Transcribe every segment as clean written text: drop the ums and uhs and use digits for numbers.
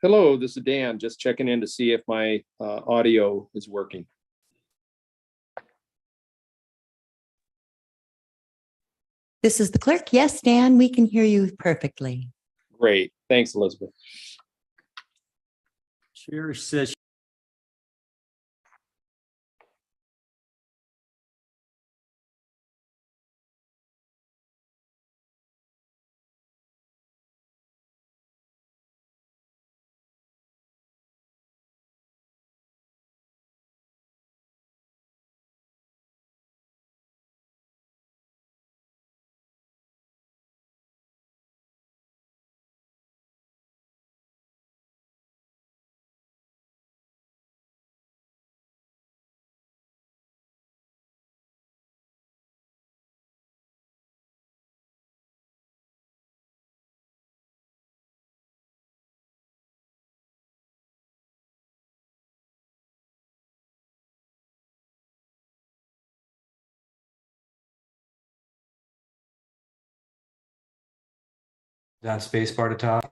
Hello, this is Dan, just checking in to see if my audio is working. This is the clerk. Yes, Dan, we can hear you perfectly. Great. Thanks, Elizabeth. Chair says Down space bar to top.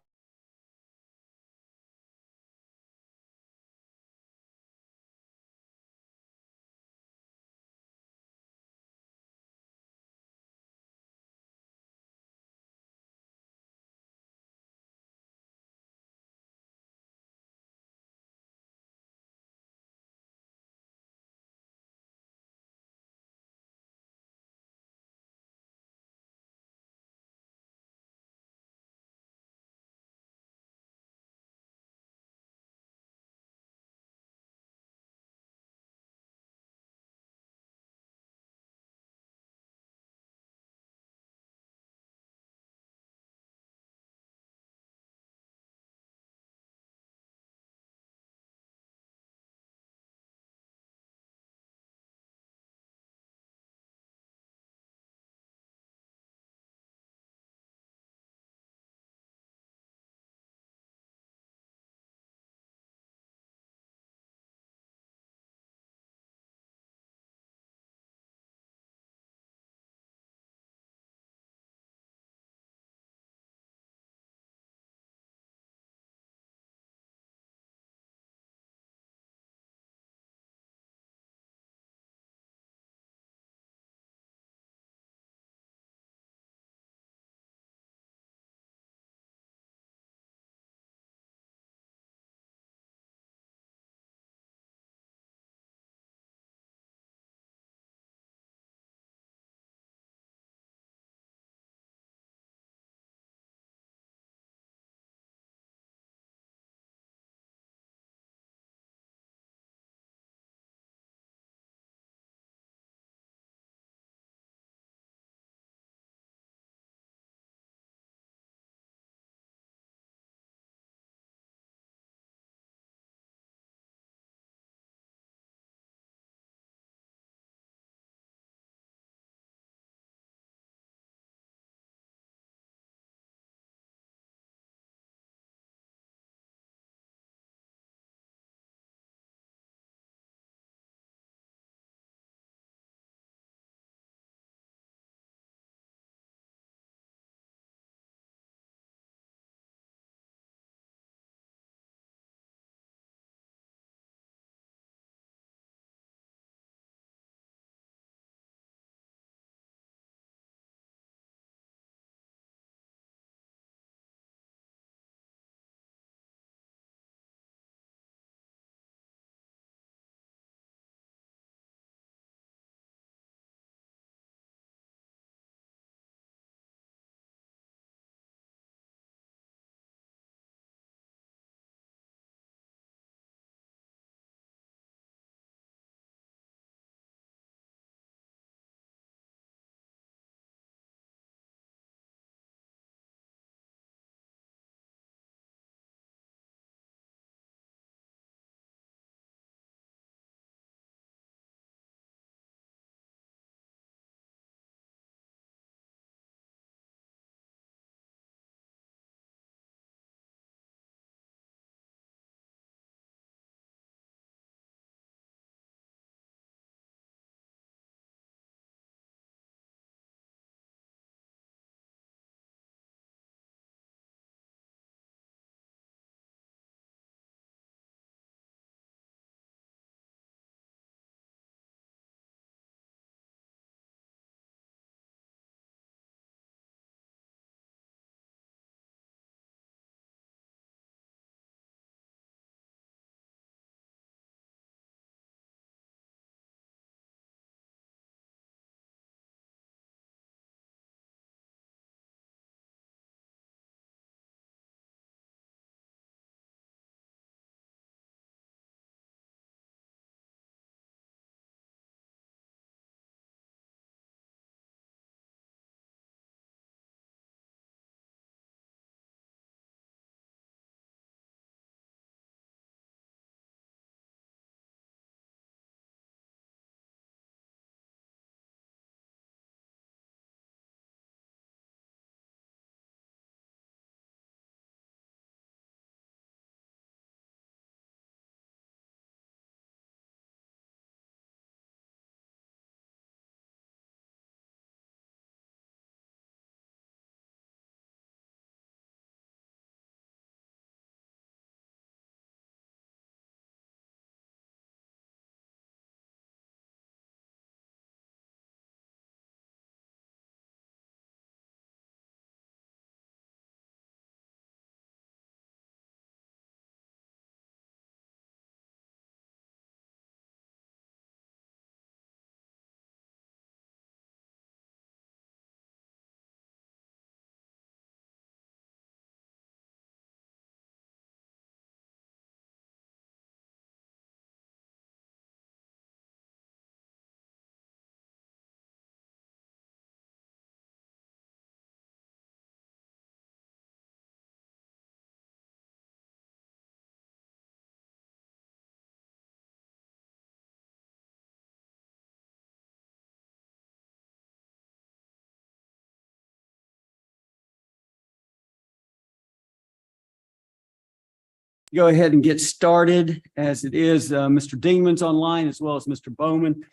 go ahead and get started as it is. Mr. Dingman's online as well as Mr. Bowman.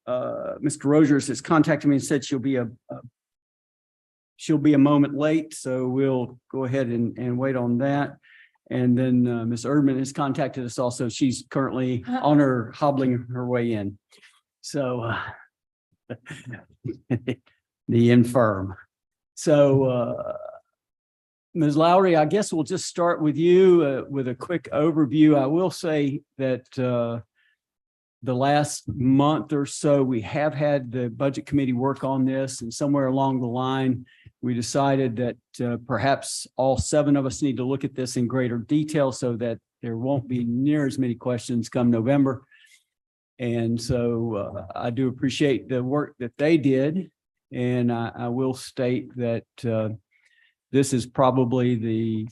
Mr. Rogers has contacted me and said she'll be a moment late, so we'll go ahead and wait on that. And then Ms. Erdman has contacted us also. She's currently on her hobbling her way in. So the infirm. So Ms. Lowry, I guess we'll just start with you with a quick overview. I will say that the last month or so, we have had the budget committee work on this, and somewhere along the line, we decided that perhaps all 7 of us need to look at this in greater detail so that there won't be near as many questions come November. And so I do appreciate the work that they did. And I will state that this is probably the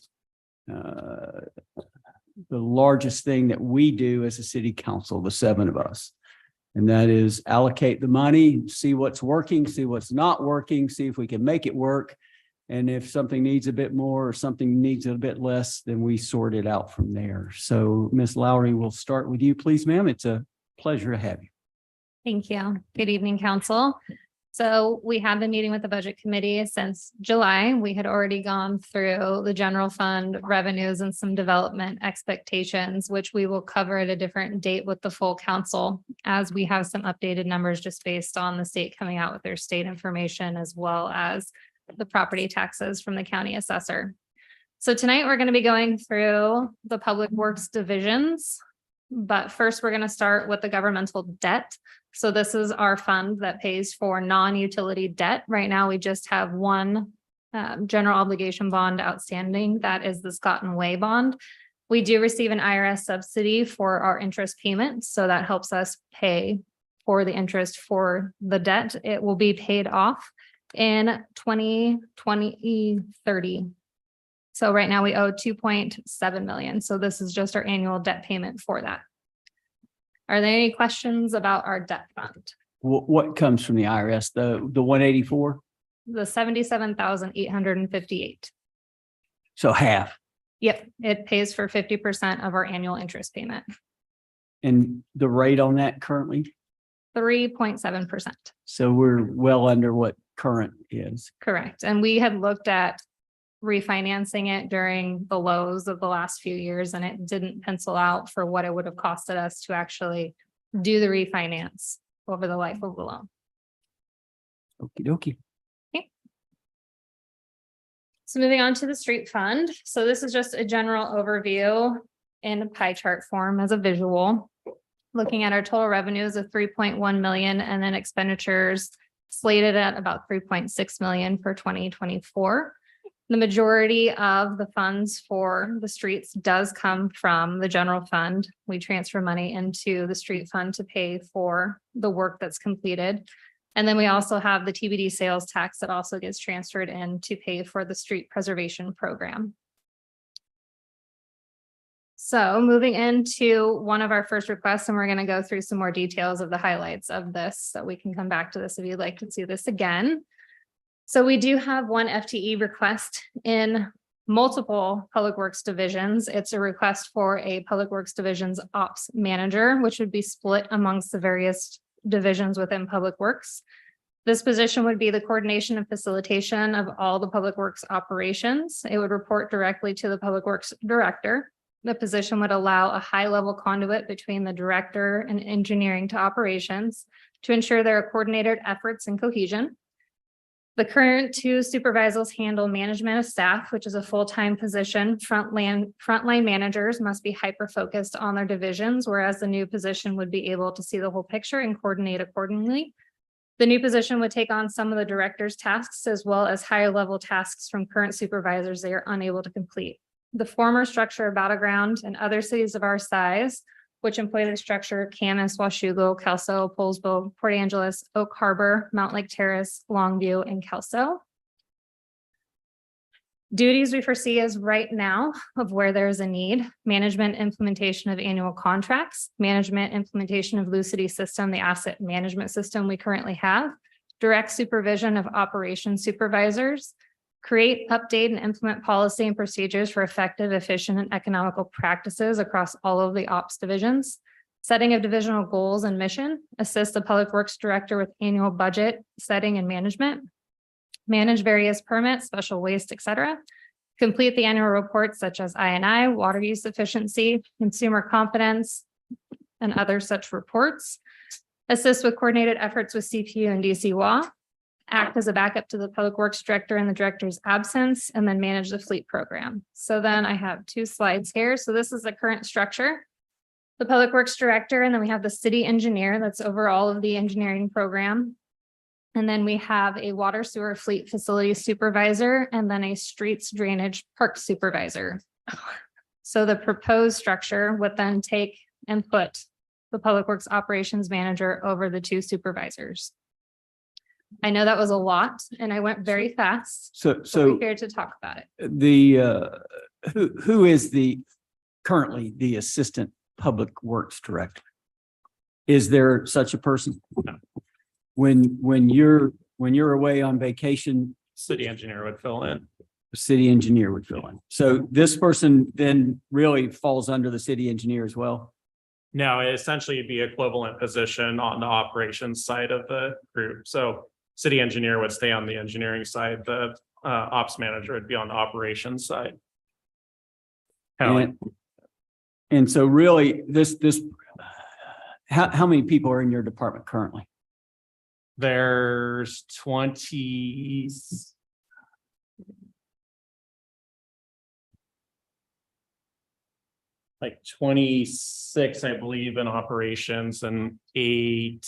largest thing that we do as a city council, the 7 of us. And that is allocate the money, see what's working, see what's not working, see if we can make it work. And if something needs a bit more or something needs a bit less, then we sort it out from there. So Ms. Lowry, we'll start with you, please, ma'am. It's a pleasure to have you. Thank you. Good evening, council. So we have been meeting with the budget committee since July. We had already gone through the general fund revenues and some development expectations, which we will cover at a different date with the full council, as we have some updated numbers just based on the state coming out with their state information, as well as the property taxes from the county assessor. So tonight we're going to be going through the public works divisions. But first, we're going to start with the governmental debt. So this is our fund that pays for non-utility debt. Right now, we just have one general obligation bond outstanding. That is the Scott and Way bond. We do receive an IRS subsidy for our interest payments. So that helps us pay for the interest for the debt. It will be paid off in 2030. So right now we owe 2.7 million. So this is just our annual debt payment for that. Are there any questions about our debt fund? What comes from the IRS? The 184? The 77,858. So half. Yep, it pays for 50% of our annual interest payment. And the rate on that currently? 3.7%. So we're well under what current is. Correct. And we had looked at refinancing it during the lows of the last few years, and it didn't pencil out for what it would have costed us to actually do the refinance over the life of the loan. Okie dokie. Okay. So moving on to the street fund. So this is just a general overview in pie chart form as a visual. Looking at our total revenues of 3.1 million and then expenditures slated at about 3.6 million for 2024. The majority of the funds for the streets does come from the general fund. We transfer money into the street fund to pay for the work that's completed. And then we also have the TBD sales tax that also gets transferred in to pay for the street preservation program. So moving into one of our first requests, and we're going to go through some more details of the highlights of this, so we can come back to this if you'd like to see this again. So we do have one FTE request in multiple public works divisions. It's a request for a public works division's ops manager, which would be split amongst the various divisions within public works. This position would be the coordination and facilitation of all the public works operations. It would report directly to the public works director. The position would allow a high-level conduit between the director and engineering to operations to ensure there are coordinated efforts and cohesion. The current 2 supervisors handle management of staff, which is a full-time position. Frontline managers must be hyper-focused on their divisions, whereas the new position would be able to see the whole picture and coordinate accordingly. The new position would take on some of the director's tasks as well as higher-level tasks from current supervisors they are unable to complete. The former structure of Battleground and other cities of our size, which employ the structure Camas, Washougal, Kelso, Poulsbo, Port Angeles, Oak Harbor, Mount Lake Terrace, Longview, and Kelso. Duties we foresee as right now of where there is a need: management implementation of annual contracts, management implementation of Lucity system, the asset management system we currently have, direct supervision of operations supervisors, Create, update, and implement policy and procedures for effective, efficient, and economical practices across all of the ops divisions. Setting of divisional goals and mission. Assist the Public Works Director with annual budget setting and management. Manage various permits, special waste, etc. Complete the annual reports such as I&I, water use efficiency, consumer confidence, and other such reports. Assist with coordinated efforts with CPU and DCWA. Act as a backup to the Public Works Director in the director's absence, and then manage the fleet program. So then I have 2 slides here. So this is the current structure. The Public Works Director, and then we have the city engineer that's over all of the engineering program. And then we have a water sewer fleet facility supervisor, and then a streets drainage park supervisor. So the proposed structure would then take and put the Public Works Operations Manager over the 2 supervisors. I know that was a lot and I went very fast. So, So we're here to talk about it. who is currently the Assistant Public Works Director? Is there such a person? When you're away on vacation, City engineer would fill in. the city engineer would fill in. So this person then really falls under the city engineer as well? No, it essentially would be equivalent position on the operations side of the group. So city engineer would stay on the engineering side. The ops manager would be on the operations side. Kind of like And so really how many people are in your department currently? there's 20. Like 26, I believe, in operations and 8,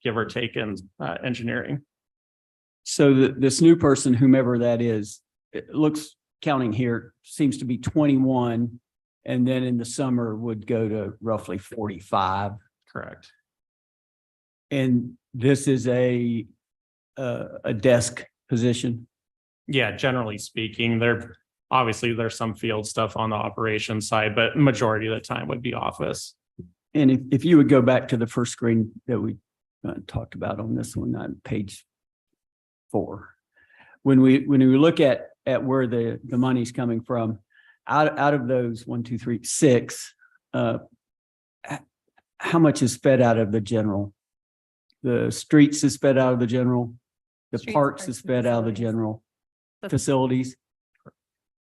give or take, in engineering. So this new person, whomever that is, it looks, counting here, seems to be 21. And then in the summer would go to roughly 45. Correct. And this is a desk position. Yeah, generally speaking, there's some field stuff on the operations side, but majority of the time would be office. And if you would go back to the first screen that we talked about on this one, on page 4, when we look at where the money's coming from, out of those 1, 2, 3, 6, how much is fed out of the general? The streets is fed out of the general. The Streets, parks parks, is and fed out of the facilities. general So- facilities.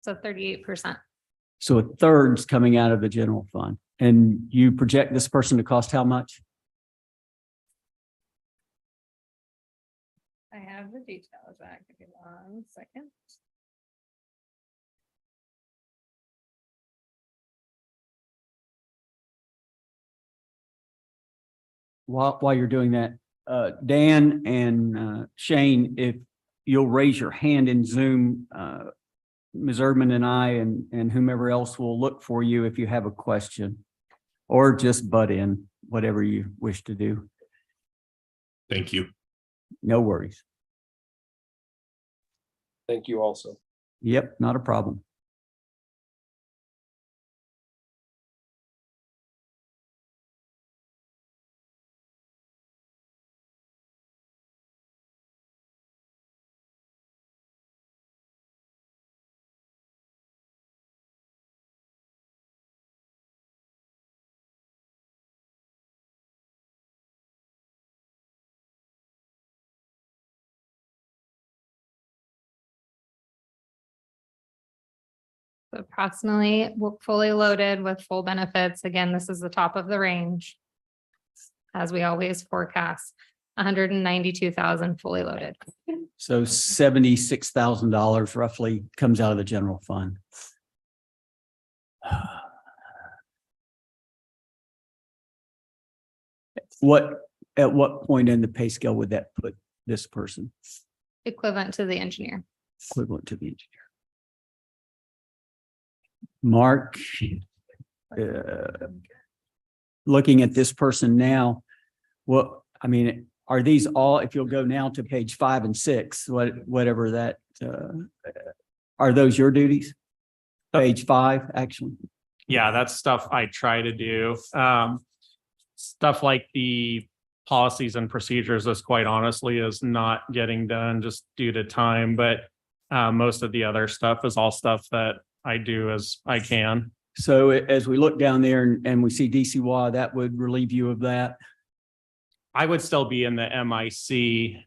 So 38%. So a third's coming out of the general fund. And you project this person to cost how much? I have the details back. Give me 1 second. While you're doing that, Dan and Shane, if you'll raise your hand in Zoom, Ms. Erdman and I and whomever else will look for you if you have a question, or just butt in, whatever you wish to do. Thank you. No worries. Thank you also. Yep, not a problem. Approximately fully loaded with full benefits. Again, this is the top of the range. As we always forecast, 192,000 fully loaded. So $76,000 roughly comes out of the general fund. At what point in the pay scale would that put this person Equivalent to the engineer. equivalent to the engineer? Mark, looking at this person now, are these all, if you'll go now to page 5 and 6, whatever that, are those your duties? Page 5, actually. Yeah, that's stuff I try to do. Stuff like the policies and procedures, this quite honestly is not getting done just due to time, but Most of the other stuff is all stuff that I do as I can. So as we look down there and we see DCY, that would relieve you of that. I would still be in the MIC.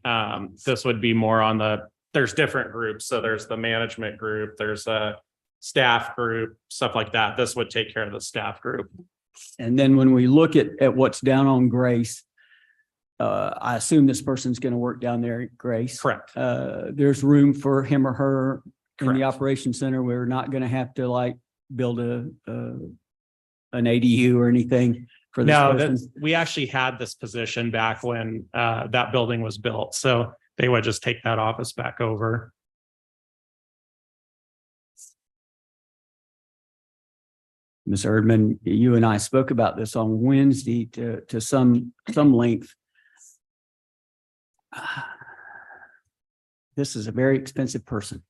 This would be more on there's different groups. So there's the management group, there's a staff group, stuff like that. This would take care of the staff group. And then when we look at what's down on Grace, I assume this person's going to work down there at Grace. Correct. There's room for him or her in the Correct. operations center. We're not going to have to like build an ADU or anything for this No, person. we actually had this position back when that building was built. So they would just take that office back over. Ms. Erdman, you and I spoke about this on Wednesday to some length. This is a very expensive person.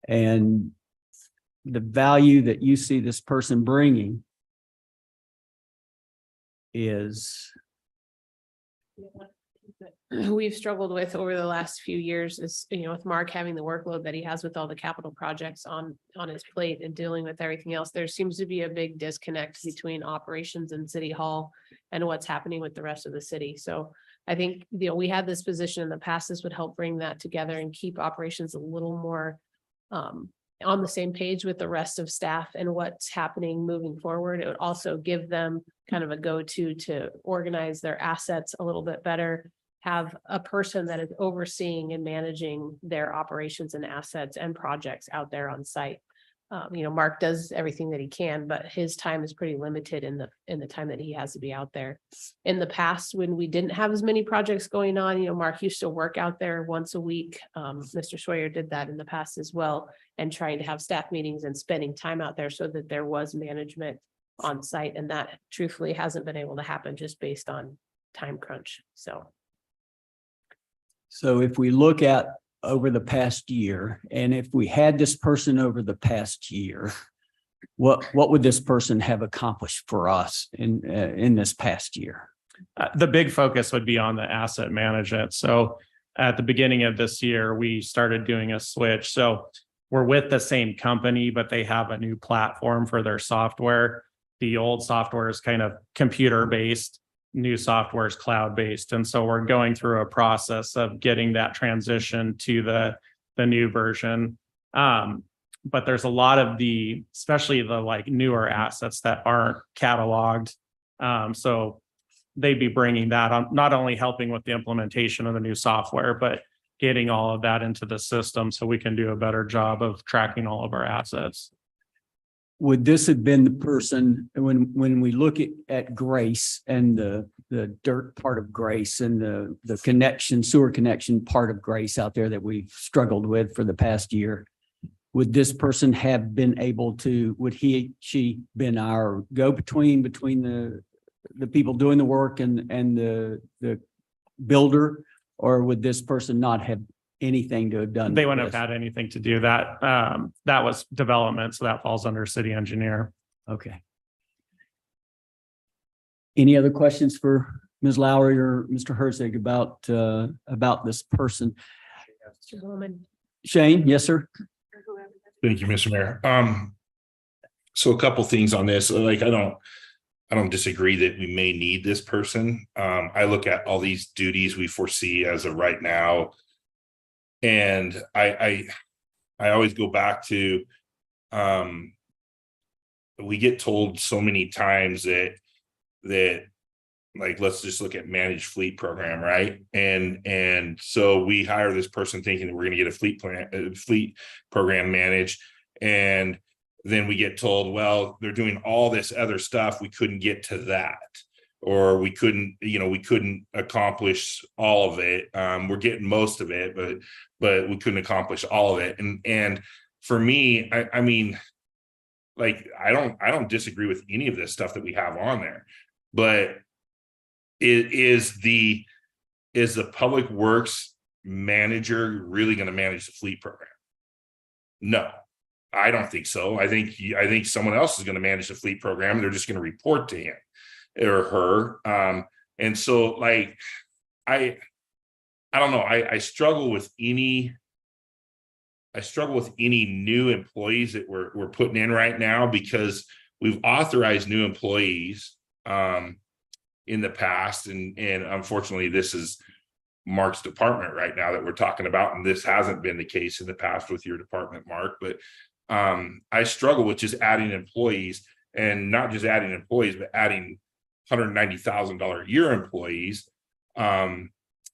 And the value that you see this person bringing is, we've struggled with over the last few years is, with Mark having the workload that he has with all the capital projects on his plate and dealing with everything else, there seems to be a big disconnect between operations and City Hall and what's happening with the rest of the city. So I think, we had this position in the past, this would help bring that together and keep operations a little more on the same page with the rest of staff and what's happening moving forward. It would also give them kind of a go-to to organize their assets a little bit better, have a person that is overseeing and managing their operations and assets and projects out there on site. Mark does everything that he can, but his time is pretty limited in the time that he has to be out there. In the past, when we didn't have as many projects going on, Mark used to work out there once a week. Mr. Sawyer did that in the past as well, and trying to have staff meetings and spending time out there so that there was management on site. And that truthfully hasn't been able to happen just based on time crunch. so if we look at over the past year, and if we had this person over the past year, what would this person have accomplished for us in this past year? The big focus would be on the asset management. So at the beginning of this year, we started doing a switch. So we're with the same company, but they have a new platform for their software. The old software is kind of computer-based. New software is cloud-based. And so we're going through a process of getting that transition to the new version. But there's a lot of especially the newer assets that aren't cataloged. So they'd be bringing that on, not only helping with the implementation of the new software, but getting all of that into the system so we can do a better job of tracking all of our assets. Would this have been the person, when we look at Grace and the dirt part of Grace and the sewer connection part of Grace out there that we've struggled with for the past year, would this person have been able to, she been our go-between between the people doing the work and the builder, or would this person not have anything to have done? They wouldn't have had anything to do that. That was development, so that falls under city engineer. Okay. Any other questions for Ms. Lowry or Mr. Herzig about this person? Shane, yes, sir. Thank you, Mr. Mayor. So a couple things on this, I don't disagree that we may need this person. I look at all these duties we foresee as of right now. And I always go back to, we get told so many times that let's just look at managed fleet program, right? And so we hire this person thinking that we're going to get a fleet program managed. And then we get told, well, they're doing all this other stuff. We couldn't get to that. Or we couldn't accomplish all of it. We're getting most of it, but we couldn't accomplish all of it. And for me, I mean, I don't disagree with any of this stuff that we have on there, but is the public works manager really going to manage the fleet program? No, I don't think so. I think someone else is going to manage the fleet program. They're just going to report to him or her. And so I don't know. I struggle with any I struggle with any new employees that we're putting in right now, because we've authorized new employees in the past, and unfortunately this is Mark's department right now that we're talking about, and this hasn't been the case in the past with your department, Mark, but I struggle with just adding employees, and not just adding employees, but adding $190,000 a year employees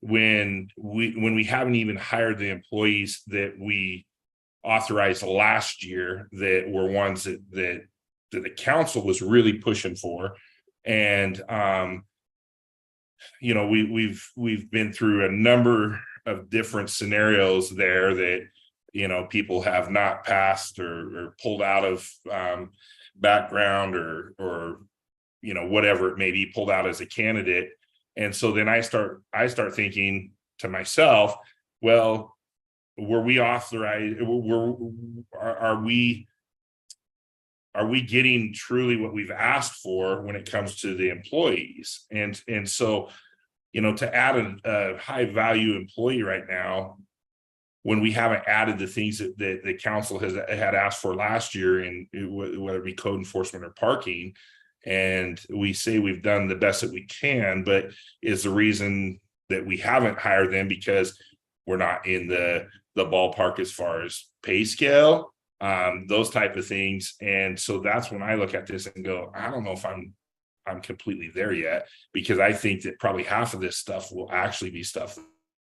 when we haven't even hired the employees that we authorized last year, that were ones that the council was really pushing for. And you know, we've been through a number of different scenarios there that, you know, people have not passed or pulled out of background or you know, whatever it may be, pulled out as a candidate. And so then I start thinking to myself, well, were we authorized? Are we getting truly what we've asked for when it comes to the employees? And so, you know, to add a high value employee right now, when we haven't added the things that the council had asked for last year, and whether it be code enforcement or parking, and we say we've done the best that we can, but is the reason that we haven't hired them because we're not in the ballpark as far as pay scale, those type of things. And so that's when I look at this and go, I don't know if I'm completely there yet, because I think that probably half of this stuff will actually be stuff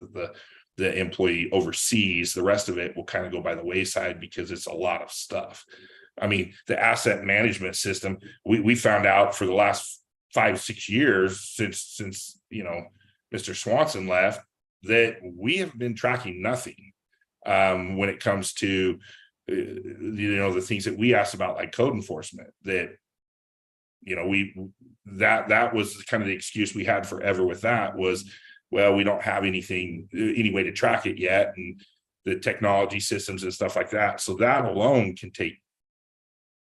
that the employee oversees. The rest of it will kind of go by the wayside because it's a lot of stuff. I mean, the asset management system, we found out for the last 5-6 years since you know, Mr. Swanson left, that we have been tracking nothing when it comes to you know, the things that we asked about, like code enforcement, that, you know, that was kind of the excuse we had forever with that was, well, we don't have any way to track it yet, and the technology systems and stuff like that. So that alone can take,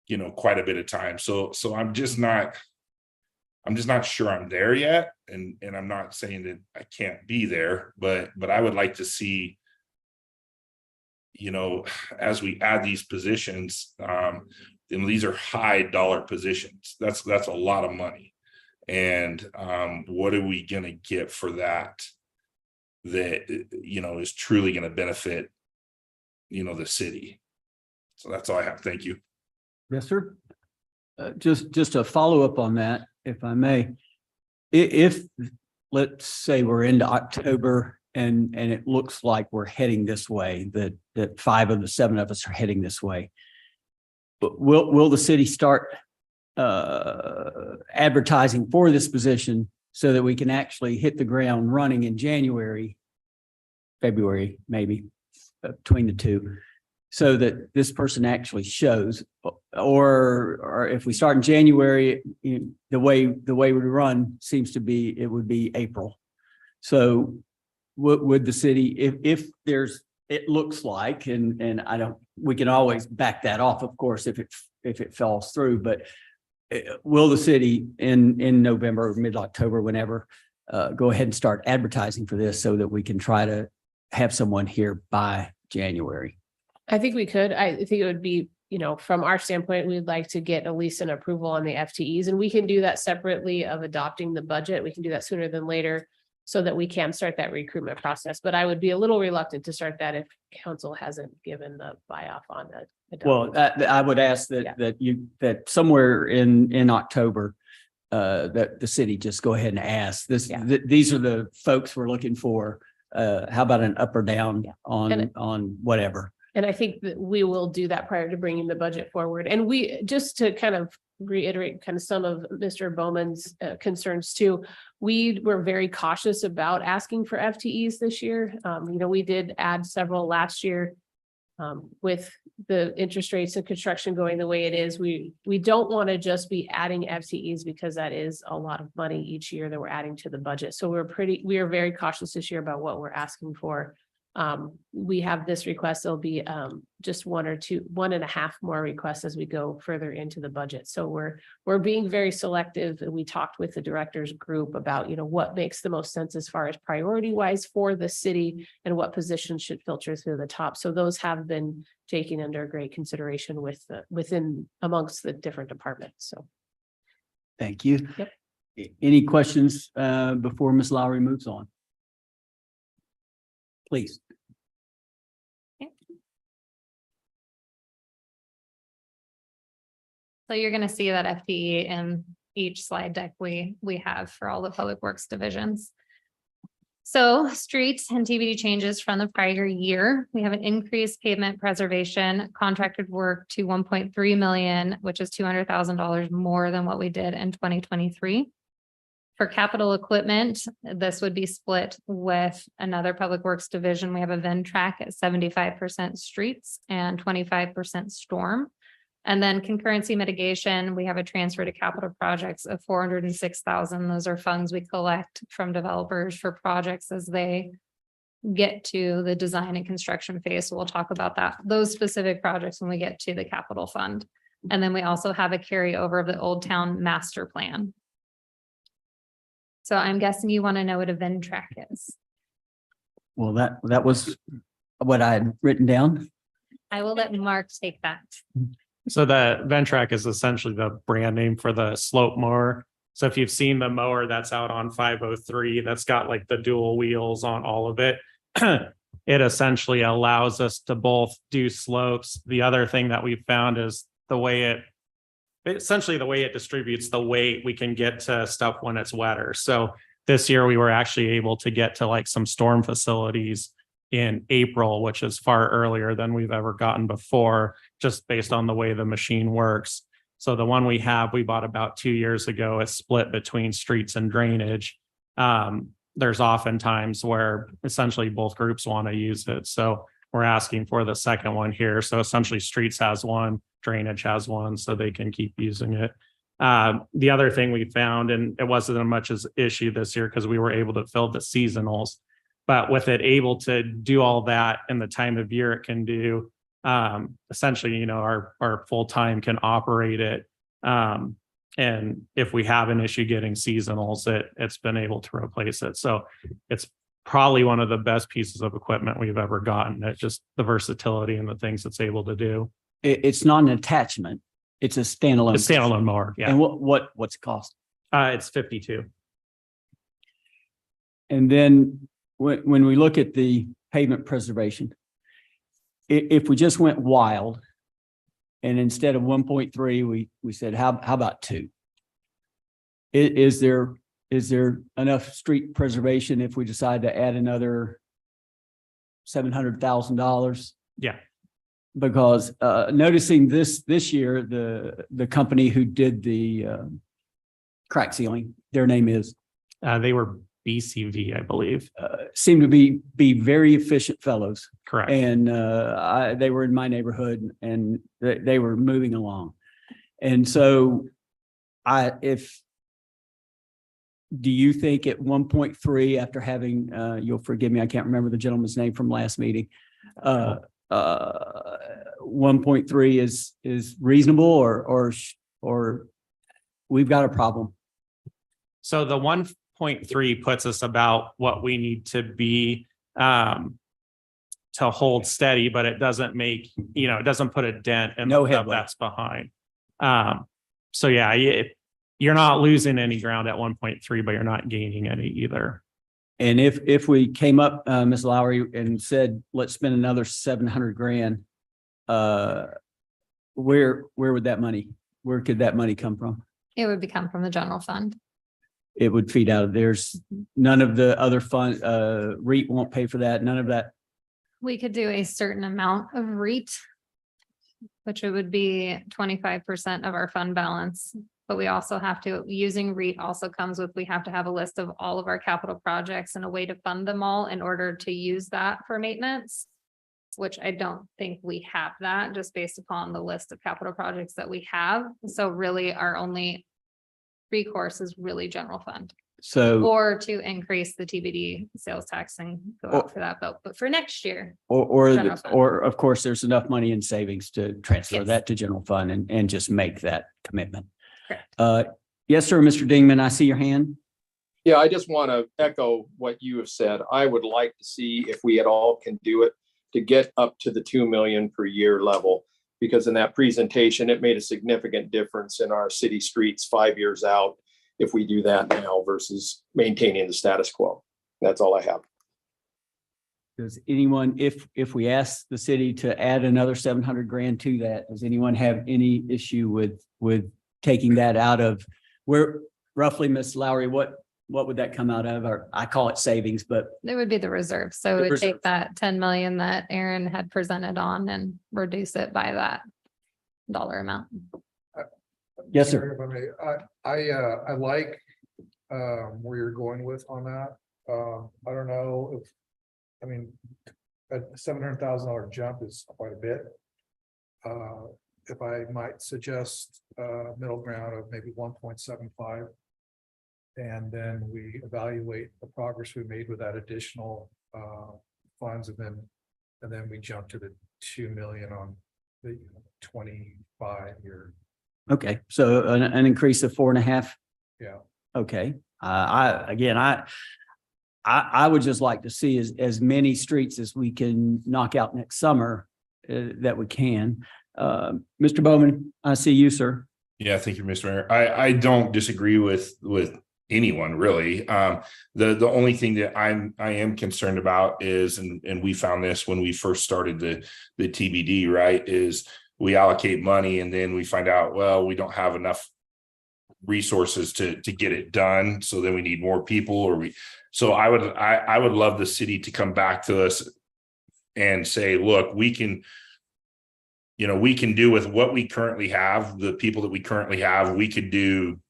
you know, quite a bit of time. So I'm just not sure I'm there yet. And I'm not saying that I can't be there, but I would like to see, you know, as we add these positions, and these are high dollar positions. That's a lot of money. And what are we going to get for that, you know, is truly going to benefit, you know, the city? So that's all I have. Thank you. Yes, sir. Just a follow up on that, if I may. If let's say we're into October and it looks like we're heading this way, that 5 of the 7 of us are heading this way, but will the city start advertising for this position so that we can actually hit the ground running in January, February, maybe between the two, so that this person actually shows? Or if we start in January, the way we run seems to be, it would be April. So would the city, if there's, it looks like, and I don't, we can always back that off, of course, if it falls through, but will the city in November or mid-October, whenever, go ahead and start advertising for this so that we can try to have someone here by January? I think we could. I think it would be, you know, from our standpoint, we'd like to get at least an approval on the FTEs, and we can do that separately of adopting the budget. We can do that sooner than later so that we can start that recruitment process. But I would be a little reluctant to start that if council hasn't given the buy-off on that. Well, I would ask that somewhere in October, that the city just go ahead and ask this. These are the folks we're looking for. How about an up or down on whatever? And I think that we will do that prior to bringing the budget forward. And we, just to kind of reiterate kind of some of Mr. Bowman's concerns too, we were very cautious about asking for FTEs this year. You know, we did add several last year. With the interest rates and construction going the way it is, we don't want to just be adding FTEs, because that is a lot of money each year that we're adding to the budget. So we are very cautious this year about what we're asking for. We have this request, there'll be just 1.5 more requests as we go further into the budget. So we're being very selective. And we talked with the directors group about, what makes the most sense as far as priority wise for the city and what positions should filter through the top. So those have been taken under great consideration within amongst the different departments. So. Thank you. Yep. Any questions before Ms. Lowry moves on? Please. So you're going to see that FTE in each slide deck we have for all the public works divisions. So streets and TBD changes from the prior year. We have an increased pavement preservation contracted work to 1.3 million, which is $200,000 more than what we did in 2023. For capital equipment, this would be split with another public works division. We have a Ventrac at 75% streets and 25% storm. And then concurrency mitigation, we have a transfer to capital projects of 406,000. Those are funds we collect from developers for projects as they get to the design and construction phase. So we'll talk about those specific projects when we get to the capital fund. And then we also have a carryover of the Old Town Master Plan. So I'm guessing you want to know what a Ventrac is. Well, that was what I had written down. I will let Mark take that. So the Ventrac is essentially the brand name for the slope mower. So if you've seen the mower that's out on 503, that's got like the dual wheels on all of it. It essentially allows us to both do slopes. The other thing that we found is the way it distributes the weight, we can get to stuff when it's wetter. So this year we were actually able to get to like some storm facilities in April, which is far earlier than we've ever gotten before, just based on the way the machine works. So the one we bought about 2 years ago, it's split between streets and drainage. There's often times where essentially both groups want to use it. So we're asking for the second one here. So essentially streets has one, drainage has one, so they can keep using it. The other thing we found, and it wasn't as much as issue this year because we were able to fill the seasonals, but with it able to do all that in the time of year it can do, essentially, our full-time can operate it. And if we have an issue getting seasonals, it's been able to replace it. So it's probably one of the best pieces of equipment we've ever gotten. It's just the versatility and the things it's able to do. It's not an attachment. It's a standalone. It's standalone mower. Yeah. And what's it cost? It's 52. And then when we look at the pavement preservation, if we just went wild and instead of 1.3, we said, how about 2? Is there enough street preservation if we decide to add another $700,000? Yeah. Because noticing this year, the company who did the crack sealing, their name is They were BCV, I believe. seemed to be very efficient fellows. Correct. And they were in my neighborhood and they were moving along. And so do you think at 1.3 after having, you'll forgive me, I can't remember the gentleman's name from last meeting. 1.3 is reasonable or we've got a problem? So the 1.3 puts us about what we need to be to hold steady, but it doesn't make, it doesn't put a dent in No the stuff headway. that's behind. So yeah, you're not losing any ground at 1.3, but you're not gaining any either. And if we came up, Ms. Lowry, and said, let's spend another $700,000, where could that money come from? It would come from the general fund. It would feed out of there's none of the other fund, REIT won't pay for that, none of that. We could do a certain amount of REIT, which it would be 25% of our fund balance. But we also have to, using REIT also comes with, we have to have a list of all of our capital projects and a way to fund them all in order to use that for maintenance, which I don't think we have that just based upon the list of capital projects that we have. So really our only recourse is really general fund. So, Or to increase the TBD sales tax and go out for that vote, but for next year. General fund. or of course, there's enough money in savings to transfer Yes. that to general fund and just make that commitment. Correct. Yes, sir, Mr. Dingman, I see your hand. Yeah, I just want to echo what you have said. I would like to see if we at all can do it to get up to the 2 million per year level. Because in that presentation, it made a significant difference in our city streets 5 years out if we do that now versus maintaining the status quo. That's all I have. Does anyone, if we ask the city to add another 700 grand to that, does anyone have any issue with taking that out of where roughly, Ms. Lowry, what would that come out of? Or I call it savings, but It would be the reserve. So The it would reserve. take that 10 million that Aaron had presented on and reduce it by that dollar amount. yes, sir. If I may, I like where you're going with on that. I don't know if, I mean, a $700,000 jump is quite a bit. If I might suggest middle ground of maybe 1.75. And then we evaluate the progress we made with that additional funds, and then we jump to the 2 million on the 25 year. Okay, so an increase of 4.5. Yeah. Okay, I would just like to see as many streets as we can knock out next summer that we can. Mr. Bowman, I see you, sir. Yeah, thank you, Mr. Mayor. I don't disagree with anyone really. The only thing that I am concerned about is, and we found this when we first started the TBD, right, is we allocate money and then we find out, well, we don't have enough resources to get it done. So then we need more people so I would love the city to come back to us and say, look, we can do with what we currently have, the people that we currently have, we could do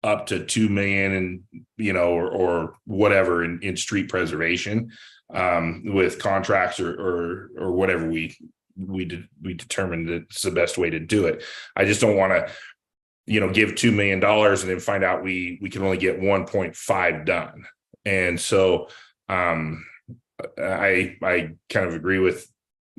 up to 2 million and, or whatever in street preservation, with contracts or whatever we determined that's the best way to do it. I just don't want to, give $2 million and then find out we can only get 1.5 done. And so, I kind of agree with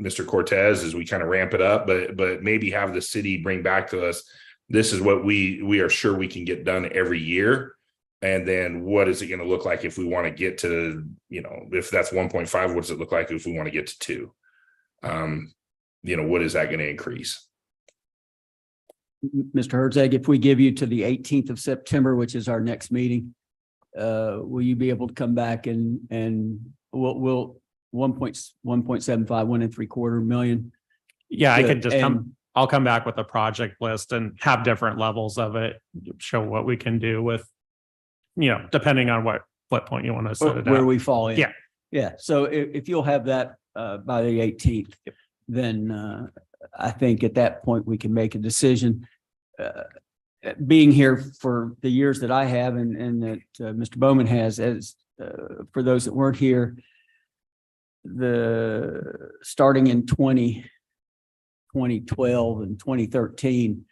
Mr. Cortez as we kind of ramp it up, but maybe have the city bring back to us, this is what we are sure we can get done every year. And then what is it going to look like if we want to get to, if that's 1.5, what does it look like if we want to get to 2? What is that going to increase? Mr. Herzog, if we give you to the 18th of September, which is our next meeting, will you be able to come back and we'll 1.75, 1.75 million? Yeah, I could just And- I'll come back with a project list and have different levels of it, show what we can do with, depending on what point you want to set it where at. we fall in. Yeah. Yeah. So if you'll have that by the 18th, then I think at that point we can make a decision. Being here for the years that I have and that Mr. Bowman has, as for those that weren't here, starting in 2012 and 2013,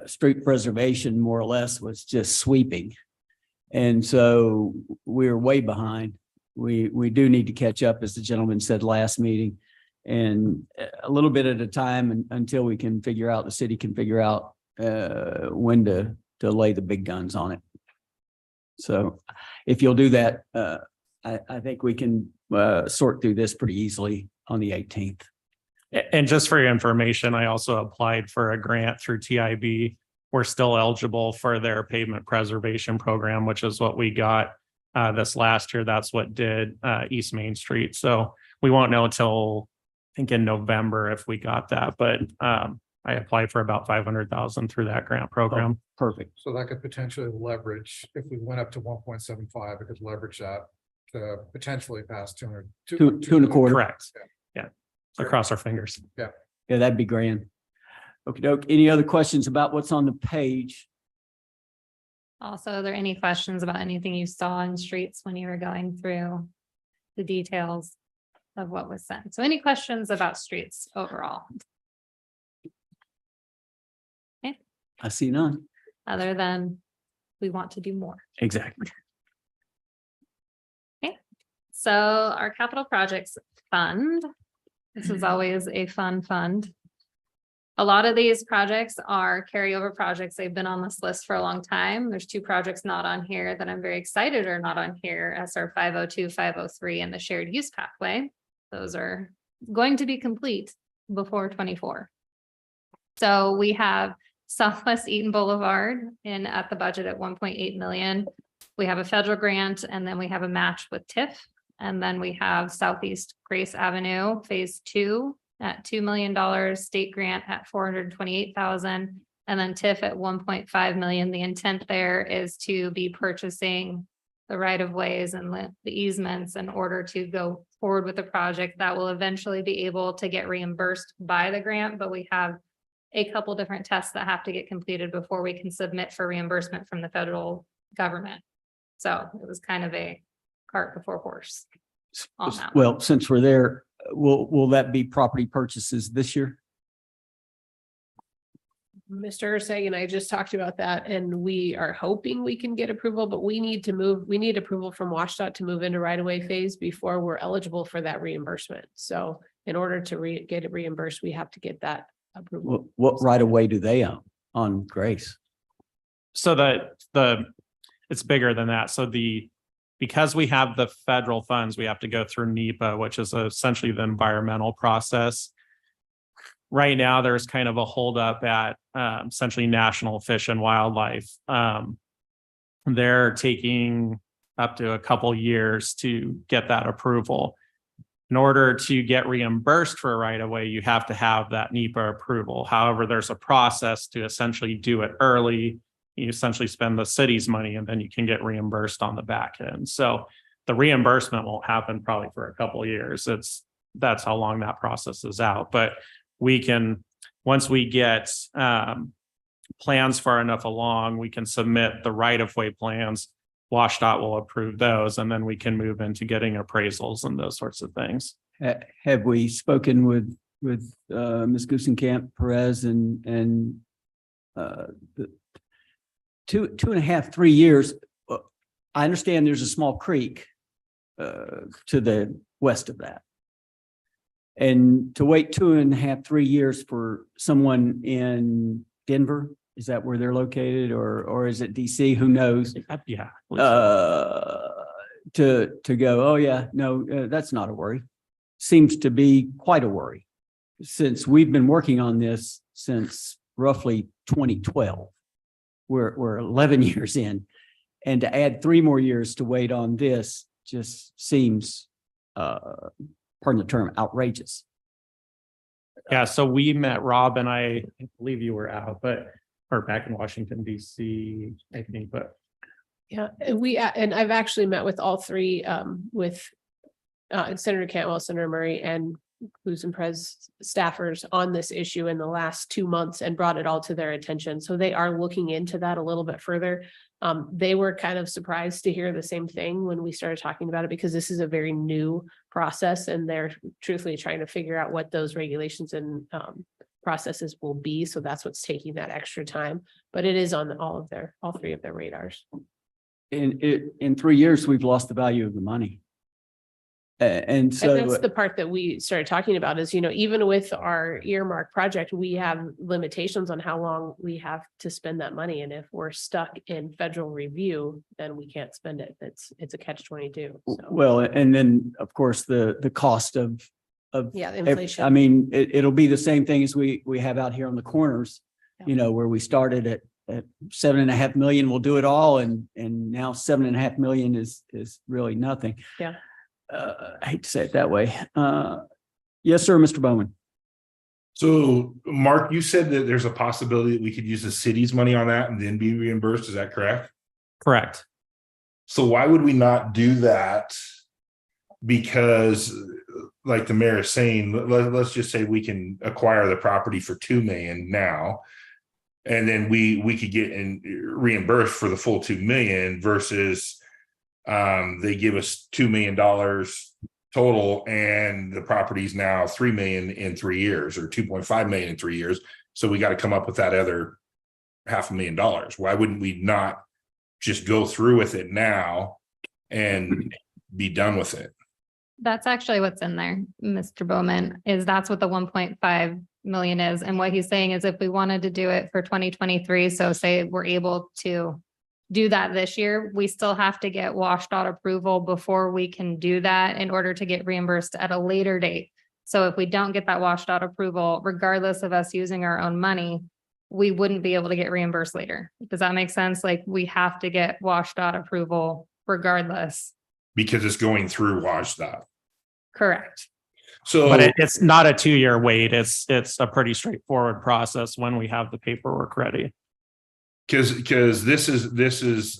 street preservation more or less was just sweeping. And so we're way behind. We do need to catch up, as the gentleman said last meeting, and a little bit at a time until we can figure out, the city can figure out when to lay the big guns on it. So if you'll do that, I think we can sort through this pretty easily on the 18th. And just for your information, I also applied for a grant through TIB. We're still eligible for their pavement preservation program, which is what we got this last year. That's what did East Main Street. So we won't know until I think in November if we got that, but I applied for about 500,000 through that grant program. Perfect. So that could potentially leverage, if we went up to 1.75, it could leverage that to potentially pass 200. Two and a quarter. Correct. Yeah. Across our fingers. Yeah, that'd be grand. Okay, doke. Any other questions about what's on the page? Also, are there any questions about anything you saw in streets when you were going through the details of what was sent? So any questions about streets overall, I see none. other than we want to do more. Exactly. So our capital projects fund, this is always a fun fund. A lot of these projects are carryover projects. They've been on this list for a long time. There's 2 projects not on here that I'm very excited are not on here, SR 502, 503, and the shared use pathway. Those are going to be complete before 24. So we have Southwest Eaton Boulevard in at the budget at 1.8 million. We have a federal grant, and then we have a match with TIF. And then we have Southeast Grace Avenue, phase 2 at $2 million, state grant at 428,000, and then TIF at 1.5 million. The intent there is to be purchasing the right of ways and the easements in order to go forward with the project that will eventually be able to get reimbursed by the grant, but we have a couple different tests that have to get completed before we can submit for reimbursement from the federal government. So it was kind of a cart before horse on that. Well, since we're there, will that be property purchases this year? Mr. Ursay and I just talked about that, and we are hoping we can get approval, but we need approval from WashDOT to move into right-of-way phase before we're eligible for that reimbursement. So in order to get it reimbursed, we have to get that approval. What right of way do they own on Grace? So it's bigger than that. So because we have the federal funds, we have to go through NEPA, which is essentially the environmental process. Right now, there's kind of a holdup at essentially National Fish and Wildlife. They're taking up to a couple years to get that approval. In order to get reimbursed for a right of way, you have to have that NEPA approval. However, there's a process to essentially do it early. You essentially spend the city's money and then you can get reimbursed on the back end. So the reimbursement won't happen probably for a couple of years. That's how long that process is out. But we can, once we get plans far enough along, we can submit the right-of-way plans. WashDOT will approve those, and then we can move into getting appraisals and those sorts of things. Have we spoken with Ms. Goosenkamp Perez and the 2.5, 3 years? I understand there's a small creek to the west of that. And to wait 2.5, 3 years for someone in Denver, is that where they're located, or is it DC? Who knows? Yeah. To go, oh yeah, no, that's not a worry. Seems to be quite a worry, since we've been working on this since roughly 2012. We're 11 years in, and to add 3 more years to wait on this just seems, pardon the term, outrageous. Yeah, so we met Rob and I believe you were out, or back in Washington, DC, I think, but. Yeah, and I've actually met with all 3, with Senator Cantwell, Senator Murray, and Goosenprez staffers on this issue in the last 2 months and brought it all to their attention. So they are looking into that a little bit further. They were kind of surprised to hear the same thing when we started talking about it, because this is a very new process and they're truthfully trying to figure out what those regulations and processes will be. So that's what's taking that extra time, but it is on all 3 of their radars. In 3 years, we've lost the value of the money. And so that's the part that we started talking about is, even with our earmark project, we have limitations on how long we have to spend that money. And if we're stuck in federal review, then we can't spend it. It's a catch-22. So. Well, and then of course, the cost of inflation. I mean, it'll be the same thing as we have out here on the corners, where we started at 7.5 million, we'll do it all. And now 7.5 million is really nothing. Yeah. I hate to say it that way. Yes, sir, Mr. Bowman. So, Mark, you said that there's a possibility that we could use the city's money on that and then be reimbursed. Is that correct? Correct. So why would we not do that? Because like the mayor is saying, let's just say we can acquire the property for 2 million now. And then we could get reimbursed for the full 2 million versus they give us $2 million total and the property's now 3 million in 3 years or 2.5 million in 3 years. So we got to come up with that other $500,000. Why wouldn't we not just go through with it now and be done with it. That's actually what's in there, Mr. Bowman, is that's what the 1.5 million is. And what he's saying is if we wanted to do it for 2023, so say we're able to do that this year, we still have to get WashDOT approval before we can do that in order to get reimbursed at a later date. So if we don't get that WashDOT approval, regardless of us using our own money, we wouldn't be able to get reimbursed later. Does that make sense? Like we have to get WashDOT approval regardless. Because it's going through WashDOT. Correct. So, But it's not a 2-year wait. It's a pretty straightforward process when we have the paperwork ready. because this is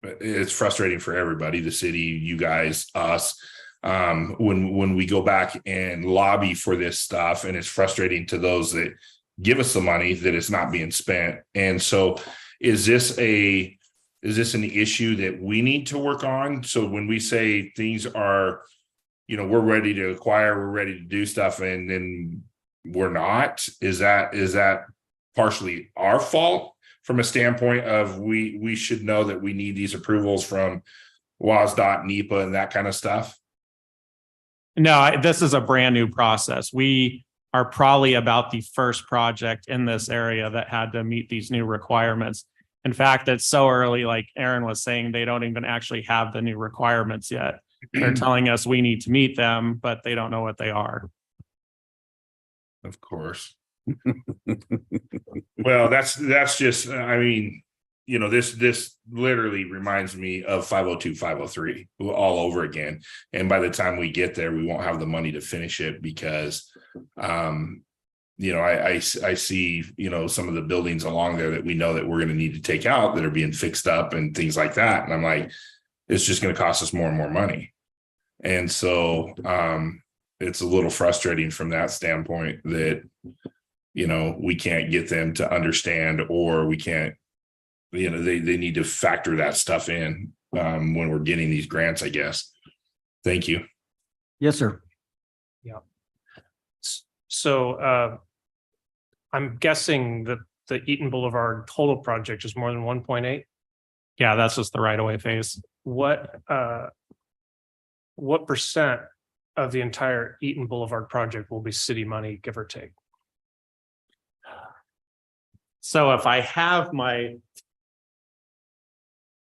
it's frustrating for everybody, the city, you guys, us, when we go back and lobby for this stuff, and it's frustrating to those that give us the money that it's not being spent. And so is this an issue that we need to work on? So when we say things are, we're ready to acquire, we're ready to do stuff, and then we're not, is that partially our fault from a standpoint of we should know that we need these approvals from WSDOT, NEPA, and that kind of stuff? No, this is a brand new process. We are probably about the first project in this area that had to meet these new requirements. In fact, it's so early, like Aaron was saying, they don't even actually have the new requirements yet. They're telling us we need to meet them, but they don't know what they are. Of course. Well, that's just, this literally reminds me of 502, 503 all over again. And by the time we get there, we won't have the money to finish it because, I see, some of the buildings along there that we know that we're going to need to take out that are being fixed up and things like that. And I'm like, it's just going to cost us more and more money. And so, it's a little frustrating from that standpoint that, we can't get them to understand, or we can't, they need to factor that stuff in when we're getting these grants, I guess. Thank you. Yes, sir. So I'm guessing that the Eaton Boulevard total project is more than 1.8. Yeah, that's just the right of way phase. What percent of the entire Eaton Boulevard project will be city money, give or take? So if I have my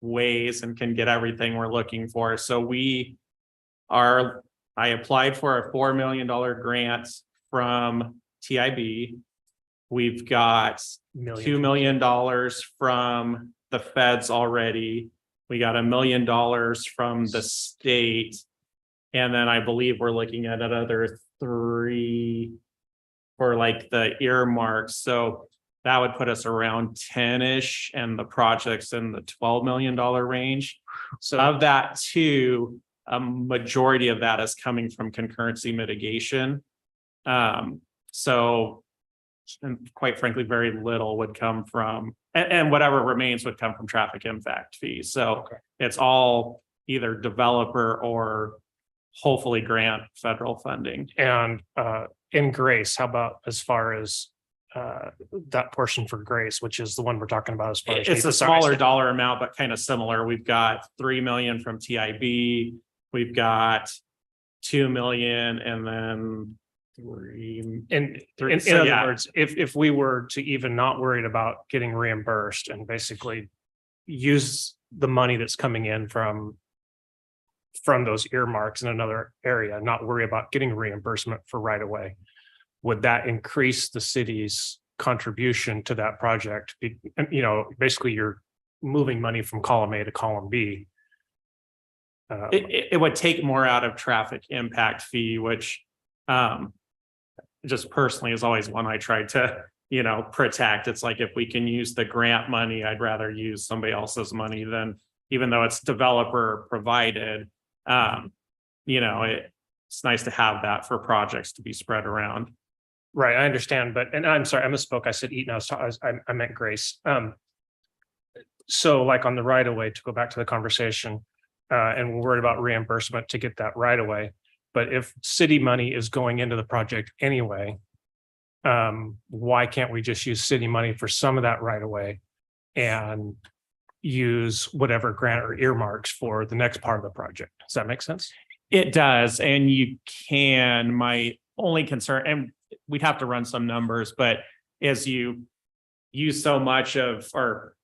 ways and can get everything we're looking for. So I applied for a $4 million grant from TIB. We've got $2 million from the feds already. We got $1 million from the state. And then I believe we're looking at another 3 for like the earmarks. So that would put us around 10-ish, and the project's in the $12 million range. So of that too, a majority of that is coming from concurrency mitigation. So, and quite frankly, very little would come from, and whatever remains would come from traffic impact fees. So it's all either developer or hopefully grant federal funding. And in Grace, how about as far as that portion for Grace, which is the one we're talking about as far as it's a smaller dollar amount, but kind of similar. We've got 3 million from TIB. We've got 2 million, and then 3. In So, other yeah. words, if we were to even not worried about getting reimbursed and basically use the money that's coming in from those earmarks in another area, not worry about getting reimbursement for right away, would that increase the city's contribution to that project? Basically you're moving money from column A to column B. It would take more out of traffic impact fee, which just personally is always one I try to, protect. It's like, if we can use the grant money, I'd rather use somebody else's money than, even though it's developer provided. It's nice to have that for projects to be spread around. Right, I understand, and I'm sorry, I misspoke. I said Eaton. I meant Grace. So like on the right of way, to go back to the conversation, and we're worried about reimbursement to get that right away. But if city money is going into the project anyway, why can't we just use city money for some of that right away and use whatever grant or earmarks for the next part of the project. Does that make sense? It does, and you can, my only concern, and we'd have to run some numbers, but is you use so much of, or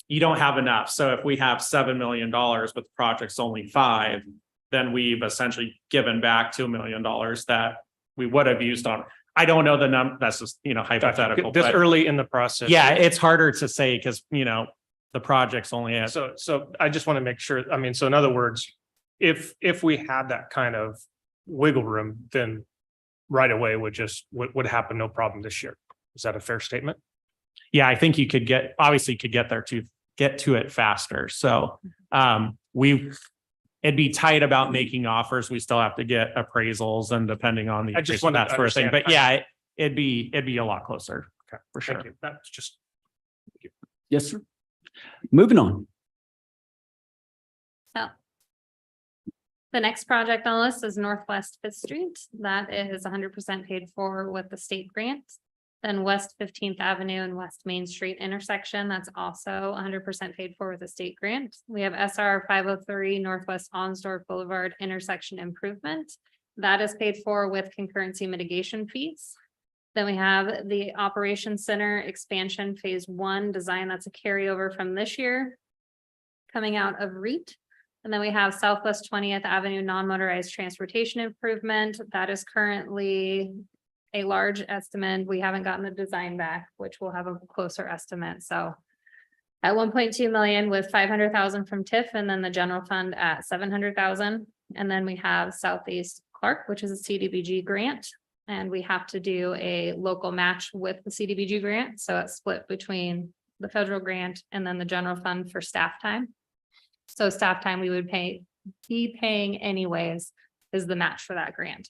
you don't have enough. So if we have $7 million, but the project's only 5, then we've essentially given back $2 million that we would have used on. I don't know the number, that's just, hypothetical. This but early in the process. yeah, it's harder to say because, the project's only at. So I just want to make sure, I mean, so in other words, if we had that kind of wiggle room, then right away would happen, no problem this year. Is that a fair statement? Yeah, I think you could get there to get to it faster. So it'd be tight about making offers. We still have to get appraisals and depending on the I just appraisal, wanted that to sort of thing. understand. But yeah, it'd be a lot closer. Okay, for sure. thank you. That's just. Yes, sir. Moving on. So the next project on the list is Northwest Fifth Street. That is 100% paid for with the state grant. Then West 15th Avenue and West Main Street intersection, that's also 100% paid for with a state grant. We have SR 503 Northwest Onsdorf Boulevard intersection improvement. That is paid for with concurrency mitigation fees. Then we have the Operations Center expansion phase 1 design. That's a carryover from this year coming out of REIT. And then we have Southwest 20th Avenue non-motorized transportation improvement. That is currently a large estimate. We haven't gotten the design back, which will have a closer estimate. So at 1.2 million with 500,000 from TIF and then the general fund at 700,000. And then we have Southeast Clark, which is a CDBG grant. And we have to do a local match with the CDBG grant. So it's split between the federal grant and then the general fund for staff time. So staff time we would be paying anyways is the match for that grant.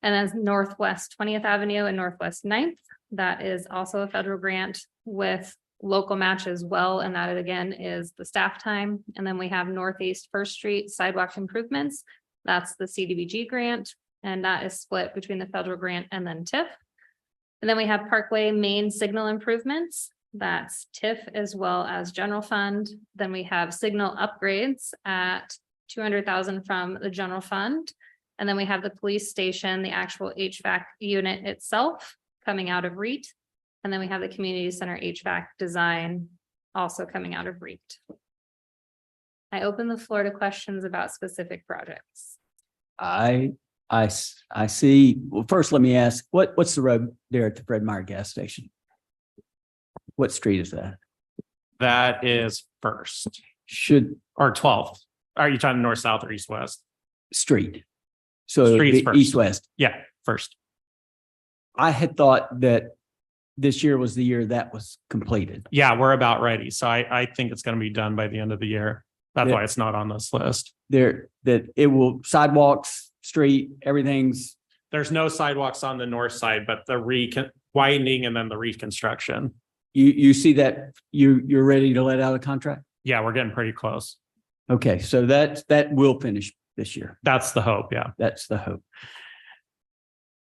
And then Northwest 20th Avenue and Northwest 9th, that is also a federal grant with local match as well. And that again is the staff time. And then we have Northeast First Street sidewalk improvements. That's the CDBG grant. And that is split between the federal grant and then TIF. And then we have Parkway Main signal improvements. That's TIF as well as general fund. Then we have signal upgrades at 200,000 from the general fund. And then we have the police station, the actual HVAC unit itself coming out of REIT. And then we have the community center HVAC design also coming out of REIT. I open the floor to questions about specific projects. I see. Well, first, let me ask, what's the road there at the Fred Meyer gas station? What street is that? That is First Or 12th. Are you talking north, south, or east, west? street? So it'd Street's be first. east, west. Yeah, First. I had thought that this year was the year that was completed. Yeah, we're about ready. So I think it's going to be done by the end of the year. That's Yeah. why it's not on this list. That it will sidewalks, street, everything's, There's no sidewalks on the north side, but the widening and then the reconstruction. you see that you're ready to let out a contract? Yeah, we're getting pretty close. Okay, so that will finish this year. That's the hope. Yeah. That's the hope.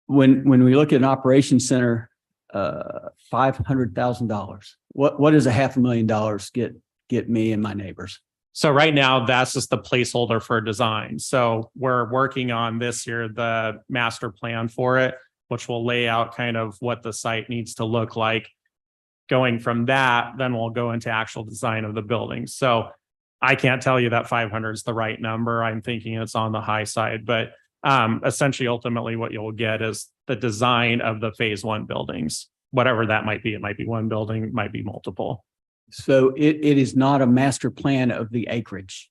When we look at an operations center, $500,000, what does $500,000 get me and my neighbors? So right now, that's just the placeholder for design. So we're working on this year, the master plan for it, which will lay out kind of what the site needs to look like. Going from that, then we'll go into actual design of the building. So I can't tell you that 500 is the right number. I'm thinking it's on the high side, but essentially, ultimately, what you'll get is the design of the phase 1 buildings, whatever that might be. It might be one building, it might be multiple. So it is not a master plan of the acreage.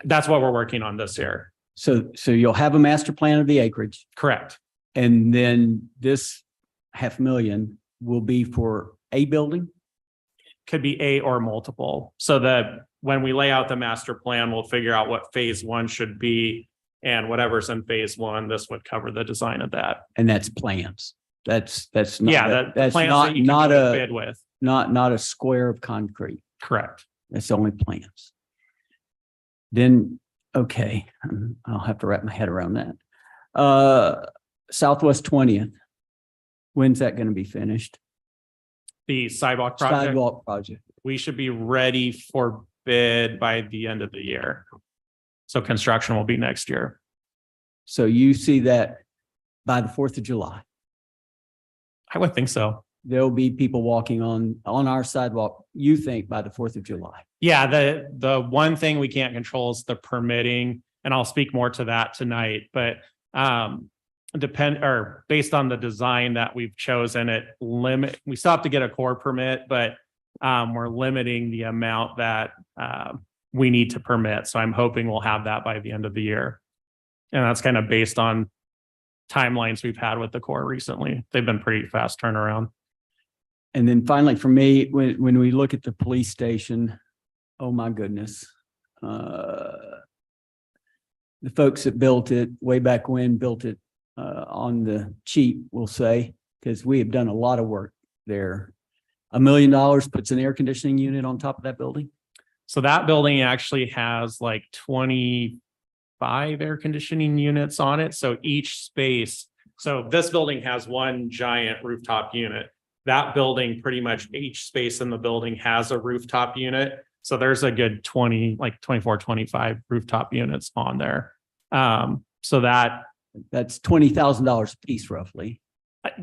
That's what we're working on this year. So you'll have a master plan of the acreage, Correct. and then this $500,000 will be for a building? Could be a or multiple. So that when we lay out the master plan, we'll figure out what phase 1 should be. And whatever's in phase 1, this would cover the design of that. And that's plans. That's not, Yeah, the that's plans not, that you can not go to a, bid with. not a square of concrete. Correct. That's only plans. Then, okay, I'll have to wrap my head around that. Southwest 20th. When's that going to be finished? The sidewalk project, Sidewalk project. we should be ready for bid by the end of the year. So construction will be next year. So you see that by the 4th of July, I would think so. there'll be people walking on our sidewalk, you think by the 4th of July? Yeah, the one thing we can't control is the permitting, and I'll speak more to that tonight, but based on the design that we've chosen, we still have to get a core permit, but we're limiting the amount that we need to permit. So I'm hoping we'll have that by the end of the year. And that's kind of based on timelines we've had with the Corps recently. They've been pretty fast turnaround. And then finally, for me, when we look at the police station, oh my goodness. The folks that built it way back when built it on the cheap, we'll say, because we have done a lot of work there. $1 million puts an air conditioning unit on top of that building. So that building actually has like 25 air conditioning units on it. So each space, so this building has one giant rooftop unit. That building, pretty much each space in the building has a rooftop unit. So there's a good 24, 25 rooftop units on there. So that's $20,000 a piece roughly.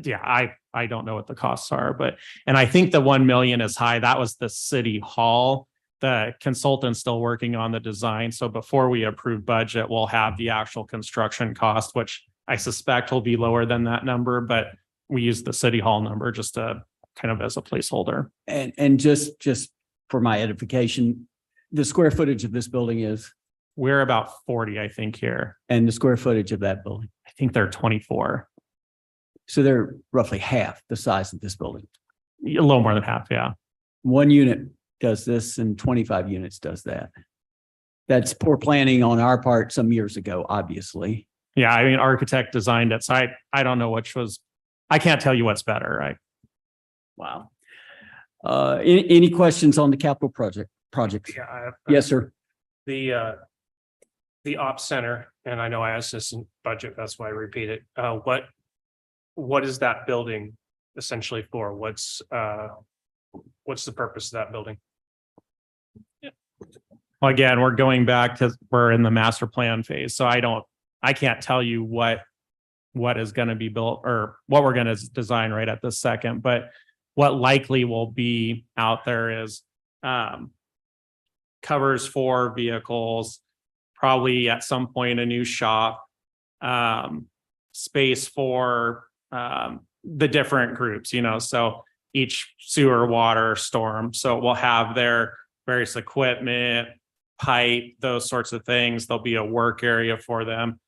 yeah, I don't know what the costs are, and I think the 1 million is high. That was the city hall. The consultant's still working on the design. So before we approve budget, we'll have the actual construction cost, which I suspect will be lower than that number, but we use the city hall number just to kind of as a placeholder. And just for my edification, the square footage of this building is, We're about 40, I think, here. and the square footage of that building. I think they're 24, So they're roughly half the size of this building. a little more than half. Yeah. One unit does this and 25 units does that. That's poor planning on our part some years ago, obviously. Yeah. I mean, architect designed it. So I don't know I can't tell you what's better. Right. Wow. Any questions on the capital projects? Yeah. Yes, sir. The ops center, and I know I asked this in budget, that's why I repeat it. What is that building essentially for? What's the purpose of that building? Well, again, we're going back to, we're in the master plan phase. So I can't tell you what is going to be built or what we're going to design right at this second, but what likely will be out there is covers for vehicles, probably at some point a new shop, space for the different groups, so each sewer, water, storm. So we'll have their various equipment, pipe, those sorts of things. There'll be a work area for them.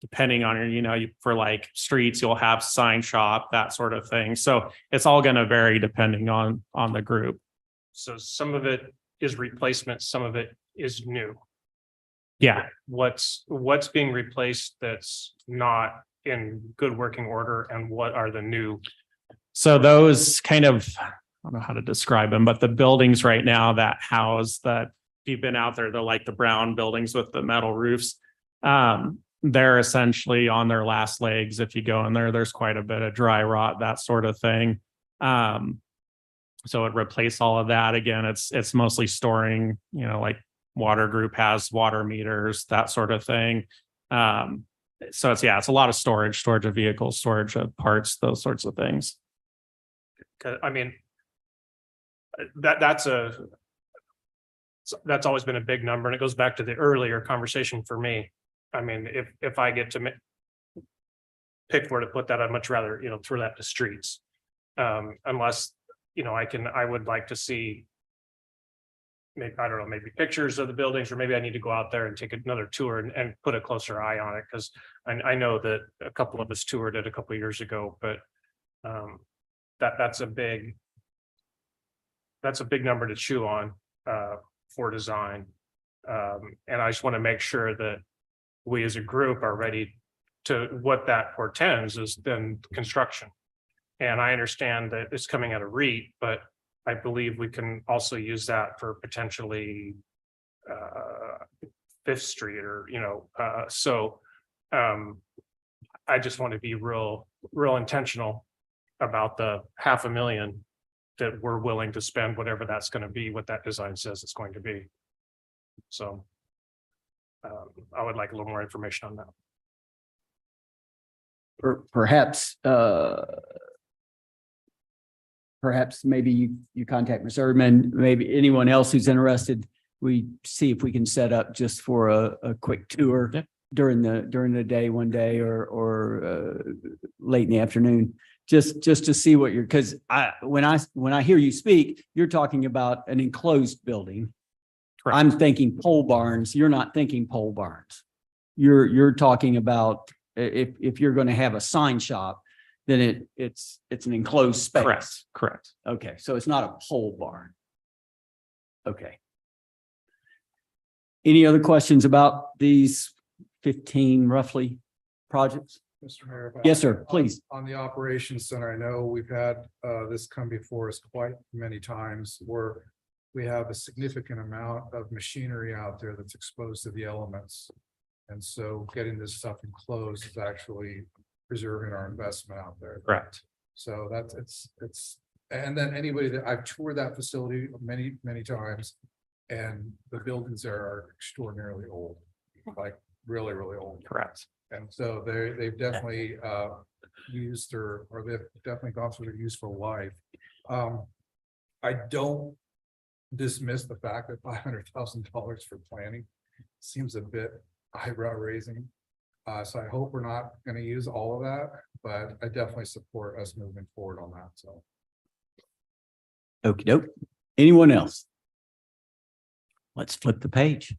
Depending on for like streets, you'll have sign shop, that sort of thing. So it's all going to vary depending on the group. So some of it is replacement, some of it is new. Yeah. What's being replaced that's not in good working order, and what are the new? So those kind of, I don't know how to describe them, but the buildings right now that house that, if you've been out there, they're like the brown buildings with the metal roofs. They're essentially on their last legs. If you go in there, there's quite a bit of dry rot, that sort of thing. So it replaced all of that. Again, it's mostly storing, like water group has water meters, that sort of thing. So it's a lot of storage of vehicles, storage of parts, those sorts of things. I mean, that's always been a big number, and it goes back to the earlier conversation for me. I mean, if I get to pick where to put that, I'd much rather, throw that to streets. Unless, I would like to see, maybe, I don't know, maybe pictures of the buildings, or maybe I need to go out there and take another tour and put a closer eye on it. Cause I know that a couple of us toured it a couple of years ago, but that's a big number to chew on for design. And I just want to make sure that we as a group are ready to, what that portends is then construction. And I understand that it's coming out of REIT, but I believe we can also use that for potentially Fifth Street or, I just want to be real intentional about the $500,000 that we're willing to spend whatever that's going to be, what that design says it's going to be. So I would like a little more information on that. Perhaps, perhaps maybe you contact Ms. Erdman, maybe anyone else who's interested. We see if we can set up just for a quick tour Yeah. during the day, one day or late in the afternoon, just to see what you're, because when I hear you speak, you're talking about an enclosed building. Correct. I'm thinking pole barns. You're not thinking pole barns. You're talking about if you're going to have a sign shop, then it's an enclosed space. Correct, correct. Okay, so it's not a pole barn. Okay. Any other questions about these 15 roughly projects? Mr. Mayor. if I- Yes, sir, please. On the operations center, I know we've had this come before us quite many times where we have a significant amount of machinery out there that's exposed to the elements. And so getting this stuff enclosed is actually preserving our investment out there. Correct. So and then anybody that I've toured that facility many, many times. And the buildings there are extraordinarily old, like really, really old. Correct. And so they've definitely used or they've definitely gone through their useful life. I don't dismiss the fact that $500,000 for planning seems a bit eyebrow raising. So I hope we're not going to use all of that, but I definitely support us moving forward on that. So. Okey doke. Anyone else? Let's flip the page.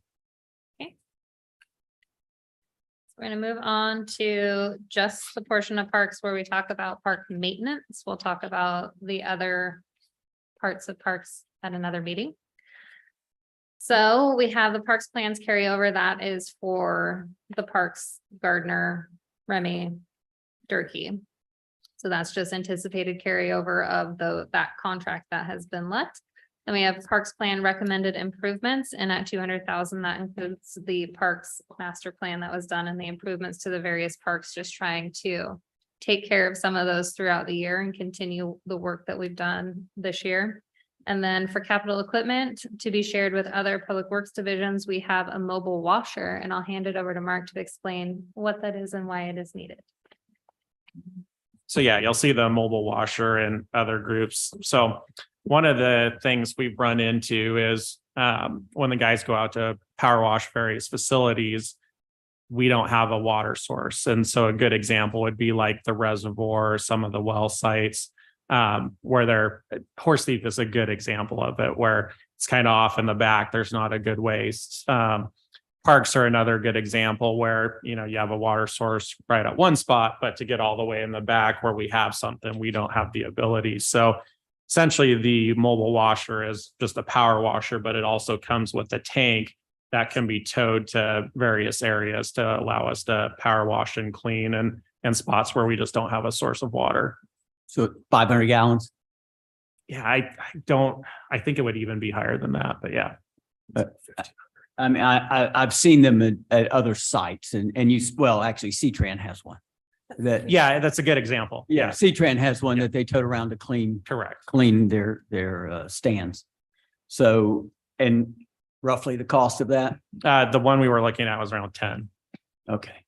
We're going to move on to just the portion of parks where we talk about park maintenance. We'll talk about the other parts of parks at another meeting. So we have the parks plans carryover. That is for the parks, Gardner, Remy, Durkee. So that's just anticipated carryover of that contract that has been let. Then we have parks plan recommended improvements, and at 200,000, that includes the parks master plan that was done and the improvements to the various parks, just trying to take care of some of those throughout the year and continue the work that we've done this year. And then for capital equipment to be shared with other public works divisions, we have a mobile washer, and I'll hand it over to Mark to explain what that is and why it is needed. So yeah, you'll see the mobile washer and other groups. So one of the things we've run into is when the guys go out to power wash various facilities, we don't have a water source. And so a good example would be like the reservoir, some of the well sites where Horse Thief is a good example of it, where it's kind of off in the back. There's not a good waste. Parks are another good example where, you have a water source right at one spot, but to get all the way in the back where we have something, we don't have the ability. So essentially the mobile washer is just a power washer, but it also comes with a tank that can be towed to various areas to allow us to power wash and clean and spots where we just don't have a source of water. So 500 gallons. Yeah, I think it would even be higher than that, but yeah. I mean, I've seen them at other sites and actually C-Tran has one. Yeah, that's a good example. Yeah, C-Tran has one that they tote around to clean Correct. their stands. So, and roughly the cost of that? The one we were looking at was around 10. Okay.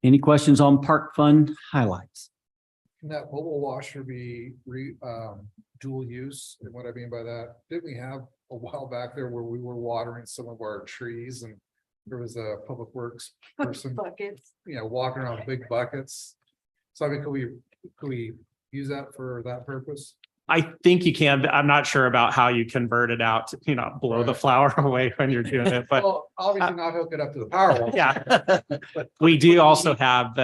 Any questions on park fund highlights? Can that mobile washer be dual use? And what I mean by that, didn't we have a while back there where we were watering some of our trees and there was a public works person, walking around with big buckets? So I mean, could we use that for that purpose? I think you can, but I'm not sure about how you convert it out to, blow the flower away when you're doing it, but Well, obviously not hook it up to the power wall. yeah. We do also have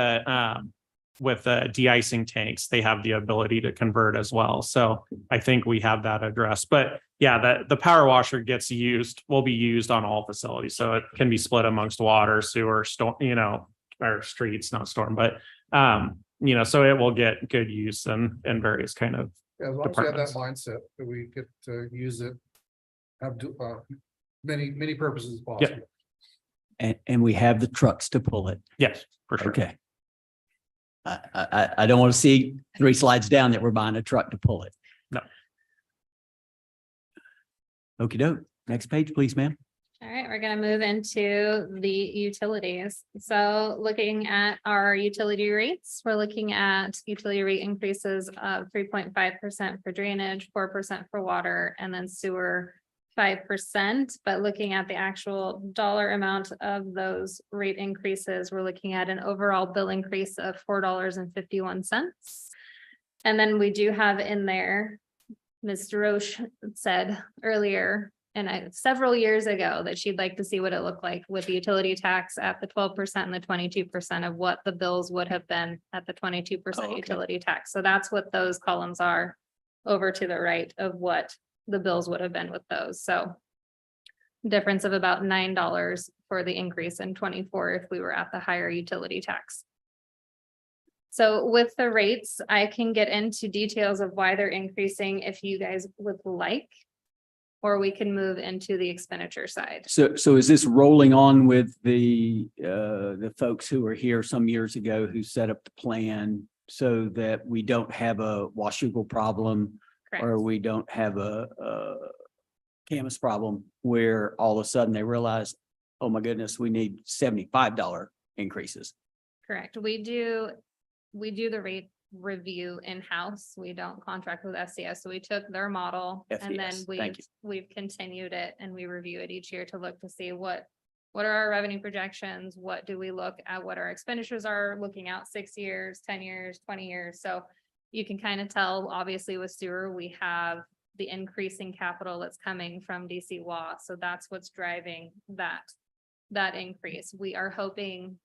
with the de-icing tanks, they have the ability to convert as well. So I think we have that addressed, but yeah, the power washer will be used on all facilities. So it can be split amongst water, sewer, storm, or streets, not storm, but so it will get good use in various kind of. Yeah, as long as we have that mindset that we get to use it, have many purposes possible. And we have the trucks to pull it. Yes, for sure. Okay. I don't want to see 3 slides down that we're buying a truck to pull it. No. Okey doke. Next page, please, ma'am. All right, we're gonna move into the utilities. So looking at our utility rates, we're looking at utility rate increases of 3.5% for drainage, 4% for water, and then sewer 5%. But looking at the actual dollar amount of those rate increases, we're looking at an overall bill increase of $4.51. And then we do have in there, Ms. DeRoche said earlier, and several years ago, that she'd like to see what it looked like with the utility tax at the 12% and the 22% of what the bills would have been at the 22% okay. utility tax. So that's what those columns are over to the right of what the bills would have been with those. So difference of about $9 for the increase in 24 if we were at the higher utility tax. So with the rates, I can get into details of why they're increasing if you guys would like. Or we can move into the expenditure side. So is this rolling on with the folks who were here some years ago who set up the plan so that we don't have a Washougal problem Correct. or we don't have a Camas problem where all of a sudden they realize, oh my goodness, we need $75 increases? Correct. We do the rate review in-house. We don't contract with SCS. So we took their model and then FES, thank you. we've continued it and we review it each year to look to see what are our revenue projections? What do we look at? What our expenditures are looking out 6 years, 10 years, 20 years. So you can kind of tell, obviously with sewer, we have the increasing capital that's coming from DC WA. So that's what's driving that increase. We are hoping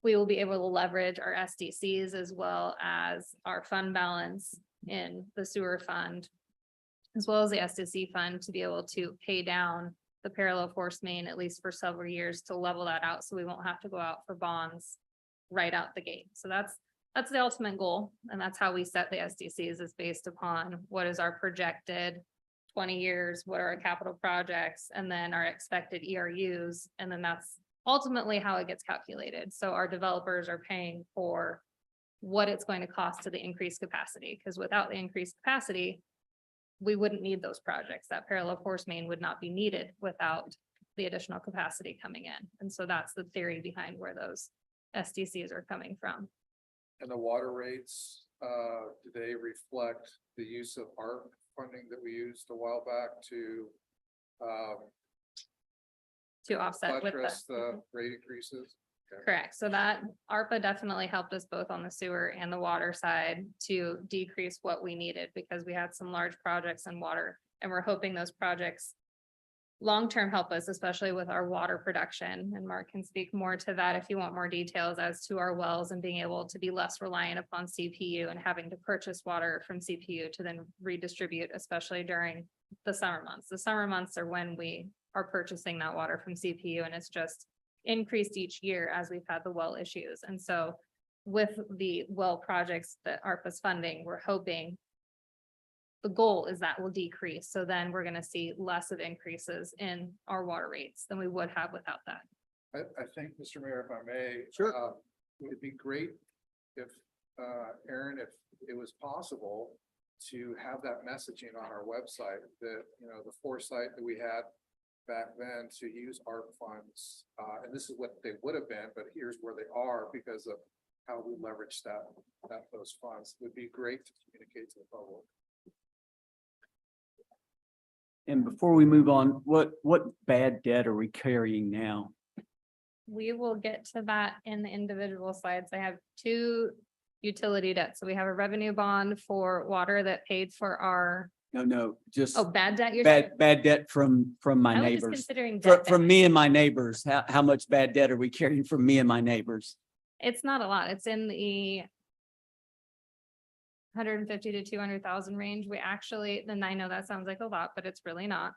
we will be able to leverage our SDCs as well as our fund balance in the sewer fund, as well as the SDC fund to be able to pay down the parallel force main at least for several years to level that out. So we won't have to go out for bonds right out the gate. So that's the ultimate goal. And that's how we set the SDCs, is based upon what is our projected 20 years, what are our capital projects, and then our expected ERUs. And then that's ultimately how it gets calculated. So our developers are paying for what it's going to cost to the increased capacity, because without the increased capacity, we wouldn't need those projects. That parallel force main would not be needed without the additional capacity coming in. And so that's the theory behind where those SDCs are coming from. And the water rates, do they reflect the use of ARP funding that we used a while back to Offset with buttress the. the rate increases? Okay. Correct. So that ARPA definitely helped us both on the sewer and the water side to decrease what we needed, because we had some large projects in water, and we're hoping those projects long-term help us, especially with our water production. And Mark can speak more to that if you want more details as to our wells and being able to be less reliant upon CPU and having to purchase water from CPU to then redistribute, especially during the summer months. The summer months are when we are purchasing that water from CPU, and it's just increased each year as we've had the well issues. And so with the well projects that ARPA's funding, we're hoping the goal is that will decrease. So then we're going to see less of increases in our water rates than we would have without that. I think, Mr. Mayor, if I may. Sure. Would it be great if, Aaron, if it was possible to have that messaging on our website, that, the foresight that we had back then to use ARP funds, and this is what they would have been, but here's where they are because of how we leverage those funds, would be great to communicate to the public. And before we move on, what bad debt are we carrying now? We will get to that in the individual slides. I have 2 utility debts. So we have a revenue bond for water that paid for our, No, just bad debt. You're saying? bad debt from my I was just neighbors. considering From, debt. from me and my neighbors. How much bad debt are we carrying from me and my neighbors? It's not a lot. It's in the 150 to 200,000 range. We actually, and I know that sounds like a lot, but it's really not.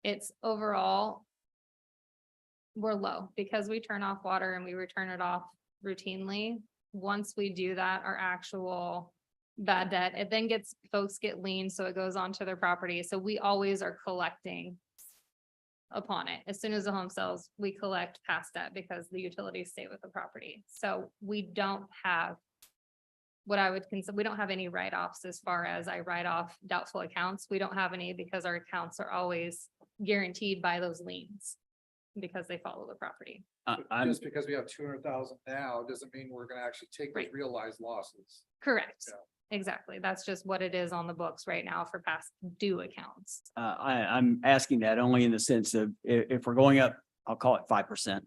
It's overall, we're low because we turn off water and we return it off routinely. Once we do that, our actual bad debt, it then folks get lien, so it goes onto their property. So we always are collecting upon it. As soon as the home sells, we collect past debt because the utilities stay with the property. So we don't have what I would consider, we don't have any write-offs as far as I write off doubtful accounts. We don't have any because our accounts are always guaranteed by those liens because they follow the property. I'm, Just because we have 200,000 now, doesn't mean we're gonna actually take those Right. realized losses. Correct. Yeah. Exactly. That's just what it is on the books right now for past due accounts. I'm asking that only in the sense of if we're going up, I'll call it 5%,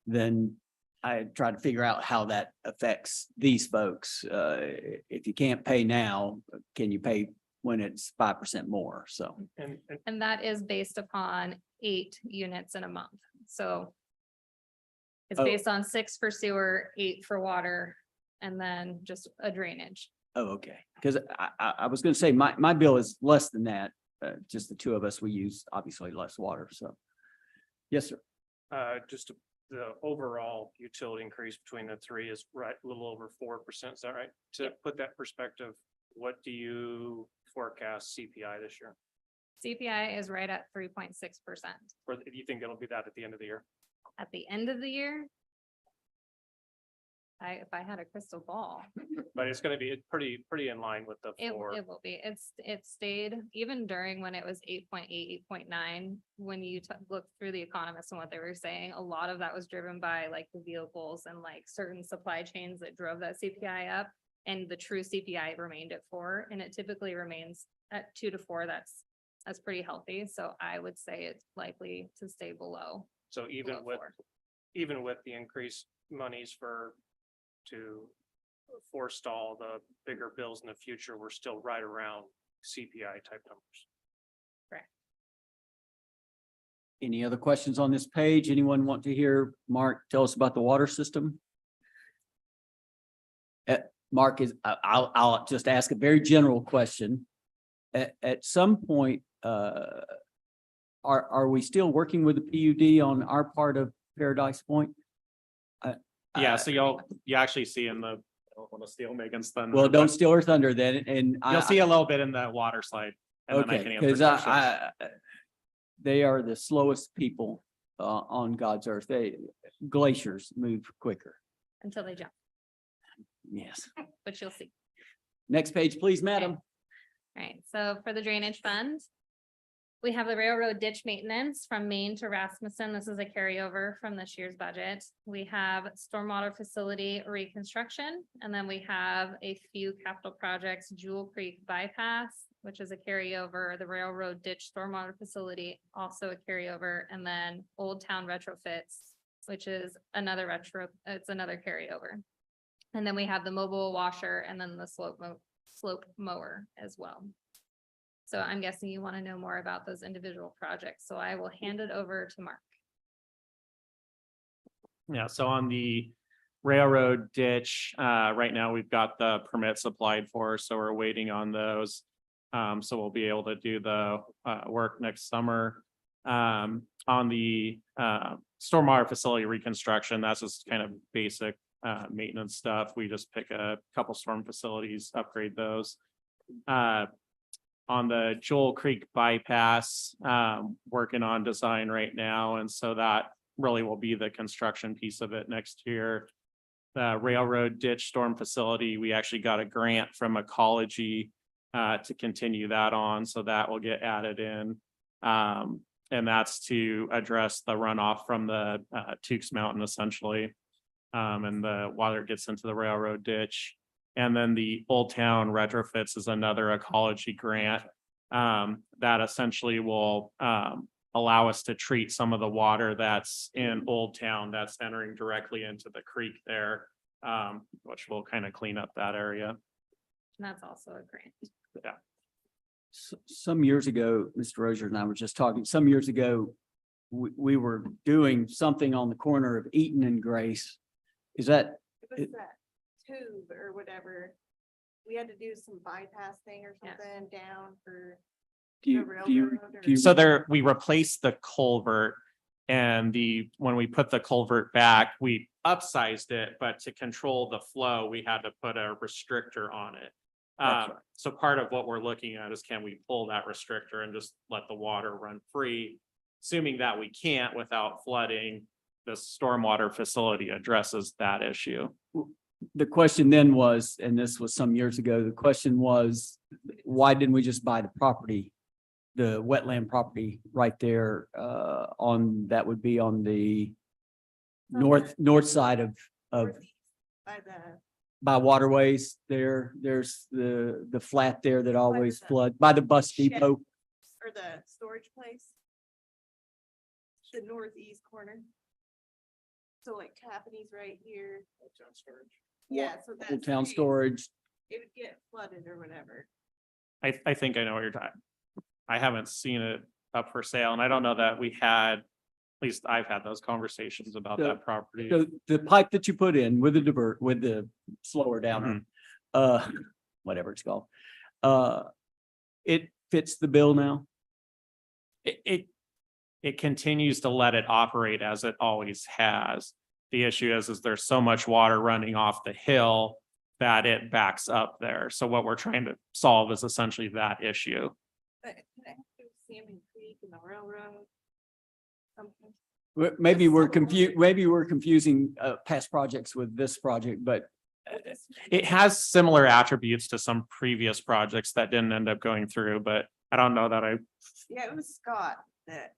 then I try to figure out how that affects these folks. If you can't pay now, can you pay when it's 5% more? So, And that is based upon 8 units in a month. So it's Oh. based on 6 for sewer, 8 for water, and then just a drainage. oh, okay. Because I was going to say my bill is less than that. Just the two of us, we use obviously less water. So, yes, sir. Just the overall utility increase between the three is right, a little over 4%. Is that right? To put that perspective, what do you forecast CPI this year? CPI is right at 3.6%. Or do you think it'll be that at the end of the year? At the end of the year, if I had a crystal ball, But it's gonna be pretty in line with the it four. will be. It stayed even during when it was 8.8, 8.9. When you look through the economists and what they were saying, a lot of that was driven by like the vehicles and like certain supply chains that drove that CPI up. And the true CPI remained at 4, and it typically remains at 2 to 4. That's pretty healthy. So I would say it's likely to stay below. So even below with, 4. even with the increased monies to forestall the bigger bills in the future, we're still right around CPI type numbers. Any other questions on this page? Anyone want to hear Mark tell us about the water system? Mark is, I'll just ask a very general question. At some point, are we still working with the PUD on our part of Paradise Point? Yeah, so you actually see in the, I don't want to steal Megan's thunder. Well, don't but steal her thunder then, and You'll see a little bit in the water slide. And then I okay, can answer because questions. they are the slowest people on God's earth. Glaciers move quicker. Until they jump, Yes. but you'll see. Next page, please, madam. All right, so for the drainage fund, we have the railroad ditch maintenance from Maine to Rasmussen. This is a carryover from this year's budget. We have stormwater facility reconstruction, and then we have a few capital projects, Jewel Creek bypass, which is a carryover, the railroad ditch stormwater facility, also a carryover, and then Old Town retrofits, which is another it's another carryover. And then we have the mobile washer and then the slope mower as well. So I'm guessing you want to know more about those individual projects, so I will hand it over to Mark. Yeah, so on the railroad ditch, right now we've got the permits applied for, so we're waiting on those. So we'll be able to do the work next summer. On the stormwater facility reconstruction, that's just kind of basic maintenance stuff. We just pick a couple storm facilities, upgrade those. On the Jewel Creek bypass, working on design right now, and so that really will be the construction piece of it next year. The railroad ditch storm facility, we actually got a grant from Ecology to continue that on, so that will get added in. And that's to address the runoff from the Tukes Mountain essentially. And the water gets into the railroad ditch. And then the Old Town retrofits is another Ecology grant that essentially will allow us to treat some of the water that's in Old Town that's entering directly into the creek there, which will kind of clean up that area. And that's also a grant. Yeah. Some years ago, Mr. Rozier and I were just talking, some years ago, we were doing something on the corner of Eaton and Grace. Is that, It was that tube or whatever. We had to do some bypass thing or Yeah. something down for do the you, railroad. do you? So there, we replaced the culvert, and when we put the culvert back, we upsized it, but to control the flow, we had to put a restrictor on it. That's right. So part of what we're looking at is, can we pull that restrictor and just let the water run free? Assuming that we can't without flooding, the stormwater facility addresses that issue. the question then was, and this was some years ago, the question was, why didn't we just buy the property? The wetland property right there, on, that would be on the north side of, Northeast By the, by waterways there. There's the flat there that always the flood, by the bus shed. depot. or the storage place. The northeast corner. So like Tappanee's right here. Yeah, so that's. Old Town great. Storage. It would get flooded or whatever. I think I know what you're talking. I haven't seen it up for sale, and I don't know that we had, at least I've had those conversations about So- that property. So the pipe that you put in with the slower downer, whatever it's called, it fits the bill now. It continues to let it operate as it always has. The issue is there's so much water running off the hill that it backs up there. So what we're trying to solve is essentially that issue. But can I have to do Salmon Creek and the railroad? Something. Maybe we're confusing past projects with this project, but It has similar attributes to some previous projects that didn't end up going through, but I don't know that Yeah, it was Scott that,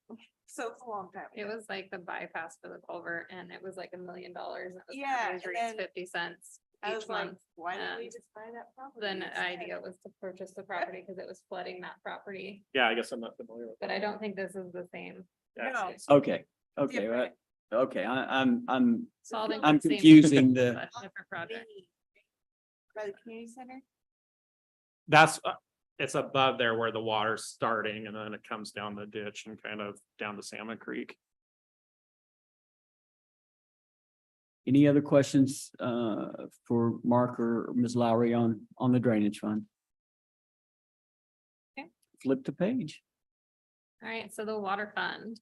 so it's a long time. It ago. was like the bypass for the culvert and it was like $1 million. and it was Yeah, raised and then 50 cents I each was like, month. why didn't we and just buy that property? Then the instead? idea was to purchase the property because it was flooding that property, yeah, I guess I'm not familiar with but I don't think this is the same. No. okay, right. Different. Okay, I'm Solving I'm the same confusing issue, the, but different project. By the community center? That's, it's above there where the water's starting and then it comes down the ditch and kind of down to Salmon Creek. any other questions for Mark or Ms. Lowry on the drainage fund? Okay. Flip the page. All right, so the water fund.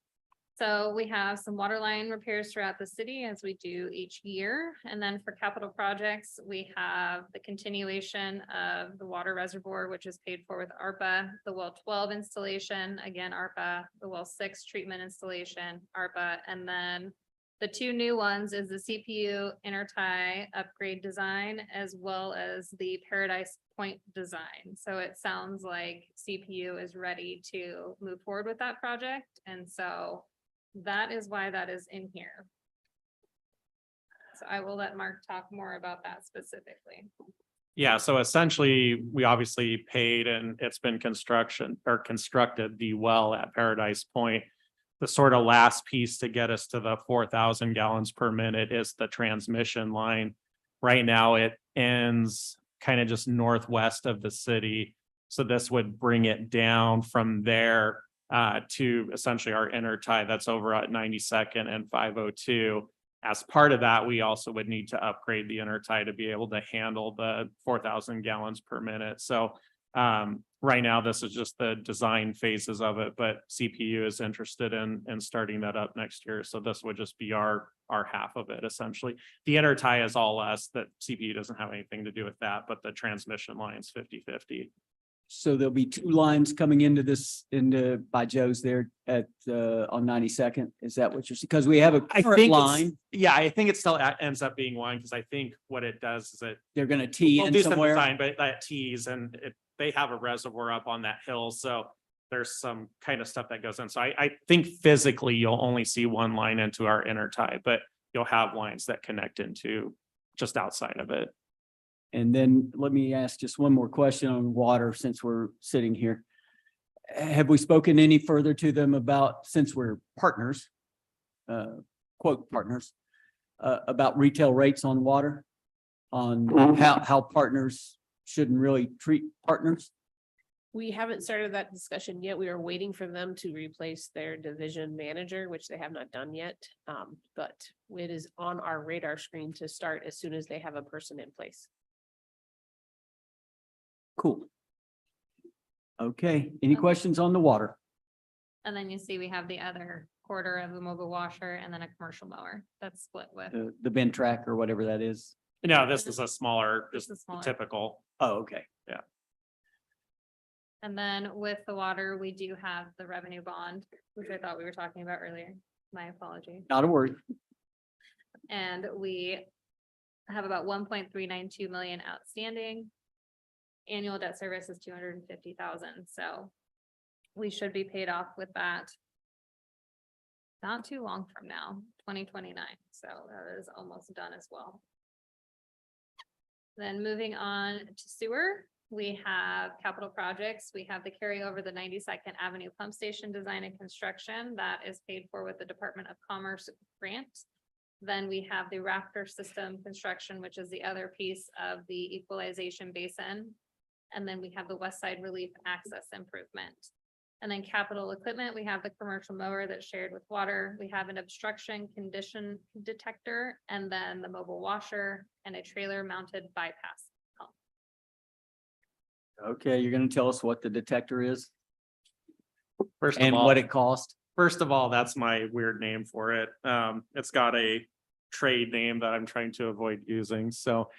So we have some water line repairs throughout the city as we do each year. And then for capital projects, we have the continuation of the water reservoir, which is paid for with ARPA, the well 12 installation, again, ARPA, the well 6 treatment installation, ARPA, and then the two new ones is the CPU intertie upgrade design as well as the Paradise Point design. So it sounds like CPU is ready to move forward with that project. And so that is why that is in here. So I will let Mark talk more about that specifically. Yeah, so essentially, we obviously paid and it's been constructed the well at Paradise Point. The sort of last piece to get us to the 4,000 gallons per minute is the transmission line. Right now, it ends kind of just northwest of the city. So this would bring it down from there to essentially our intertie that's over at 92nd and 502. As part of that, we also would need to upgrade the intertie to be able to handle the 4,000 gallons per minute. So right now, this is just the design phases of it, but CPU is interested in starting that up next year. So this would just be our half of it essentially. The intertie is all us, that CPU doesn't have anything to do with that, but the transmission line's 50-50. So there'll be two lines coming into this, by Joe's there at, on 92nd. Is that what you're, because we have a I current think line, yeah, I think it still ends up being one because I think what it does is it they're gonna tee we'll in do some somewhere. design, but that tees and they have a reservoir up on that hill, so there's some kind of stuff that goes in. So I think physically you'll only see one line into our intertie, but you'll have lines that connect into just outside of it. And then let me ask just one more question on water since we're sitting here. Have we spoken any further to them about, since we're partners, quote partners, about retail rates on water? On how partners shouldn't really treat partners? We haven't started that discussion yet. We are waiting for them to replace their division manager, which they have not done yet. But it is on our radar screen to start as soon as they have a person in place. Cool. Okay, any questions on the water? And then you see we have the other quarter of the mobile washer and then a commercial mower that's split with. The bin track or whatever that is? No, this is a smaller, This just is smaller. typical. Oh, okay. And then with the water, we do have the revenue bond, which I thought we were talking about earlier. My apology. Not a word. And we have about 1.392 million outstanding. Annual debt service is 250,000, so we should be paid off with that not too long from now, 2029, so that is almost done as well. Then moving on to sewer, we have capital projects. We have the carryover, the 92nd Avenue Pump Station design and construction that is paid for with the Department of Commerce grant. Then we have the Raptor system construction, which is the other piece of the equalization basin. And then we have the West Side Relief Access Improvement. And then capital equipment, we have the commercial mower that's shared with water. We have an obstruction condition detector, and then the mobile washer and a trailer mounted bypass pump. Okay, you're gonna tell us what the detector is First of and all, what it cost? first of all, that's my weird name for it. It's got a trade name that I'm trying to avoid using. So,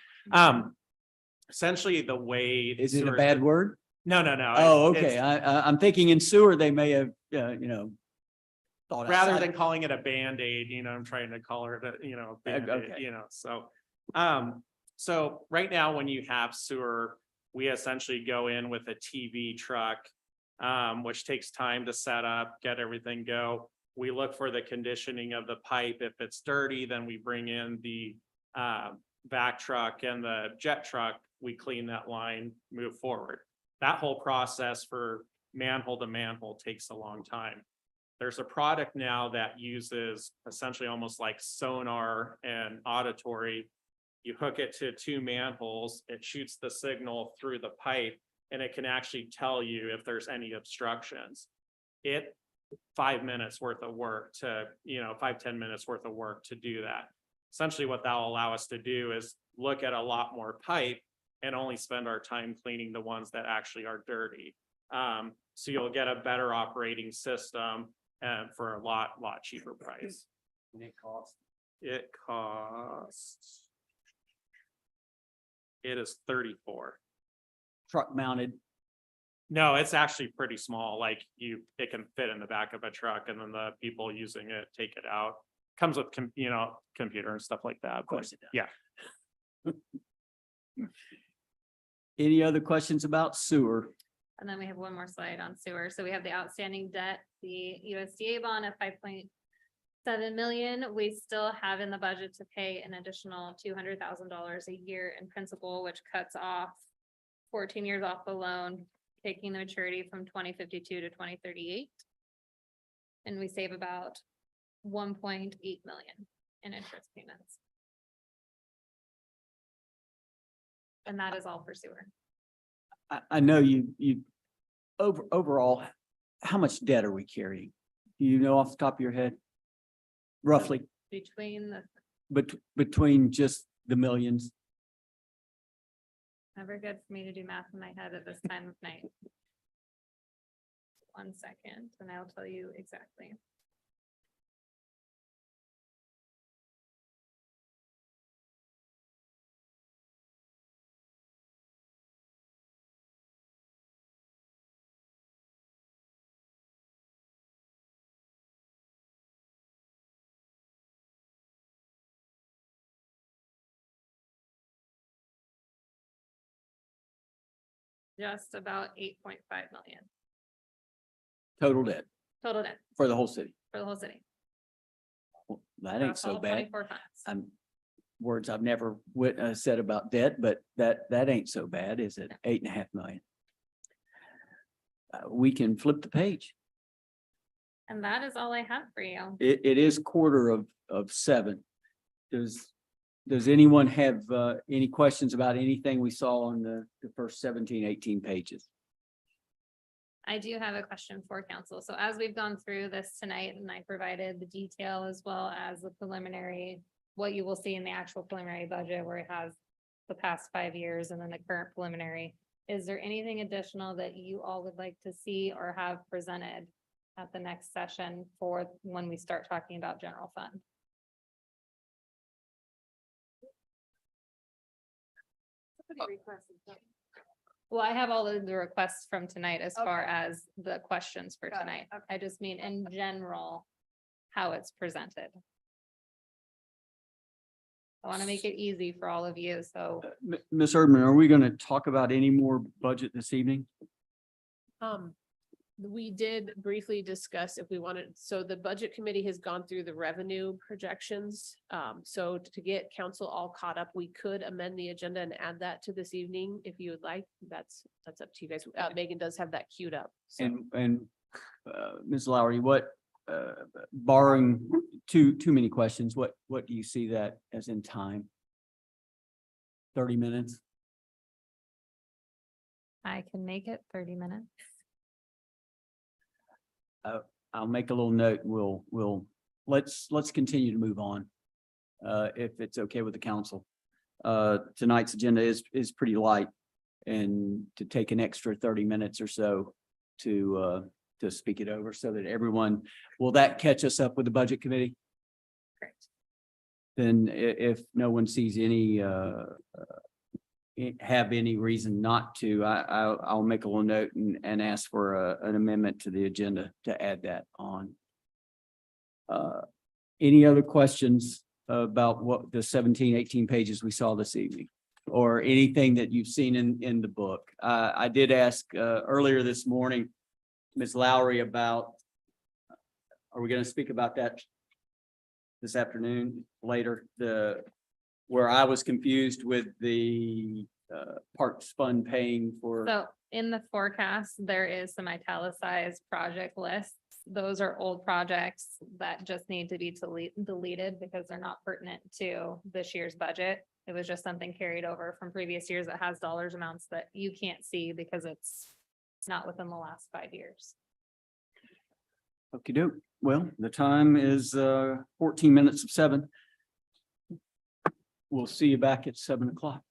essentially the way. Is it a sewer- bad word? No, no, no. Oh, it's- okay. I'm thinking in sewer, they may have, thought Rather outside. than calling it a Band-Aid, I'm trying to call it, Band-Aid, okay. So right now, when you have sewer, we essentially go in with a TV truck, which takes time to set up, get everything go. We look for the conditioning of the pipe. If it's dirty, then we bring in the vac truck and the jet truck. We clean that line, move forward. That whole process for manhole to manhole takes a long time. There's a product now that uses essentially almost like sonar and auditory. You hook it to two manholes, it shoots the signal through the pipe, and it can actually tell you if there's any obstructions. 5 minutes worth of work to, 5-10 minutes worth of work to do that. Essentially what that'll allow us to do is look at a lot more pipe and only spend our time cleaning the ones that actually are dirty. So you'll get a better operating system and for a lot cheaper price. It costs. It is 34. Truck mounted. No, it's actually pretty small, like it can fit in the back of a truck and then the people using it take it out. Comes with, computer and stuff like that. Of course it does. Yeah. Any other questions about sewer? And then we have one more slide on sewer. So we have the outstanding debt, the USDA bond of 5.7 million. We still have in the budget to pay an additional $200,000 a year in principal, which cuts off 14 years off the loan, taking the maturity from 2052 to 2038. And we save about 1.8 million in interest payments. And that is all for sewer. I know you overall, how much debt are we carrying? Do you know off the top of your head? Roughly, Between the, between just the millions? never good for me to do math in my head at this time of night. 1 second, and I'll tell you exactly. Just about 8.5 million Total debt total debt for the whole city. for the whole city. Well, that ain't across so all bad. 24 funds. Words I've never said about debt, but that ain't so bad, is it? 8.5 million. We can flip the page. And that is all I have for you. It is 7:15. Does anyone have any questions about anything we saw on the first 17, 18 pages? I do have a question for council. So as we've gone through this tonight and I provided the detail as well as the preliminary, what you will see in the actual preliminary budget where it has the past 5 years and then the current preliminary. Is there anything additional that you all would like to see or have presented at the next session for when we start talking about general fund? Somebody requested something. Well, I have all of the requests from tonight as far Okay. as the questions for Got it. tonight. Okay. I just mean in general, how it's presented. I want to make it easy for all of you, so. Ms. Erdman, are we going to talk about any more budget this evening? We did briefly discuss if we wanted, so the budget committee has gone through the revenue projections. So to get council all caught up, we could amend the agenda and add that to this evening if you would like. That's up to you guys. Megan does have that queued up. So And Ms. Lowry, what, barring too many questions, what do you see that as in time? 30 minutes? I can make it 30 minutes. I'll make a little note. Let's continue to move on. If it's okay with the council. Tonight's agenda is pretty light. And to take an extra 30 minutes or so to speak it over so that everyone, will that catch us up with the budget committee? Correct. Then if no one sees any have any reason not to, I'll make a little note and ask for an amendment to the agenda to add that on. Any other questions about what the 17, 18 pages we saw this evening? Or anything that you've seen in the book? I did ask earlier this morning, Ms. Lowry, about, are we going to speak about that this afternoon, later? Where I was confused with the Parks Fund paying for. So in the forecast, there is some italicized project lists. Those are old projects that just need to be deleted because they're not pertinent to this year's budget. It was just something carried over from previous years that has dollars amounts that you can't see because it's not within the last 5 years. Okey-doke. Well, the time is 14 minutes of 7. We'll see you back at 7 o'clock.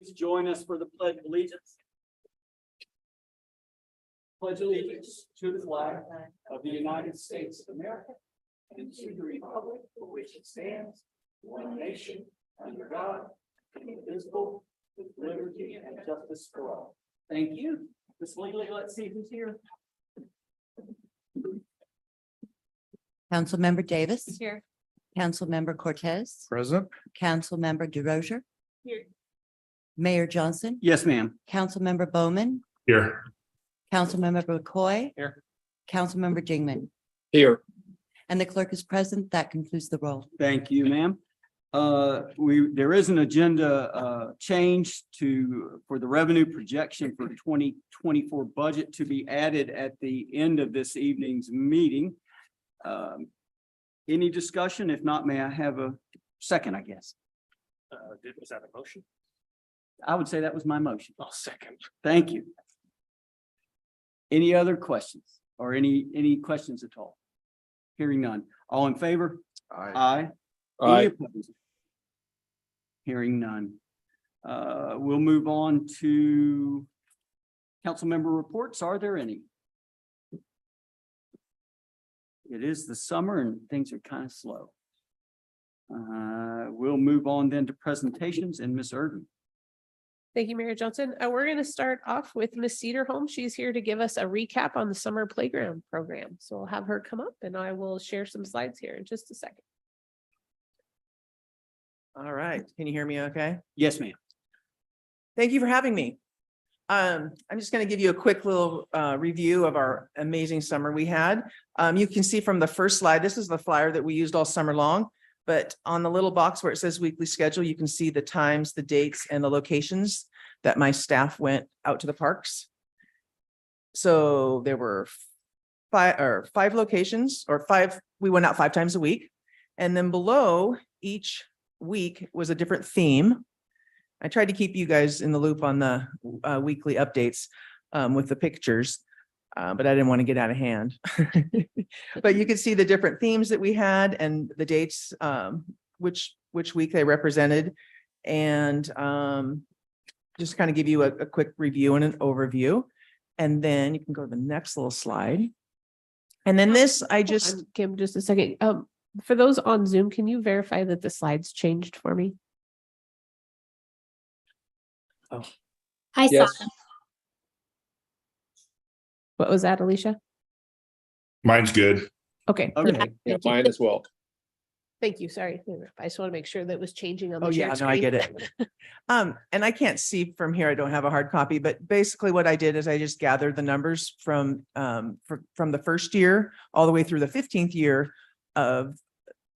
please join us for the Pledge of Allegiance? Pledge allegiance to the flag of the United States of America and to the republic for which it stands, one nation, under God, indivisible, with liberty and justice for all. Thank you. Ms. Legally, let's see who's here. Councilmember Davis. Here. Councilmember Cortez. Present. Councilmember DeRozier. Here. Mayor Johnson. Yes, ma'am. Councilmember Bowman. Here. Councilmember McCoy. Here. Councilmember Dingman. Here. And the clerk is present. That concludes the roll. Thank you, ma'am. There is an agenda change for the revenue projection for 2024 budget to be added at the end of this evening's meeting. Any discussion? If not, may I have a second, I guess? Was that a motion? I would say that was my motion. I'll second. Thank you. Any other questions or any questions at all? Hearing none. All in favor? Aye. Any Aye. opposed? Hearing none. We'll move on to council member reports. Are there any? It is the summer and things are kind of slow. We'll move on then to presentations and Ms. Irving. Thank you, Mayor Johnson. We're going to start off with Miss Cedarholm. She's here to give us a recap on the summer playground program. So I'll have her come up and I will share some slides here in just a second. All right, can you hear me okay? Yes, ma'am. Thank you for having me. I'm just going to give you a quick little review of our amazing summer we had. You can see from the first slide, this is the flyer that we used all summer long, but on the little box where it says weekly schedule, you can see the times, the dates, and the locations that my staff went out to the parks. So there were five locations we went out 5 times a week. And then below each week was a different theme. I tried to keep you guys in the loop on the weekly updates with the pictures, but I didn't want to get out of hand. But you can see the different themes that we had and the dates, which week they represented, and just kind of give you a quick review and an overview. And then you can go to the next little slide. And then this, Kim, just a second. For those on Zoom, can you verify that the slides changed for me? Oh, I saw Yes. them. What was that, Alicia? Mine's good. Okay. Okay. perfect. Yeah, Thank you. mine as well. Thank you. Sorry. I just want to make sure that was changing on the Oh, share yeah, no, I screen. get it. And I can't see from here. I don't have a hard copy, but basically what I did is I just gathered the numbers from the first year all the way through the 15th year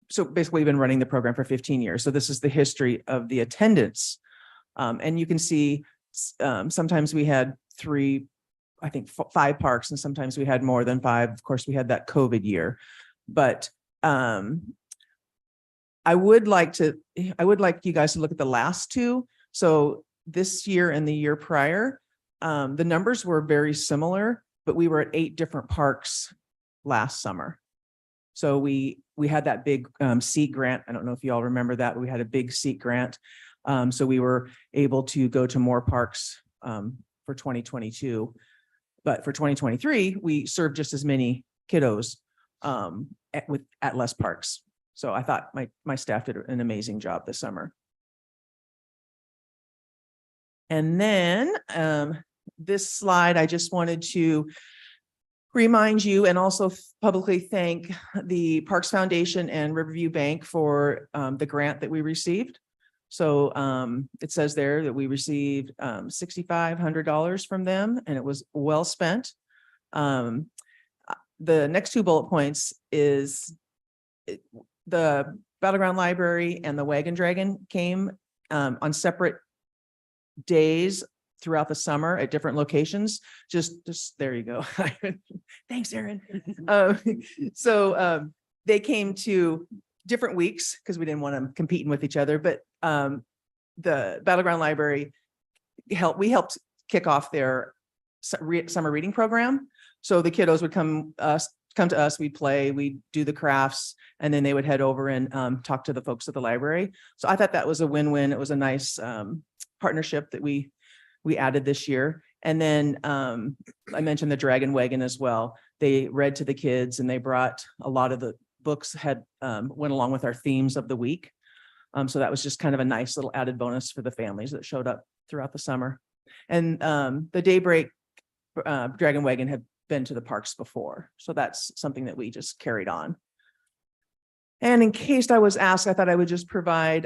so basically we've been running the program for 15 years. So this is the history of the attendance. And you can see sometimes we had 5 parks, and sometimes we had more than 5. Of course, we had that COVID year, but I would like you guys to look at the last 2. So this year and the year prior, the numbers were very similar, but we were at 8 different parks last summer. So we had that big seat grant. I don't know if you all remember that. We had a big seat grant. So we were able to go to more parks for 2022. But for 2023, we served just as many kiddos at less parks. So I thought my staff did an amazing job this summer. And then this slide, I just wanted to remind you and also publicly thank the Parks Foundation and Riverview Bank for the grant that we received. So it says there that we received $6,500 from them, and it was well spent. The next 2 bullet points is the Battleground Library and the Wagon Dragon came on separate days throughout the summer at different locations. Just there you go. Thanks, Aaron. So they came to different weeks because we didn't want them competing with each other, but the Battleground Library helped kick off their summer reading program. So the kiddos would come to us, we'd play, we'd do the crafts, and then they would head over and talk to the folks at the library. So I thought that was a win-win. It was a nice partnership that we added this year. And then I mentioned the Dragon Wagon as well. They read to the kids and they brought a lot of the books went along with our themes of the week. So that was just kind of a nice little added bonus for the families that showed up throughout the summer. And the Daybreak Dragon Wagon had been to the parks before. So that's something that we just carried on. And in case I was asked, I thought I would just provide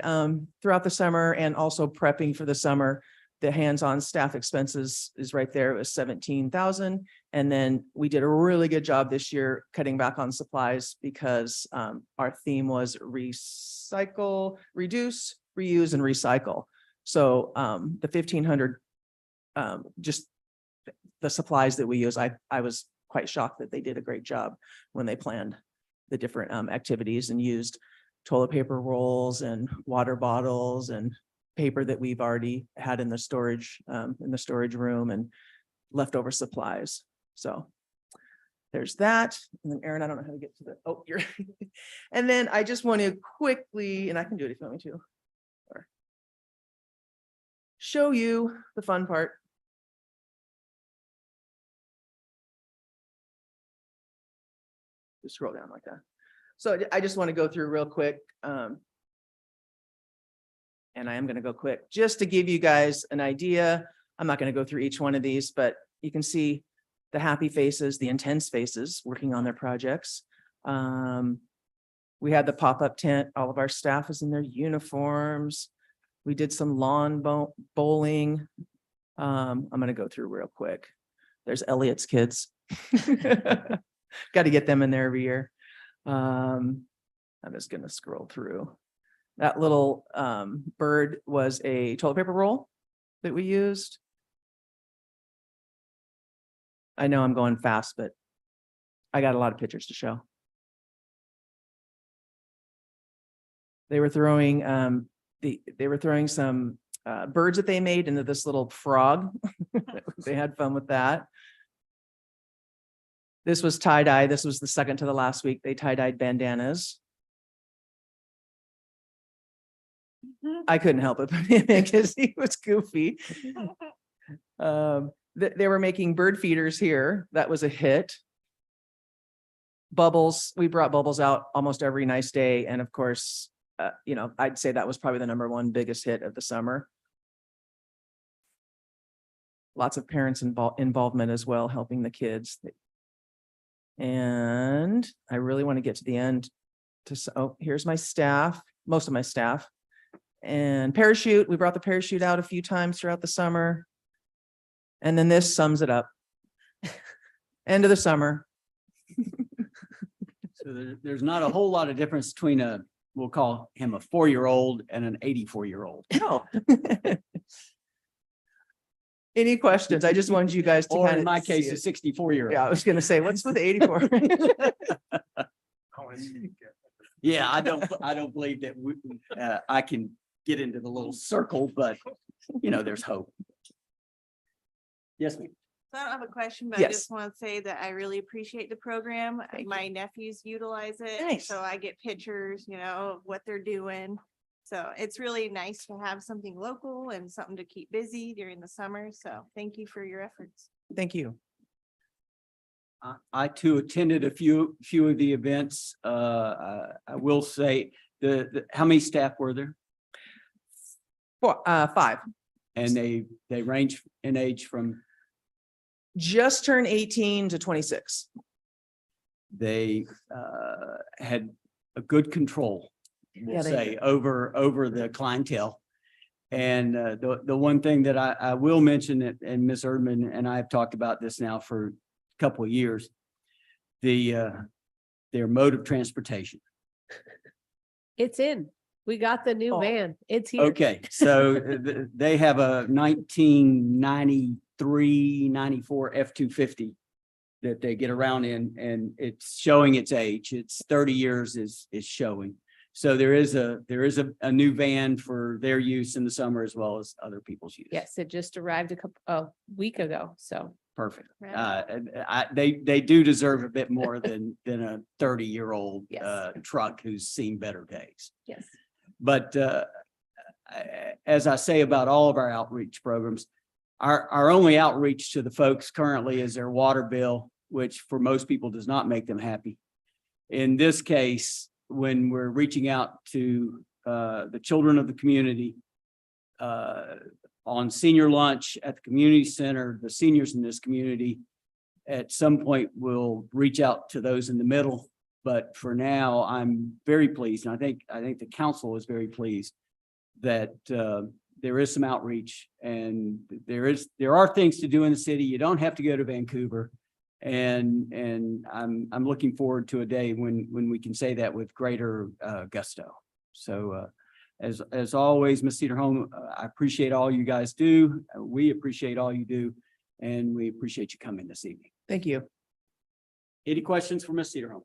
throughout the summer and also prepping for the summer, the hands-on staff expenses is right there. It was 17,000. And then we did a really good job this year cutting back on supplies because our theme was recycle, reduce, reuse, and recycle. So the 1,500, just the supplies that we use, I was quite shocked that they did a great job when they planned the different activities and used toilet paper rolls and water bottles and paper that we've already had in the storage room and leftover supplies. So there's that. And then Aaron, I don't know how to get to the, oh, you're, and then I just want to quickly, and I can do it if you want me to, or show you the fun part. Just scroll down like that. So I just want to go through real quick. And I am going to go quick just to give you guys an idea. I'm not going to go through each one of these, but you can see the happy faces, the intense faces working on their projects. We had the pop-up tent. All of our staff is in their uniforms. We did some lawn bowling. I'm going to go through real quick. There's Elliot's kids. Got to get them in there every year. I'm just going to scroll through. That little bird was a toilet paper roll that we used. I know I'm going fast, but I got a lot of pictures to show. They were throwing some birds that they made into this little frog. They had fun with that. This was tie-dye. This was the second to the last week. They tie-dyed bandanas. I couldn't help it because he was goofy. They were making bird feeders here. That was a hit. Bubbles. We brought Bubbles out almost every nice day. And of course, I'd say that was probably the #1 biggest hit of the summer. Lots of parents involvement as well, helping the kids. And I really want to get to the end. Here's my staff, most of my staff. And parachute, we brought the parachute out a few times throughout the summer. And then this sums it up. End of the summer. So there's not a whole lot of difference between we'll call him a 4-year-old and an 84-year-old. No. Any questions? I just wanted you guys to Or kind of. in my case, a 64-year-old. Yeah, I was gonna say, what's with 84? Yeah, I don't believe that I can get into the little circle, but there's hope. Yes, ma'am. So I don't have a question, but I Yes. just want to say that I really appreciate the program. My nephews utilize it. Nice. So I get pictures, of what they're doing. So it's really nice to have something local and something to keep busy during the summer. So thank you for your efforts. Thank you. I too attended a few of the events. I will say how many staff were there? 5. And they range in age from, Just turned 18 to 26. they had a good control, Yeah, we'll they say, over the clientele. And the one thing that I will mention, and Ms. Erdman and I have talked about this now for a couple of years, their mode of transportation. It's in. We got the new van. It's here. Okay, so they have a 1993, 94 F-250 that they get around in, and it's showing its age. It's 30 years is showing. So there is a new van for their use in the summer as well as other people's use. Yes, it just arrived a week ago. So Perfect. Right. They do deserve a bit more than a 30-year-old Yes. truck who's seen better days. yes. But as I say about all of our outreach programs, our only outreach to the folks currently is their water bill, which for most people does not make them happy. In this case, when we're reaching out to the children of the community on senior lunch at the community center, the seniors in this community, at some point we'll reach out to those in the middle. But for now, I'm very pleased, and I think the council is very pleased that there is some outreach, and there are things to do in the city. You don't have to go to Vancouver. And I'm looking forward to a day when we can say that with greater gusto. So as always, Ms. Cedarholm, I appreciate all you guys do. We appreciate all you do, and we appreciate you coming this evening. Thank you. Any questions for Ms. Cedarholm?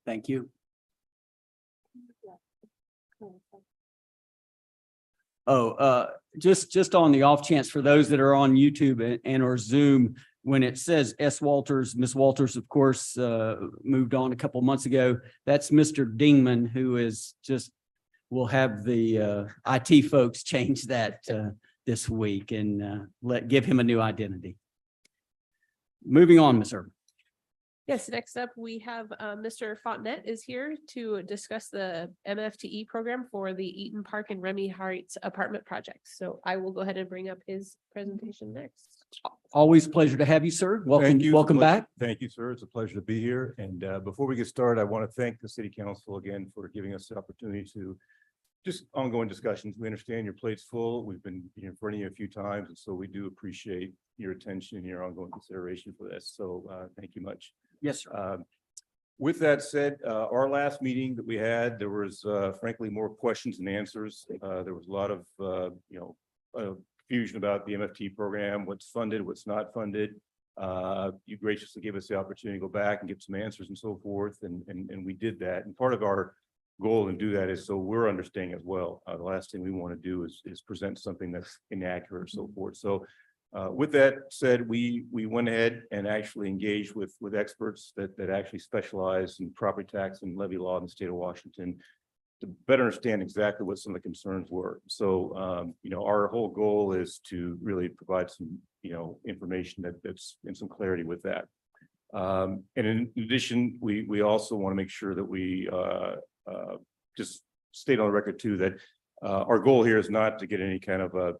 Thank you. Oh, just on the off chance for those that are on YouTube and or Zoom, when it says S. Walters, Ms. Walters, of course, moved on a couple months ago. That's Mr. Dingman, who is we'll have the IT folks change that this week and give him a new identity. Moving on, Ms. Urban. Yes, next up, we have Mr. Fontenette is here to discuss the MFTE program for the Eaton Park and Remy Heights apartment projects. So I will go ahead and bring up his presentation next. Always a pleasure to have you, sir. Welcome back. Thank you, sir. It's a pleasure to be here. And before we get started, I want to thank the city council again for giving us the opportunity to just ongoing discussions. We understand your plate's full. We've been in front of you a few times, and so we do appreciate your attention and your ongoing consideration for this. So thank you much. Yes, sir. With that said, our last meeting that we had, there was frankly more questions than answers. There was a lot of confusion about the MFT program, what's funded, what's not funded. You graciously gave us the opportunity to go back and get some answers and so forth, and we did that. And part of our goal and do that is so we're understanding as well. The last thing we want to do is present something that's inaccurate or so forth. So with that said, we went ahead and actually engaged with experts that actually specialize in property tax and levy law in the state of Washington to better understand exactly what some of the concerns were. So our whole goal is to really provide some information that's in some clarity with that. And in addition, we also want to make sure that we just state on the record too that our goal here is not to get any kind of a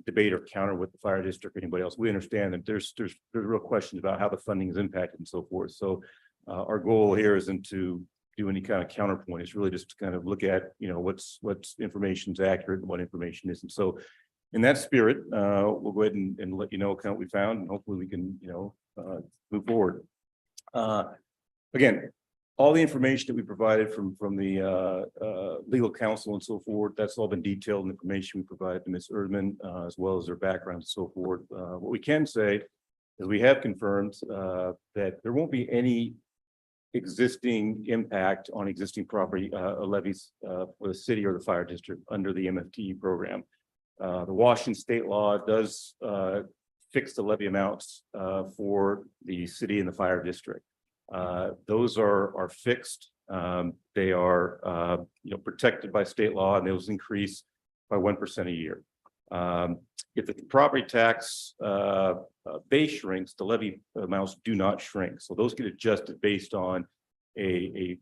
debate or counter with the fire district or anybody else. We understand that there's real questions about how the funding is impacted and so forth. So our goal here isn't to do any kind of counterpoint. It's really just to kind of look at what's information is accurate and what information isn't. So in that spirit, we'll go ahead and let you know kind of what we found, and hopefully we can move forward. Again, all the information that we provided from the legal counsel and so forth, that's all been detailed information we provided to Ms. Erdman, as well as their background and so forth. What we can say is we have confirmed that there won't be any existing impact on existing property levies for the city or the fire district under the MFTE program. The Washington state law does fix the levy amounts for the city and the fire district. Those are fixed. They are protected by state law, and those increase by 1% a year. If the property tax base shrinks, the levy amounts do not shrink. So those get adjusted based on a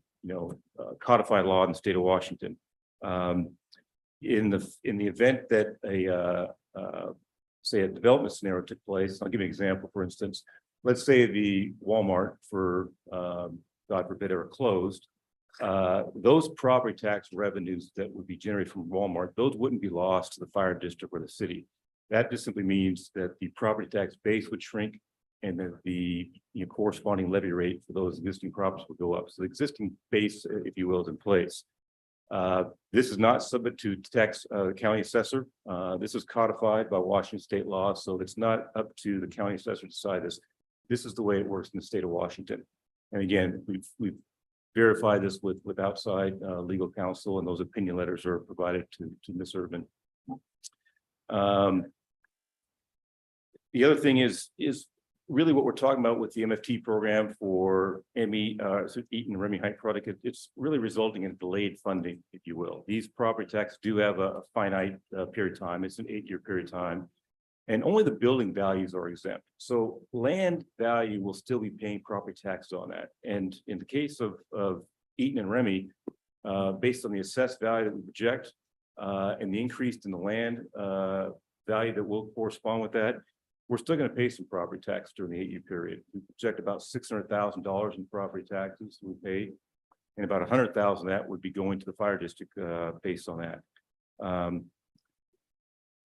codified law in the state of Washington. In the event that say a development scenario took place, I'll give you an example. For instance, let's say the Walmart, for God forbid, are closed. Those property tax revenues that would be generated from Walmart, those wouldn't be lost to the fire district or the city. That just simply means that the property tax base would shrink, and that the corresponding levy rate for those existing properties would go up. So the existing base, if you will, is in place. This is not subject to tax county assessor. This is codified by Washington state law, so it's not up to the county assessor to decide this. This is the way it works in the state of Washington. And again, we've verified this with outside legal counsel, and those opinion letters are provided to Ms. Urban. The other thing is really what we're talking about with the MFT program for Eaton Remy Height product, it's really resulting in delayed funding, if you will. These property taxes do have a finite period of time. It's an 8-year period of time. And only the building values are exempt. So land value will still be paying property taxes on that. And in the case of Eaton and Remy, based on the assessed value that we project and the increase in the land value that will correspond with that, we're still going to pay some property tax during the 8-year period. We project about $600,000 in property taxes we pay, and about $100,000 of that would be going to the fire district based on that.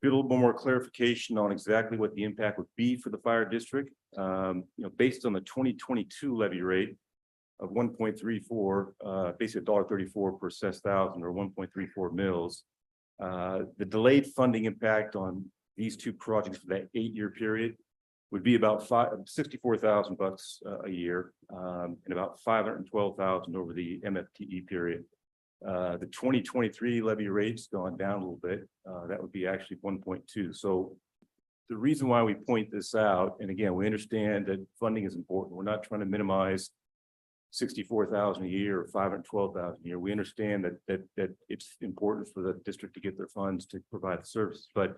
Get a little more clarification on exactly what the impact would be for the fire district. Based on the 2022 levy rate of 1.34, basically $1.34 per assessed thousand, or 1.34 mils. The delayed funding impact on these two projects for that 8-year period would be about $64,000 a year, and about $512,000 over the MFTE period. The 2023 levy rate's gone down a little bit. That would be actually 1.2. So the reason why we point this out, and again, we understand that funding is important. We're not trying to minimize 64,000 a year or 512,000 a year. We understand that it's important for the district to get their funds to provide the services. But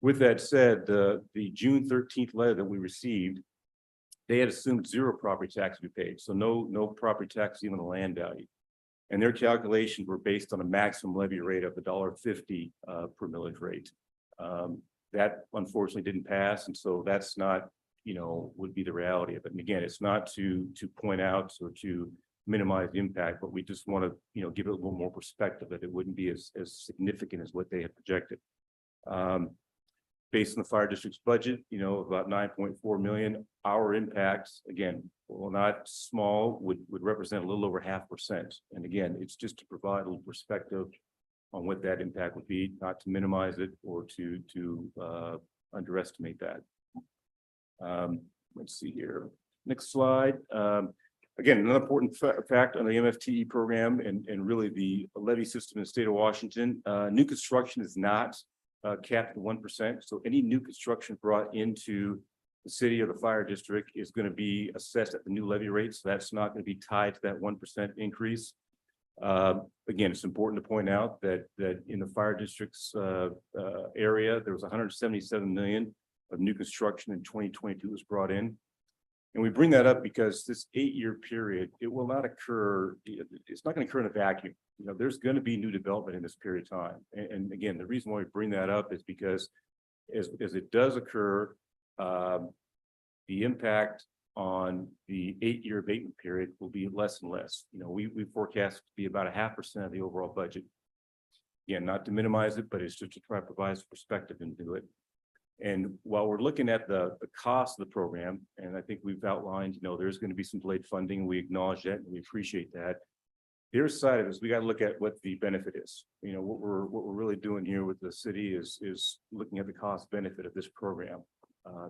with that said, the June 13th letter that we received, they had assumed 0 property tax to be paid. So no property tax, even the land value. And their calculations were based on a maximum levy rate of $1.50 per millage rate. That unfortunately didn't pass. And so that's not, would be the reality of it. And again, it's not to point out or to minimize the impact, but we just want to, give it a little more perspective that it wouldn't be as significant as what they had projected. Based on the fire district's budget, about 9.4 million, our impacts, again, while not small, would represent a little over 0.5%. And again, it's just to provide a little perspective on what that impact would be, not to minimize it or to underestimate that. Let's see here. Next slide. Again, another important fact on the MFTE program and really the levy system in the state of Washington, new construction is not capped at 1%. So any new construction brought into the city or the fire district is going to be assessed at the new levy rate. So that's not going to be tied to that 1% increase. Again, it's important to point out that in the fire district's area, there was 177 million of new construction in 2022 was brought in. And we bring that up because this 8-year period, it will not occur. It's not going to occur in a vacuum. There's going to be new development in this period of time. And again, the reason why we bring that up is because as it does occur, the impact on the 8-year abatement period will be less and less. We forecast to be about 0.5% of the overall budget. Again, not to minimize it, but it's just to try to provide some perspective into it. And while we're looking at the cost of the program, and I think we've outlined, there's going to be some delayed funding, and we acknowledge that and we appreciate that. The other side of it is we got to look at what the benefit is. What we're really doing here with the city is looking at the cost benefit of this program.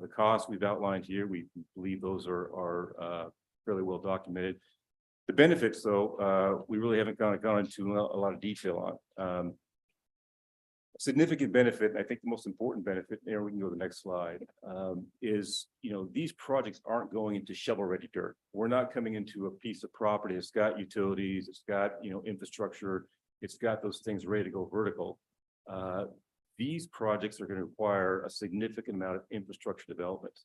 The costs we've outlined here, we believe those are fairly well documented. The benefits, though, we really haven't gone into a lot of detail on. Significant benefit, and I think the most important benefit, there we can go to the next slide, is, these projects aren't going into shovel-ready dirt. We're not coming into a piece of property that's got utilities, it's got, infrastructure, it's got those things ready to go vertical. These projects are going to require a significant amount of infrastructure development.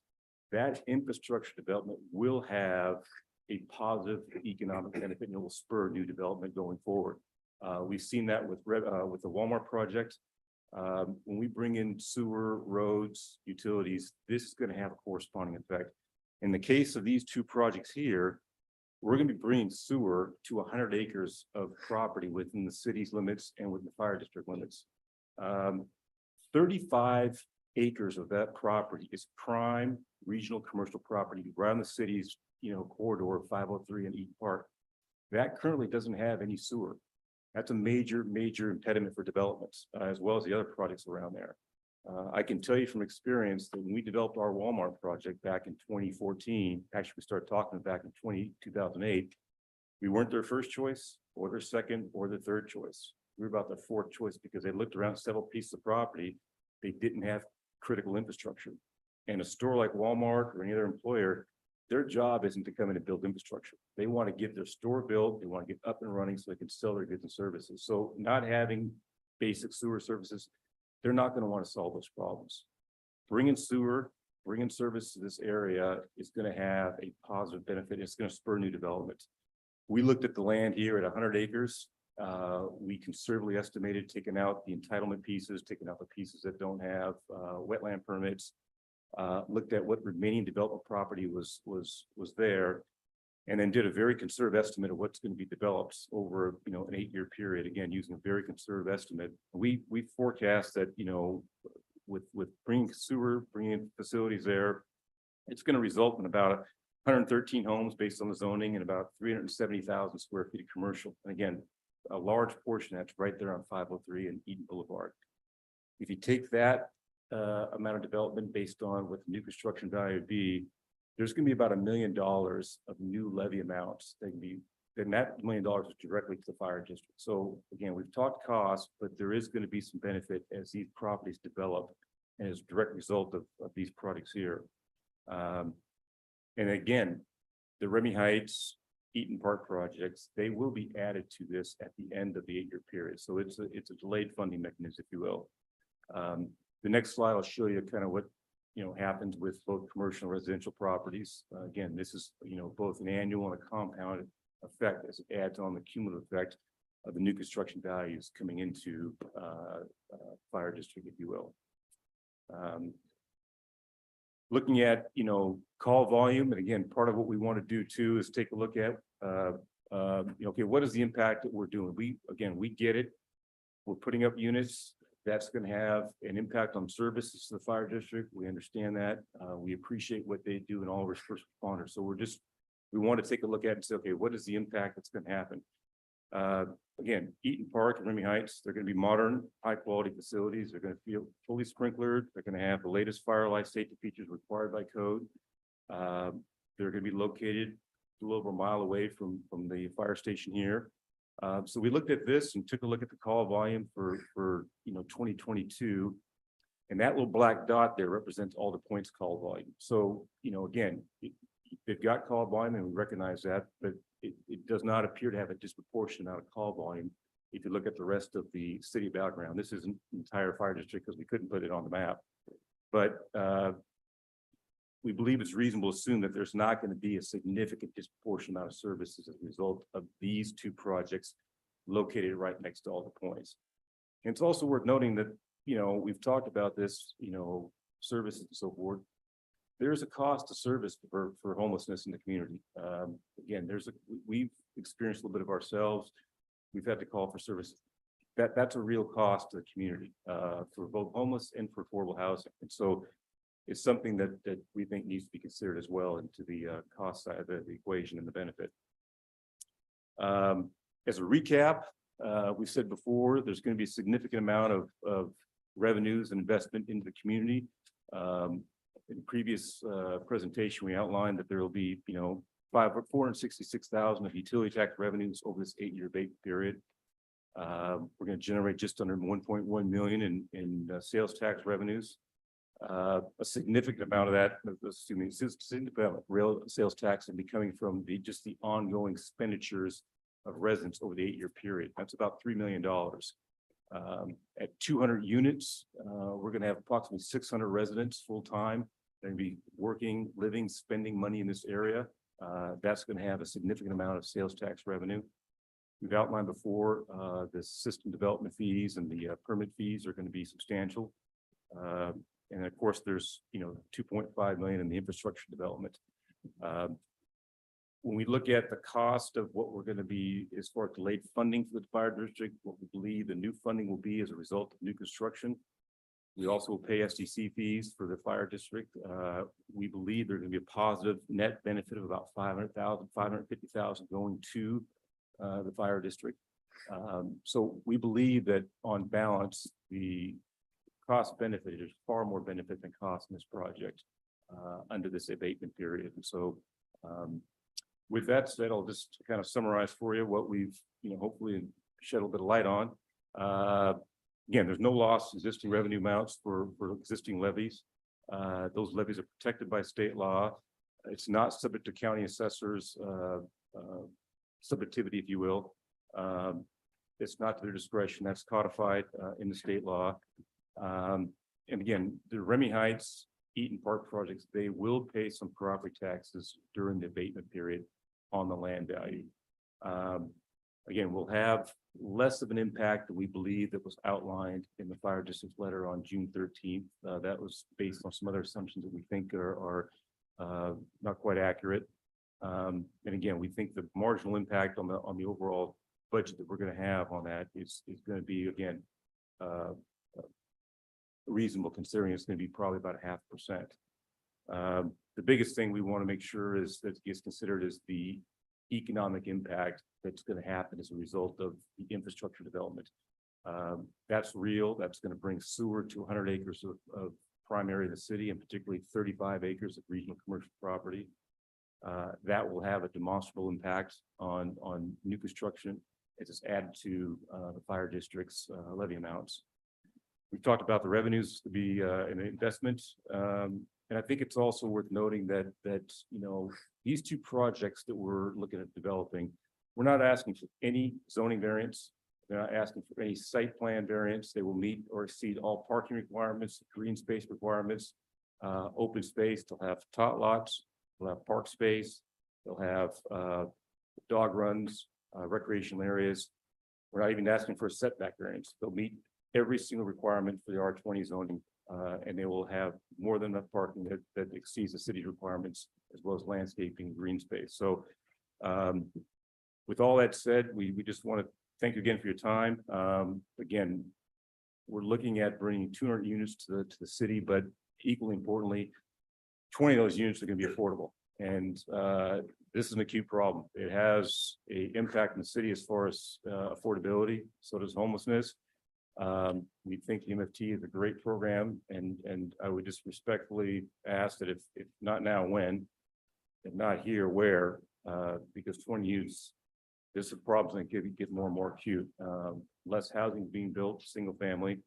That infrastructure development will have a positive economic benefit and it will spur new development going forward. We've seen that with the Walmart project. When we bring in sewer, roads, utilities, this is going to have a corresponding effect. In the case of these two projects here, we're going to be bringing sewer to 100 acres of property within the city's limits and within the fire district limits. 35 acres of that property is prime regional commercial property around the city's, corridor of 503 and Eaton Park. That currently doesn't have any sewer. That's a major impediment for developments, as well as the other projects around there. I can tell you from experience that when we developed our Walmart project back in 2014, actually we started talking back in 2008, we weren't their first choice or their second or their third choice. We were about their fourth choice because they looked around several pieces of property. They didn't have critical infrastructure. And a store like Walmart or any other employer, their job isn't to come in and build infrastructure. They want to get their store built, they want to get up and running so they can sell their goods and services. So not having basic sewer services, they're not going to want to solve those problems. Bringing sewer, bringing service to this area is going to have a positive benefit. It's going to spur new development. We looked at the land here at 100 acres. We conservatively estimated taking out the entitlement pieces, taking out the pieces that don't have wetland permits. Looked at what remaining development property was there, and then did a very conservative estimate of what's going to be developed over, you know, an 8-year period. Again, using a very conservative estimate. We forecast that, you know, with bringing sewer, bringing facilities there, it's going to result in about 113 homes based on the zoning and about 370,000 square feet of commercial. And again, a large portion that's right there on 503 and Eden Boulevard. If you take that amount of development based on what the new construction value would be, there's going to be about $1 million of new levy amounts that can be, then that $1 million is directly to the fire district. So again, we've talked cost, but there is going to be some benefit as these properties develop and as a direct result of these products here. And again, the Remy Heights, Eaton Park projects, they will be added to this at the end of the 8-year period. So it's a delayed funding mechanism, if you will. The next slide, I'll show you kind of what, you know, happens with both commercial and residential properties. Again, this is, you know, both an annual and a compounded effect as it adds on the cumulative effect of the new construction values coming into fire district, if you will. Looking at, you know, call volume, and again, part of what we want to do too is take a look at, you know, okay, what is the impact that we're doing? We get it. We're putting up units. That's going to have an impact on services to the fire district. We understand that. We appreciate what they do and all of our first responders. So we want to take a look at it and say, okay, what is the impact that's going to happen? Again, Eaton Park and Remy Heights, they're going to be modern, high quality facilities. They're going to feel fully sprinklered. They're going to have the latest fire life safety features required by code. They're going to be located a little over a mile away from the fire station here. So we looked at this and took a look at the call volume for 2022, and that little black dot there represents all the points call volume. So, you know, again, they've got call volume and we recognize that, but it does not appear to have a disproportionate amount of call volume. If you look at the rest of the city background, this isn't an entire fire district because we couldn't put it on the map, but we believe it's reasonable to assume that there's not going to be a significant disproportionate amount of services as a result of these two projects located right next to all the points. And it's also worth noting that, you know, we've talked about this, you know, services and so forth. There's a cost to service for homelessness in the community. Again, we've experienced a little bit of ourselves. We've had to call for services. That's a real cost to the community for both homeless and for affordable housing. And so it's something that we think needs to be considered as well into the cost side of the equation and the benefit. As a recap, we said before, there's going to be a significant amount of revenues and investment into the community. In the previous presentation, we outlined that there will be, you know, 466,000 of utility tax revenues over this 8-year abatement period. We're going to generate just under 1.1 million in sales tax revenues. A significant amount of that, real sales tax, will be coming from just the ongoing expenditures of residents over the 8-year period. That's about $3 million. At 200 units, we're going to have approximately 600 residents full time. They're going to be working, living, spending money in this area. That's going to have a significant amount of sales tax revenue. We've outlined before the system development fees and the permit fees are going to be substantial. And of course, there's, you know, 2.5 million in the infrastructure development. When we look at the cost of what we're going to be as far as delayed funding for the fire district, what we believe the new funding will be as a result of new construction. We also will pay SDC fees for the fire district. We believe there's going to be a positive net benefit of about 500,000, 550,000 going to the fire district. So we believe that on balance, the cost benefit is far more benefit than cost in this project under this abatement period. And so with that said, I'll just kind of summarize for you what we've, you know, hopefully shed a little bit of light on. Again, there's no loss in existing revenue amounts for existing levies. Those levies are protected by state law. It's not subject to county assessors, subjectivity, if you will. It's not to their discretion. That's codified in the state law. And again, the Remy Heights, Eaton Park projects, they will pay some property taxes during the abatement period on the land value. Again, we'll have less of an impact than we believe that was outlined in the fire district letter on June 13th. That was based on some other assumptions that we think are not quite accurate. And again, we think the marginal impact on the overall budget that we're going to have on that is going to be, again, reasonable, considering it's going to be probably about 0.5%. The biggest thing we want to make sure is that gets considered is the economic impact that's going to happen as a result of the infrastructure development. That's real. That's going to bring sewer to 100 acres of prime area of the city, and particularly 35 acres of regional commercial property. That will have a demonstrable impact on new construction as it's added to the fire district's levy amounts. We've talked about the revenues to be an investment. And I think it's also worth noting that you know, these two projects that we're looking at developing, we're not asking for any zoning variance. They're not asking for any site plan variance. They will meet or exceed all parking requirements, green space requirements, open space. They'll have tot lots, they'll have park space, they'll have dog runs, recreational areas. We're not even asking for a setback variance. They'll meet every single requirement for the R20 zoning, and they will have more than enough parking that exceeds the city's requirements, as well as landscaping, green space. So with all that said, we just want to thank you again for your time. Again, we're looking at bringing 200 units to the city, but equally importantly, 20 of those units are going to be affordable. And this is an acute problem. It has an impact in the city as far as affordability. So does homelessness. We think the MFT is a great program, and I would just respectfully ask that if not now, when, if not here, where, because 20 units, this problem is going to get more and more acute. Less housing is being built, single family,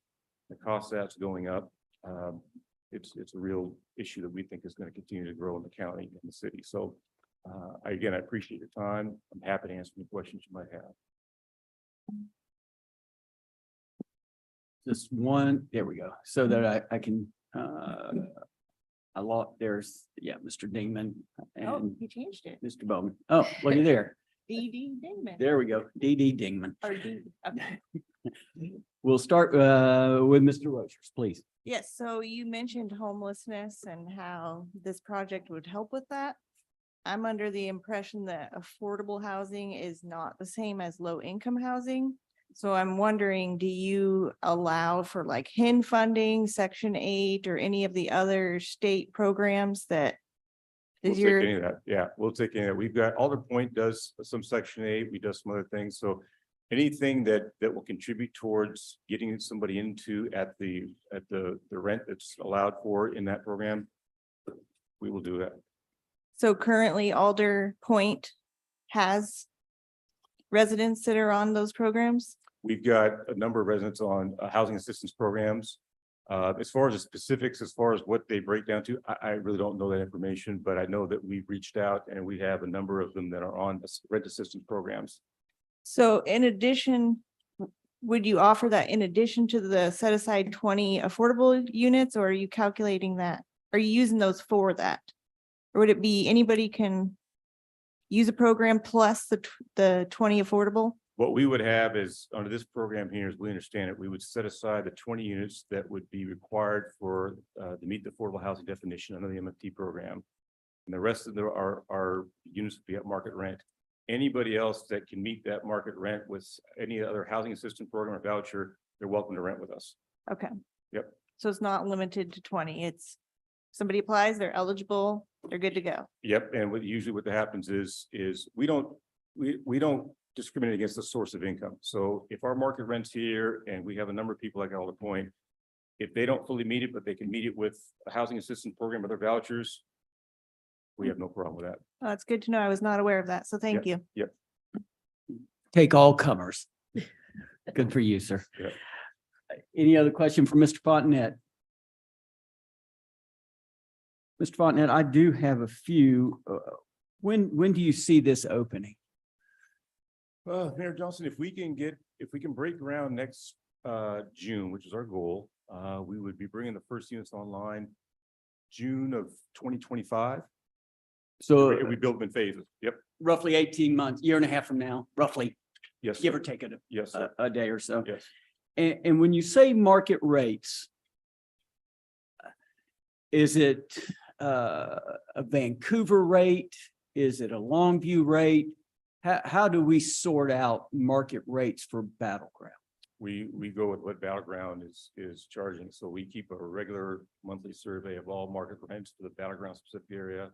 the cost of that's going up. It's a real issue that we think is going to continue to grow in the county and the city. So again, I appreciate your time. I'm happy to answer any questions you might have. Just one, there we go, so that I can, there's, yeah, Mr. Dingman Oh, and you changed it. Mr. Bowman. Oh, look at there. D.D. Dingman. There we go. D.D. Dingman. Or D, okay. We'll start with Mr. Rogers, please. Yes, so you mentioned homelessness and how this project would help with that. I'm under the impression that affordable housing is not the same as low income housing. So I'm wondering, do you allow for like HIN funding, Section 8, or any of the other state programs that We'll is take your, any of that. Yeah, we'll take any of that. We've got Alder Point does some Section 8. We do some other things. So anything that will contribute towards getting somebody into at the rent that's allowed for in that program, we will do that. so currently Alder Point has residents that are on those programs? We've got a number of residents on housing assistance programs. As far as the specifics, as far as what they break down to, I really don't know that information, but I know that we've reached out and we have a number of them that are on rent assistance programs. So in addition, would you offer that in addition to the set aside 20 affordable units, or are you calculating that? Are you using those for that? Or would it be anybody can use a program plus the 20 affordable? What we would have is under this program here, as we understand it, we would set aside the 20 units that would be required for to meet the affordable housing definition under the MFT program. And the rest of our units would be at market rent. Anybody else that can meet that market rent with any other housing assistance program or voucher, they're welcome to rent with us. Okay. Yep. So it's not limited to 20. It's somebody applies, they're eligible, they're good to go. Yep, and usually what happens is we don't discriminate against the source of income. So if our market rent's here and we have a number of people like Alder Point, if they don't fully meet it, but they can meet it with a housing assistance program or their vouchers, we have no problem with that. Oh, that's good to know. I was not aware of that. So thank you. Yep. Take all comers. Good for you, sir. Yep. Any other question for Mr. Fontanet? Mr. Fontenette, I do have a few. When do you see this opening? Mayor Johnson, if we can break ground next June, which is our goal, we would be bringing the first units online June of 2025. So We build them in phases. Yep. roughly 18 months, year and a half from now, roughly, Yes. give sir. or take Yes. sir. a day or so. Yes. And when you say market rates, is it a Vancouver rate? Is it a Longview rate? How do we sort out market rates for Battleground? We go with what Battleground is charging. So we keep a regular monthly survey of all market rents for the Battleground specific area.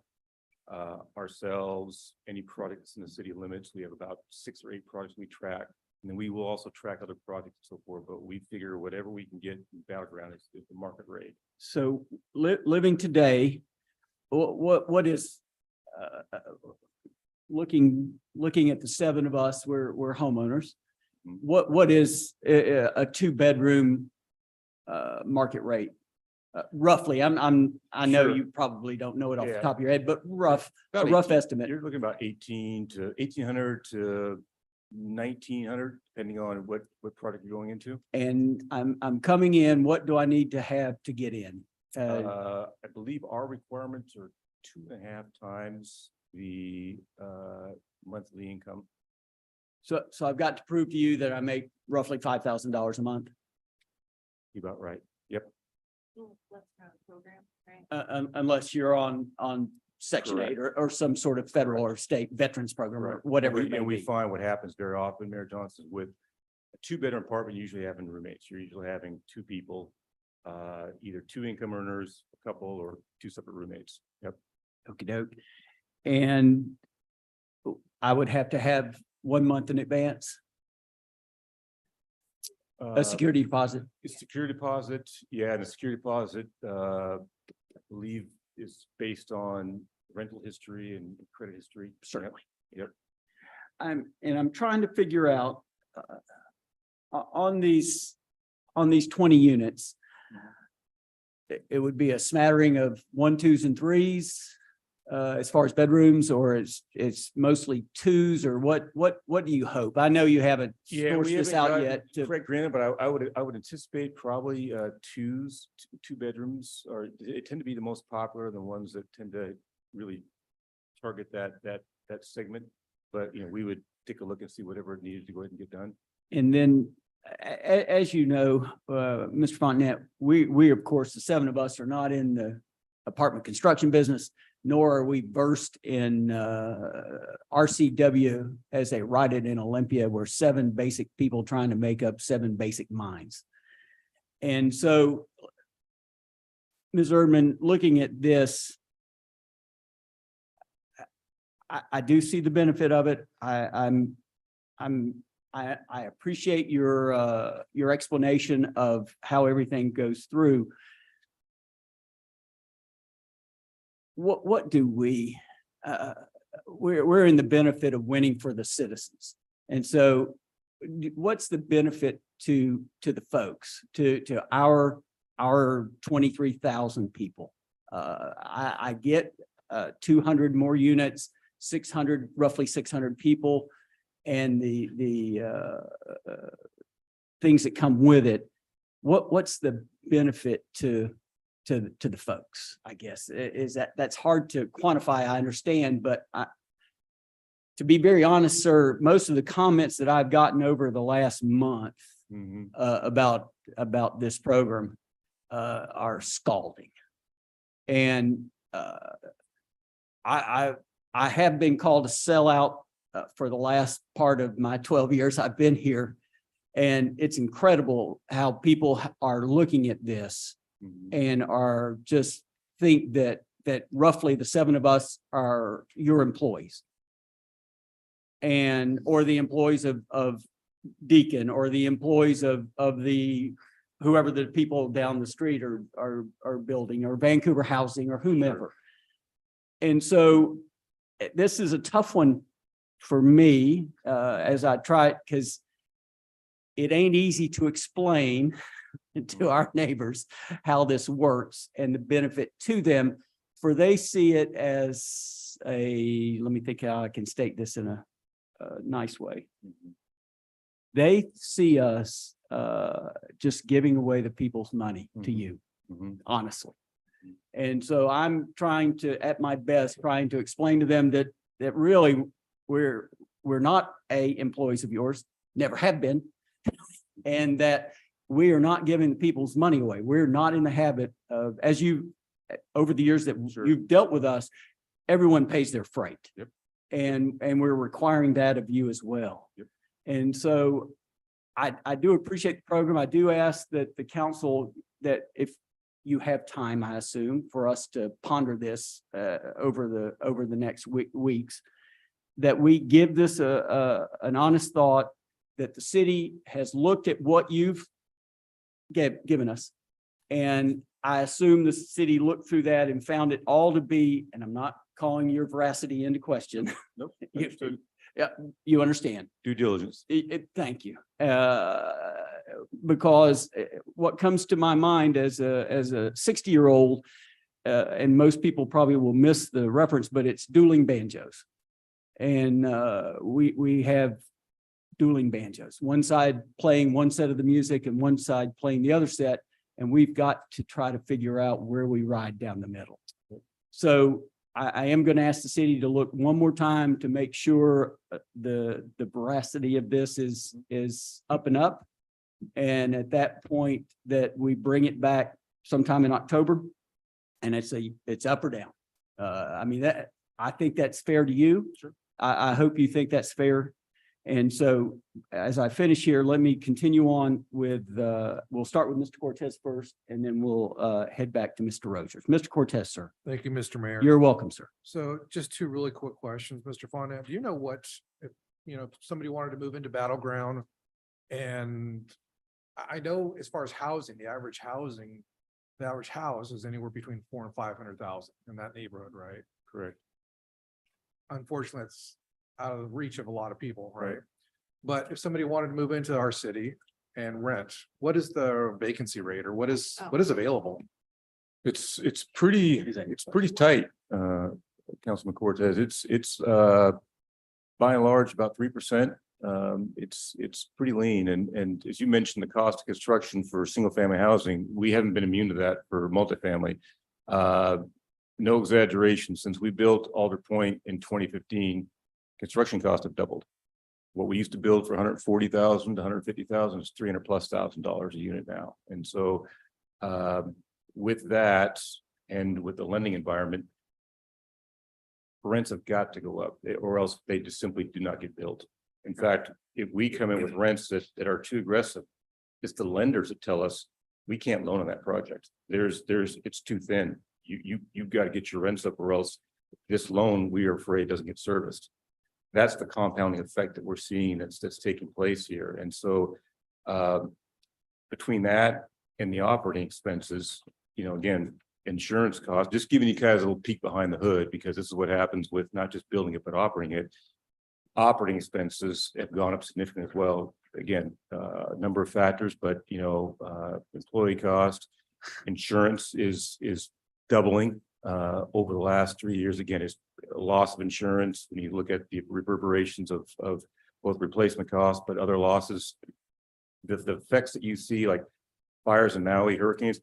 Ourselves, any products in the city limits, we have about 6 or 8 products we track. And then we will also track other projects and so forth, but we figure whatever we can get in Battleground is the market rate. So living today, what is looking at the 7 of us, we're homeowners. What is a 2-bedroom market rate? Roughly, I know Sure. you probably don't know it off the Yeah. top of your head, but a rough 18 estimate. You're looking about 1800 to 1900, depending on what product you're going into. And I'm coming in, what do I need to have to get in? I believe our requirements are 2.5 times the monthly income. So I've got to prove to you that I make roughly $5,000 a month, You about right. Yep. unless you're on Section 8 or some sort of federal or state veterans program or whatever it may And we be. find what happens very often, Mayor Johnson, with a 2-bedroom apartment, usually having roommates. You're usually having 2 people, either 2 income earners, a couple, or 2 separate roommates. Yep. Okey doke. And I would have to have 1 month in advance, a security deposit. Security deposit, yeah, and the security deposit, I believe is based on rental history and credit history. Certainly. Yep. I'm trying to figure out on these 20 units, it would be a smattering of 1s, 2s, and 3s as far as bedrooms, or it's mostly 2s, or what do you hope? I know you haven't Yeah, sourced we this haven't out gotten yet. correct granted, but I would anticipate probably 2s, 2 bedrooms, or they tend to be the most popular, the ones that tend to really target that segment. But, we would take a look and see whatever needed to go ahead and get done. And then, as you know, Mr. Fontenette, we, of course, the 7 of us are not in the apartment construction business, nor are we versed in RCW as they write it in Olympia, where 7 basic people trying to make up 7 basic minds. And so, Ms. Erdman, looking at this, I do see the benefit of it. I appreciate your explanation of how everything goes through. What do we, we're in the benefit of winning for the citizens. And so what's the benefit to the folks, to our 23,000 people? I get 200 more units, 600, roughly 600 people, and the things that come with it. What's the benefit to the folks, I guess, is that's hard to quantify, I understand, but to be very honest, sir, most of the comments that I've gotten over the last month about this program are scalding. And I have been called a sellout for the last part of my 12 years I've been here. And it's incredible how people are looking at this and are just think that roughly the 7 of us are your employees. And, or the employees of Deacon, or the employees of the, whoever the people down the street are building, or Vancouver Housing, or whomever. And so this is a tough one for me as I try it, because it ain't easy to explain to our neighbors how this works and the benefit to them for they see it as let me think how I can state this in a nice way. They see us just giving away the people's money to you, honestly. And so I'm trying to, at my best, trying to explain to them that really we're not employees of yours, never have been, and that we are not giving the people's money away. We're not in the habit of, as you, over the years that you've dealt with us, everyone pays their freight. Yep. And we're requiring that of you as well. Yep. And so I do appreciate the program. I do ask that the council, that if you have time, I assume, for us to ponder this over the next weeks, that we give this an honest thought, that the city has looked at what you've given us. And I assume the city looked through that and found it all to be, and I'm not calling your veracity into question. Nope. Yeah, you understand. Due diligence. Thank you. Because what comes to my mind as a 60-year-old, and most people probably will miss the reference, but it's dueling banjos. And we have dueling banjos, one side playing one set of the music and one side playing the other set. And we've got to try to figure out where we ride down the middle. So I am going to ask the city to look one more time to make sure the veracity of this is up and up. And at that point that we bring it back sometime in October, and it's up or down. I mean, I think that's fair to you. Sure. I hope you think that's fair. And so as I finish here, let me continue on with, we'll start with Mr. Cortez first, and then we'll head back to Mr. Rogers. Mr. Cortez, sir. Thank you, Mr. Mayor. You're welcome, sir. So just two really quick questions, Mr. Fonda. Do you know what, if somebody wanted to move into Battleground? And I know as far as housing, the average house is anywhere between 400,000 and 500,000 in that neighborhood, right? Correct. Unfortunately, it's out of the reach of a lot of people, right? But if somebody wanted to move into our city and rent, what is the vacancy rate, or what is available? It's pretty tight, Councilman Cortez. It's by and large about 3%. It's pretty lean. And as you mentioned, the cost of construction for single family housing, we haven't been immune to that for multifamily. No exaggeration, since we built Alder Point in 2015, construction costs have doubled. What we used to build for 140,000 to 150,000 is $300,000+ a unit now. And so with that, and with the lending environment, rents have got to go up, or else they just simply do not get built. In fact, if we come in with rents that are too aggressive, it's the lenders that tell us we can't loan on that project. It's too thin. You've got to get your rents up, or else this loan, we are afraid, doesn't get serviced. That's the compounding effect that we're seeing that's taking place here. And so between that and the operating expenses, again, insurance costs, just giving you guys a little peek behind the hood, because this is what happens with not just building it, but operating it. Operating expenses have gone up significantly as well. Again, a number of factors, but employee cost, insurance is doubling over the last 3 years. Again, is a loss of insurance. When you look at the reverberations of both replacement costs, but other losses, the effects that you see, like fires in Maui, hurricanes,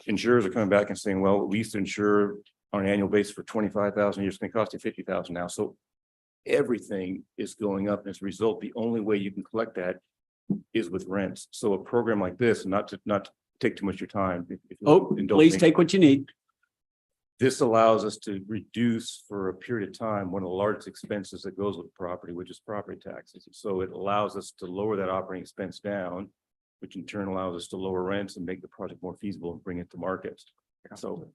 insurers are coming back and saying, well, we used to insure on an annual basis for 25,000 years, it's going to cost you 50,000 now. So everything is going up. And as a result, the only way you can collect that is with rents. So a program like this, not to take too much of your time. If you'll indulge Please me, take what you need. this allows us to reduce for a period of time one of the largest expenses that goes with property, which is property taxes. So it allows us to lower that operating expense down, which in turn allows us to lower rents and make the project more feasible and bring it to market. So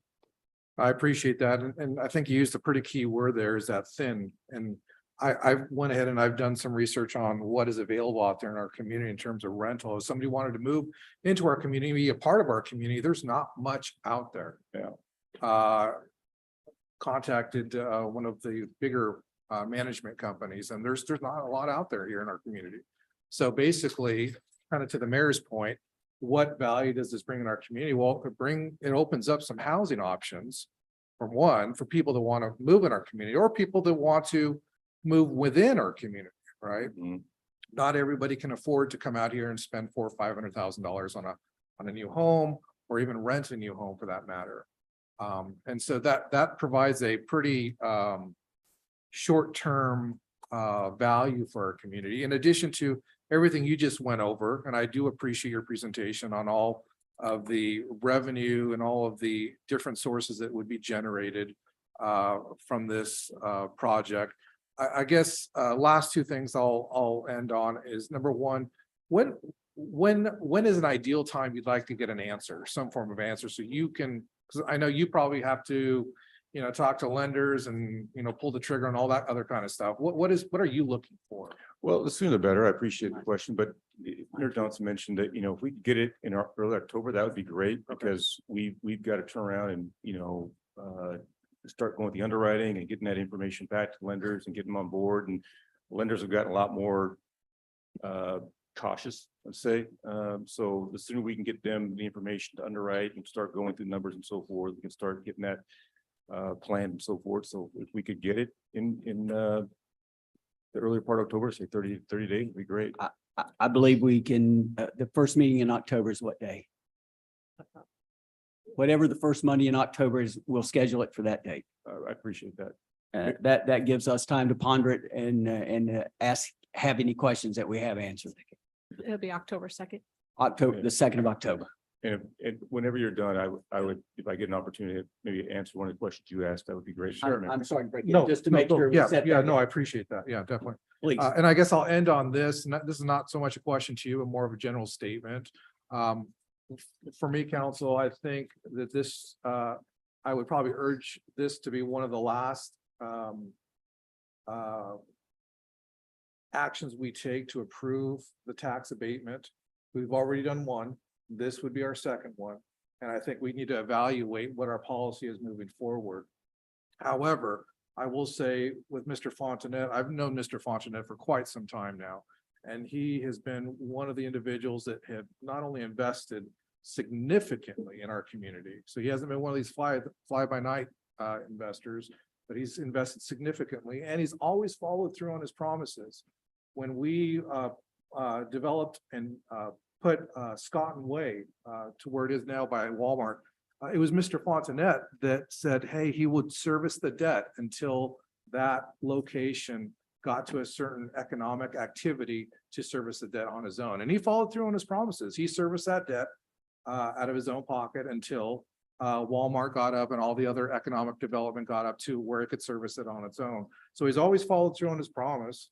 I appreciate that. And I think you used a pretty key word there, is that thin. And I went ahead and I've done some research on what is available out there in our community in terms of rental. If somebody wanted to move into our community, be a part of our community, there's not much out there. Contacted one of the bigger management companies, and there's not a lot out there here in our community. So basically, kind of to the mayor's point, what value does this bring in our community? Well, it opens up some housing options for people that want to move in our community or people that want to move within our community, right? Mhm. Not everybody can afford to come out here and spend $400,000 or $500,000 on a new home or even rent a new home for that matter. And so that provides a pretty short-term value for our community, in addition to everything you just went over. And I do appreciate your presentation on all of the revenue and all of the different sources that would be generated from this project. I guess last two things I'll end on is, number one, when is an ideal time you'd like to get an answer, some form of answer, so you can, because I know you probably have to, talk to lenders and, pull the trigger and all that other kind of stuff. What are you looking for? Well, the sooner the better. I appreciate the question, but Mayor Johnson mentioned that, if we could get it in our early October, that would be great, because we've got to turn around and, start going with the underwriting and getting that information back to lenders and getting them on board. And lenders have gotten a lot more cautious, let's say. So the sooner we can get them the information to underwrite and start going through numbers and so forth, we can start getting that planned and so forth. So if we could get it in the earlier part of October, say 30 days, would be great. I believe we can, the first meeting in October is what day? Whatever the first Monday in October is, we'll schedule it for that date. I appreciate that. That gives us time to ponder it and have any questions that we have answered. It'll be October 2nd. October, the 2nd of October. And whenever you're done, I would, if I get an opportunity, to maybe answer one of the questions you asked, that would be great. I'm sorry, to break it, No, just to no, make no, sure. we Yeah, set yeah, that no, I up. appreciate that. Yeah, definitely. Please. And I guess I'll end on this, and this is not so much a question to you, but more of a general statement. For me, council, I think that this, I would probably urge this to be one of the last actions we take to approve the tax abatement. We've already done one. This would be our second one. And I think we need to evaluate what our policy is moving forward. However, I will say with Mr. Fontanet, I've known Mr. Fontanet for quite some time now. And he has been one of the individuals that have not only invested significantly in our community. So he hasn't been one of these fly by night investors, but he's invested significantly, and he's always followed through on his promises. When we developed and put Scotton Way to where it is now by Walmart, it was Mr. Fontanet that said, hey, he would service the debt until that location got to a certain economic activity to service the debt on his own. And he followed through on his promises. He serviced that debt out of his own pocket until Walmart got up and all the other economic development got up to where it could service it on its own. So he's always followed through on his promise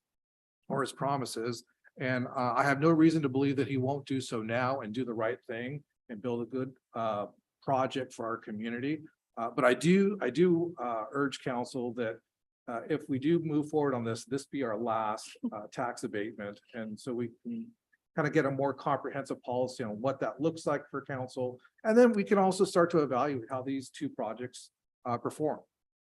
or his promises. And I have no reason to believe that he won't do so now and do the right thing and build a good project for our community. But I do urge council that if we do move forward on this be our last tax abatement. And so we can kind of get a more comprehensive policy on what that looks like for council. And then we can also start to evaluate how these two projects perform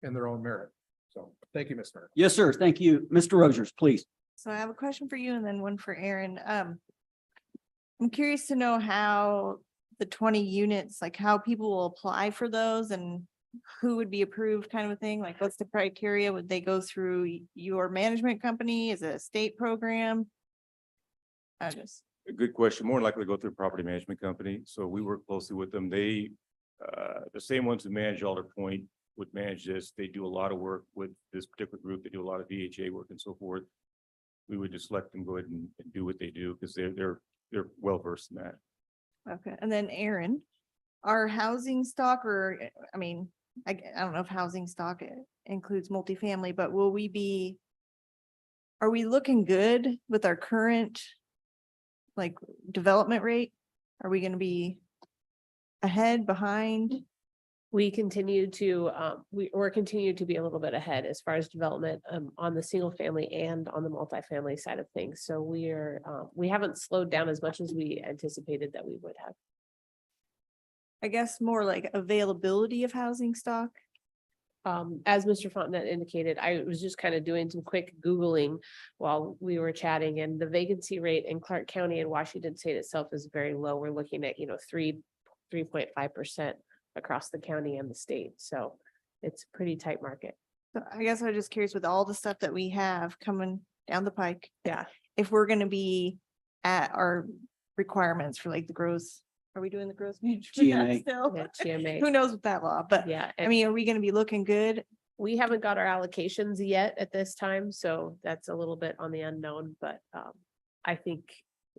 in their own merit. So thank you, Mr. Mayor. Yes, sir. Thank you. Mr. Rogers, please. So I have a question for you and then one for Aaron. I'm curious to know how the 20 units, like how people will apply for those and who would be approved, kind of a thing. Like what's the criteria? Would they go through your management company? Is it a state program? I just. A good question. More than likely to go through a property management company. So we work closely with them. They, the same ones who manage Alder Point would manage this. They do a lot of work with this particular group. They do a lot of VHA work and so forth. We would just let them go ahead and do what they do because they're well versed in that. Okay, and then Aaron, our housing stock, or, I mean, I don't know if housing stock includes multifamily, but are we looking good with our current like development rate? Are we gonna be ahead, behind? We continue to, we're continuing to be a little bit ahead as far as development on the single family and on the multifamily side of things. So we haven't slowed down as much as we anticipated that we would have. I guess more like availability of housing stock. As Mr. Fontanet indicated, I was just kind of doing some quick Googling while we were chatting, and the vacancy rate in Clark County and Washington State itself is very low. We're looking at, 3.5% across the county and the state. So it's a pretty tight market. So I guess I'm just curious with all the stuff that we have coming down the pike. Yeah. If we're gonna be at our requirements for like the gross, are we doing the gross management act GMA. still? Yeah, GMA. Who knows with that law, but Yeah. I mean, are we gonna be looking good? We haven't got our allocations yet at this time, so that's a little bit on the unknown, but I think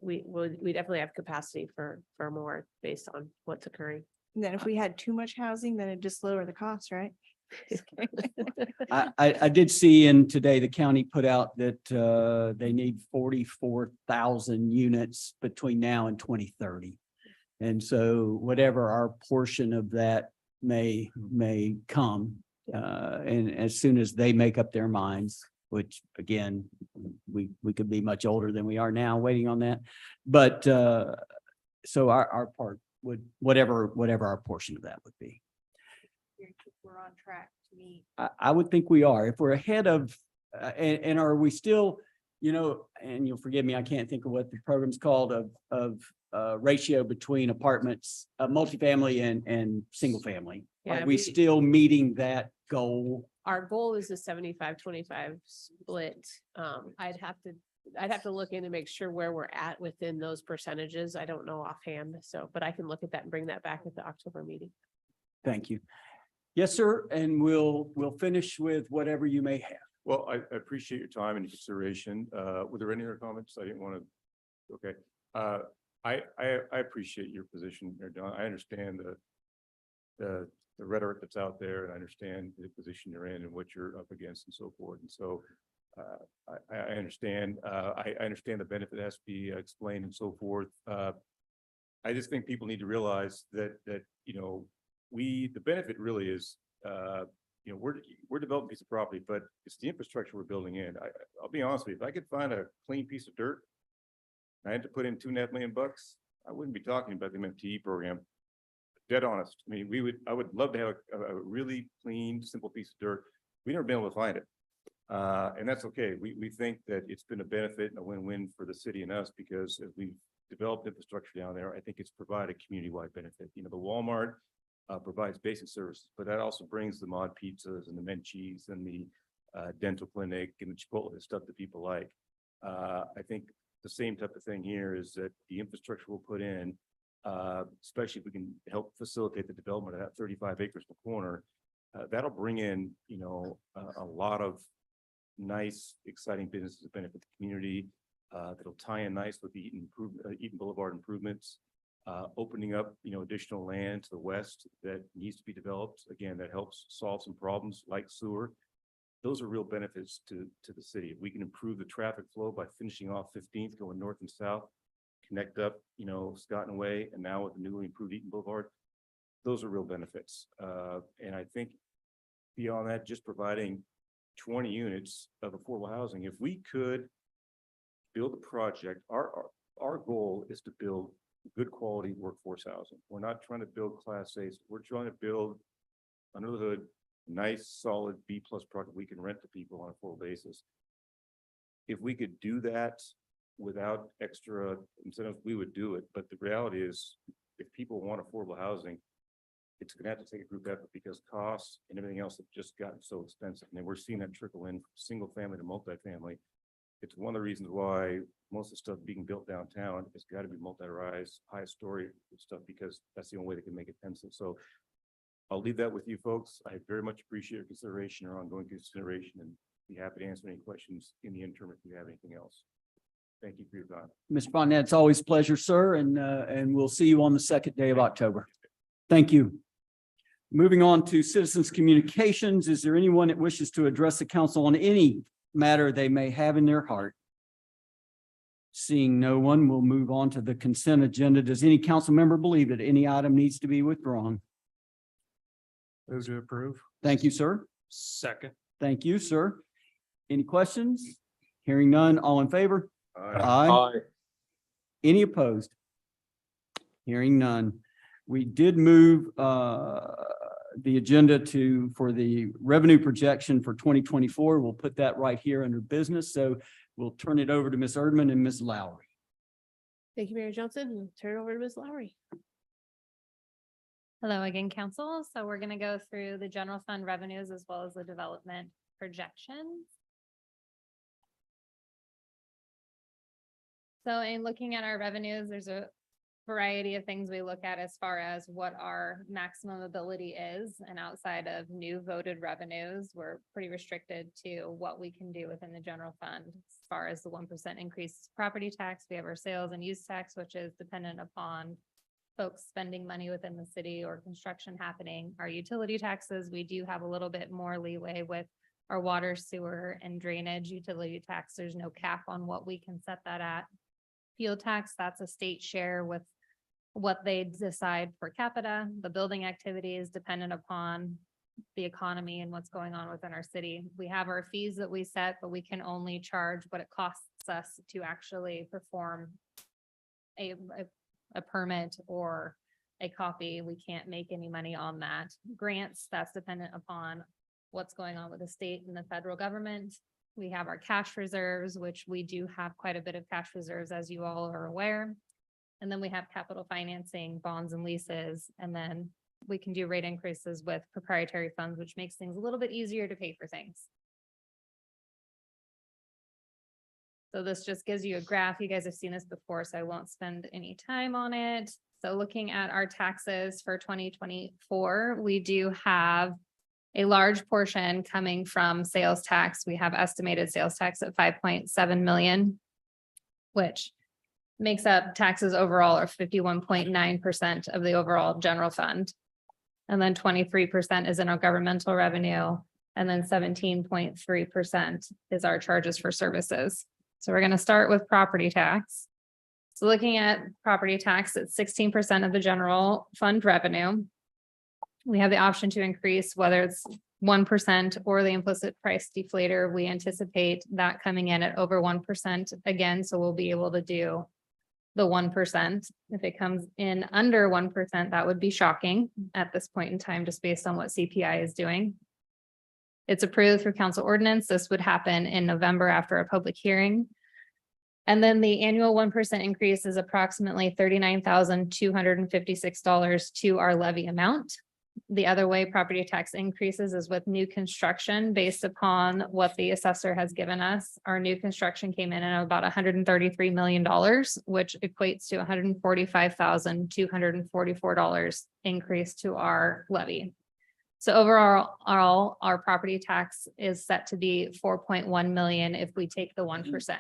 we definitely have capacity for more based on what's occurring. And then if we had too much housing, then it'd just lower the cost, right? I did see in today, the county put out that they need 44,000 units between now and 2030. And so whatever our portion of that may come, and as soon as they make up their minds, which again, we could be much older than we are now waiting on that. But so our part would, whatever our portion of that would be. We're on track to meet. I would think we are. If we're ahead of, and are we still, you know, and you'll forgive me, I can't think of what the program's called of ratio between apartments, multifamily and single family. Yeah, Are we still meeting that goal? Our goal is a 75-25 split. I'd have to look in to make sure where we're at within those percentages. I don't know offhand, so, but I can look at that and bring that back at the October meeting. Thank you. Yes, sir. And we'll finish with whatever you may have. Well, I appreciate your time and consideration. Were there any other comments? I didn't want to, okay. I appreciate your position there, Don. I understand the rhetoric that's out there, and I understand the position you're in and what you're up against and so forth. And so I understand. I understand the benefit has to be explained and so forth. I just think people need to realize that you know, the benefit really is, you know, we're developing a piece of property, but it's the infrastructure we're building in. I'll be honest with you, if I could find a clean piece of dirt, I had to put in $2.5 million, I wouldn't be talking about the MFTE program. Dead honest. I mean, I would love to have a really clean, simple piece of dirt. We've never been able to find it. And that's okay. We think that it's been a benefit and a win-win for the city and us, because as we've developed infrastructure down there, I think it's provided community-wide benefit. You know, the Walmart provides basic services, but that also brings the mod pizzas and the Menchie's and the dental clinic and the Chipotle, the stuff that people like. I think the same type of thing here is that the infrastructure we'll put in, especially if we can help facilitate the development of that 35 acres in the corner, that'll bring in, you know, a lot of nice, exciting businesses that benefit the community. That'll tie in nice with the Eaton Boulevard improvements. Opening up, you know, additional land to the west that needs to be developed. Again, that helps solve some problems like sewer. Those are real benefits to the city. If we can improve the traffic flow by finishing off 15th, going north and south, connect up, you know, Scott and Way, and now with the newly improved Eaton Boulevard, those are real benefits. And I think beyond that, just providing 20 units of affordable housing, if we could build a project, our goal is to build good quality workforce housing. We're not trying to build Class A's. We're trying to build under the hood, nice, solid B+ product we can rent to people on a full basis. If we could do that without extra incentives, we would do it. But the reality is, if people want affordable housing, it's gonna have to take a group effort, because costs and everything else have just gotten so expensive. And we're seeing that trickle in from single family to multifamily. It's one of the reasons why most of the stuff being built downtown has got to be multi-rise, high story stuff, because that's the only way they can make it pencil. So I'll leave that with you folks. I very much appreciate your consideration or ongoing consideration, and be happy to answer any questions in the interim if you have anything else. Thank you for your time. Mr. Bonnet, it's always a pleasure, sir, and we'll see you on the second day of October. Thank you. Moving on to citizens' communications. Is there anyone that wishes to address the council on any matter they may have in their heart? Seeing no one, we'll move on to the consent agenda. Does any council member believe that any item needs to be withdrawn? Those to approve. Thank you, sir. Second. Thank you, sir. Any questions? Hearing none, all in favor? Aye. Aye. Any opposed? Hearing none. We did move the agenda for the revenue projection for 2024. We'll put that right here under business. So we'll turn it over to Ms. Erdman and Ms. Lowry. Thank you, Mayor Johnson. Turn it over to Ms. Lowry. Hello again, council. So we're going to go through the general fund revenues as well as the development projections. So in looking at our revenues, there's a variety of things we look at as far as what our maximum ability is. And outside of new voted revenues, we're pretty restricted to what we can do within the general fund. As far as the 1% increase property tax, we have our sales and use tax, which is dependent upon folks spending money within the city or construction happening. Our utility taxes, we do have a little bit more leeway with our water, sewer, and drainage utility tax. There's no cap on what we can set that at. Fuel tax, that's a state share with what they decide per capita. The building activity is dependent upon the economy and what's going on within our city. We have our fees that we set, but we can only charge what it costs us to actually perform a permit or a copy. We can't make any money on that. Grants, that's dependent upon what's going on with the state and the federal government. We have our cash reserves, which we do have quite a bit of cash reserves, as you all are aware. And then we have capital financing, bonds and leases, and then we can do rate increases with proprietary funds, which makes things a little bit easier to pay for things. So this just gives you a graph. You guys have seen this before, so I won't spend any time on it. So looking at our taxes for 2024, we do have a large portion coming from sales tax. We have estimated sales tax at 5.7 million, which makes up taxes overall or 51.9% of the overall general fund. And then 23% is in our governmental revenue. And then 17.3% is our charges for services. So we're going to start with property tax. So looking at property tax, it's 16% of the general fund revenue. We have the option to increase whether it's 1% or the implicit price deflator. We anticipate that coming in at over 1% again, so we'll be able to do the 1%. If it comes in under 1%, that would be shocking at this point in time, just based on what CPI is doing. It's approved through council ordinance. This would happen in November after a public hearing. And then the annual 1% increase is approximately $39,256 to our levy amount. The other way property tax increases is with new construction based upon what the assessor has given us. Our new construction came in at about $133 million, which equates to $145,244 increase to our levy. So overall, our property tax is set to be 4.1 million if we take the 1%.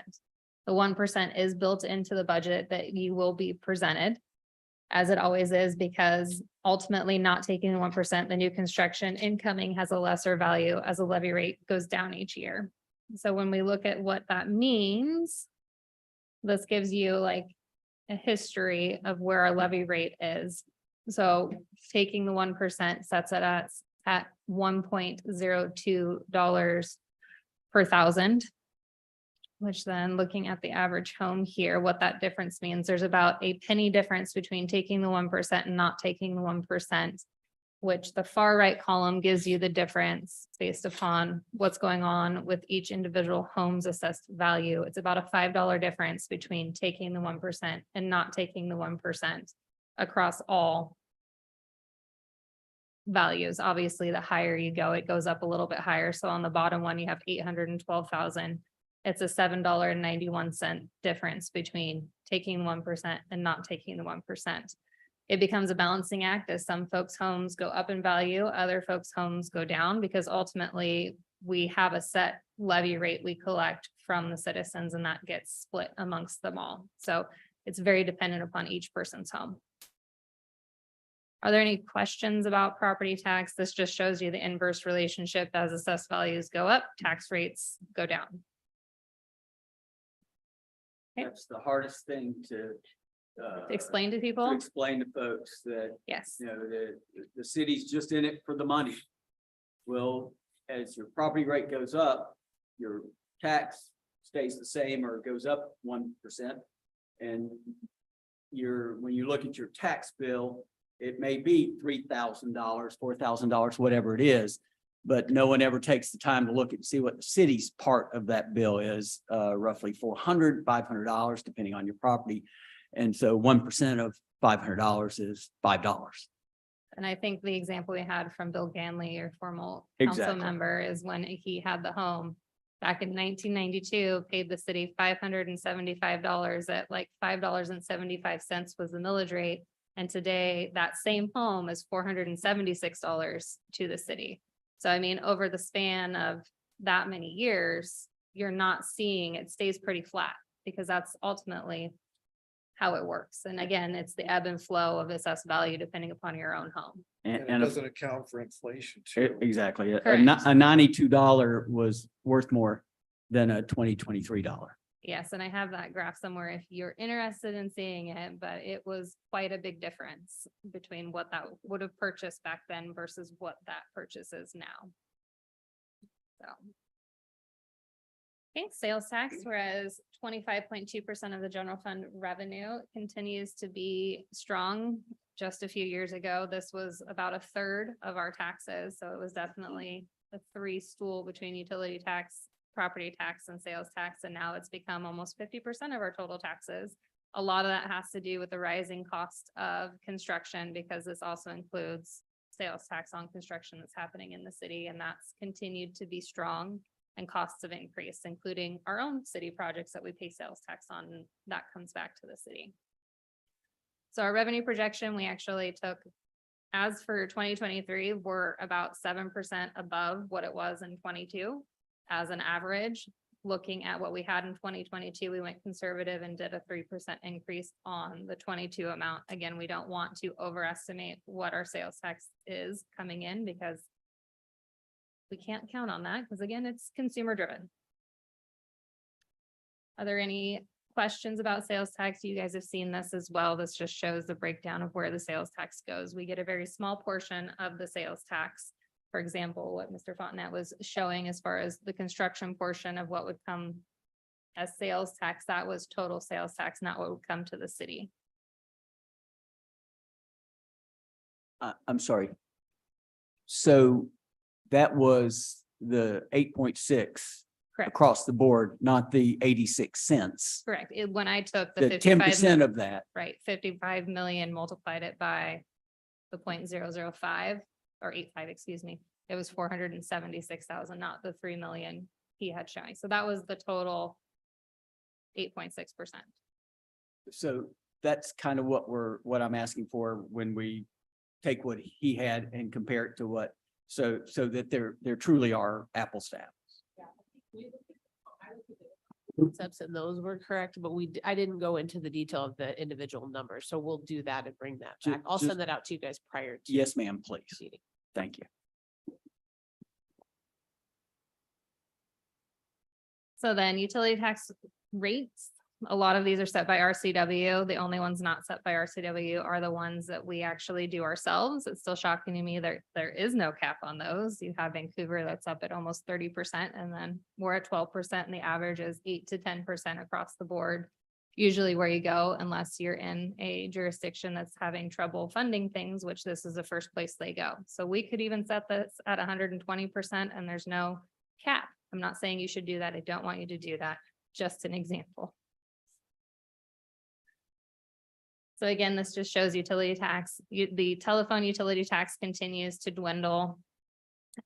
The 1% is built into the budget that you will be presented, as it always is, because ultimately not taking the 1%, the new construction incoming has a lesser value as the levy rate goes down each year. So when we look at what that means, this gives you like a history of where our levy rate is. So taking the 1% sets it at $1.02 per thousand, which then looking at the average home here, what that difference means, there's about a penny difference between taking the 1% and not taking the 1%, which the far right column gives you the difference based upon what's going on with each individual home's assessed value. It's about a $5 difference between taking the 1% and not taking the 1% across all values. Obviously, the higher you go, it goes up a little bit higher. So on the bottom one, you have 812,000. It's a $7.91 difference between taking 1% and not taking the 1%. It becomes a balancing act as some folks' homes go up in value, other folks' homes go down, because ultimately we have a set levy rate we collect from the citizens and that gets split amongst them all. So it's very dependent upon each person's home. Are there any questions about property tax? This just shows you the inverse relationship. As assessed values go up, tax rates go down. That's the hardest thing to Explain to people. to explain to folks that, Yes. you know, the city's just in it for the money. Well, as your property rate goes up, your tax stays the same or goes up 1%. And when you look at your tax bill, it may be $3,000, $4,000, whatever it is. But no one ever takes the time to look and see what the city's part of that bill is, roughly $400, $500, depending on your property. And so 1% of $500 is $5. And I think the example we had from Bill Ganley, your formal council Exactly. member, is when he had the home back in 1992, paid the city $575 at like $5.75 was the millage rate. And today that same home is $476 to the city. So I mean, over the span of that many years, you're not seeing, it stays pretty flat because that's ultimately how it works. And again, it's the ebb and flow of assessed value depending upon your own home. And it And doesn't account for inflation too. exactly, a Correct. $92 was worth more than a $23. Yes, and I have that graph somewhere if you're interested in seeing it, but it was quite a big difference between what that would have purchased back then versus what that purchase is now. So. Okay, sales tax, whereas 25.2% of the general fund revenue continues to be strong. Just a few years ago, this was about a third of our taxes, so it was definitely a three-stool between utility tax, property tax, and sales tax, and now it's become almost 50% of our total taxes. A lot of that has to do with the rising cost of construction, because this also includes sales tax on construction that's happening in the city, and that's continued to be strong. And costs have increased, including our own city projects that we pay sales tax on, and that comes back to the city. So our revenue projection, we actually took, as for 2023, we're about 7% above what it was in 22 as an average. Looking at what we had in 2022, we went conservative and did a 3% increase on the 22 amount. Again, we don't want to overestimate what our sales tax is coming in, because we can't count on that, because again, it's consumer driven. Are there any questions about sales tax? You guys have seen this as well. This just shows the breakdown of where the sales tax goes. We get a very small portion of the sales tax. For example, what Mr. Fontenette was showing as far as the construction portion of what would come as sales tax, that was total sales tax, not what would come to the city. I'm sorry. So that was the 8.6 Correct, across the board, not the 86 cents. correct. When I took the The 55 10% of that. right, 55 million, multiplied it by the 0.005 or 85, excuse me, it was 476,000, not the 3 million he had showing. So that was the total 8.6%. So that's kind of what I'm asking for when we take what he had and compare it to what, so that there truly are apples to apples. Concepts and those were correct, but I didn't go into the detail of the individual numbers, so we'll do that and bring that Ju- back. I'll just- send that out to you guys prior to. Yes, ma'am, please. proceeding. Thank you. So then utility tax rates, a lot of these are set by RCW. The only ones not set by RCW are the ones that we actually do ourselves. It's still shocking to me that there is no cap on those. You have Vancouver that's up at almost 30%, and then we're at 12%, and the average is 8 to 10% across the board. Usually where you go, unless you're in a jurisdiction that's having trouble funding things, which this is the first place they go. So we could even set this at 120% and there's no cap. I'm not saying you should do that. I don't want you to do that. Just an example. So again, this just shows utility tax. The telephone utility tax continues to dwindle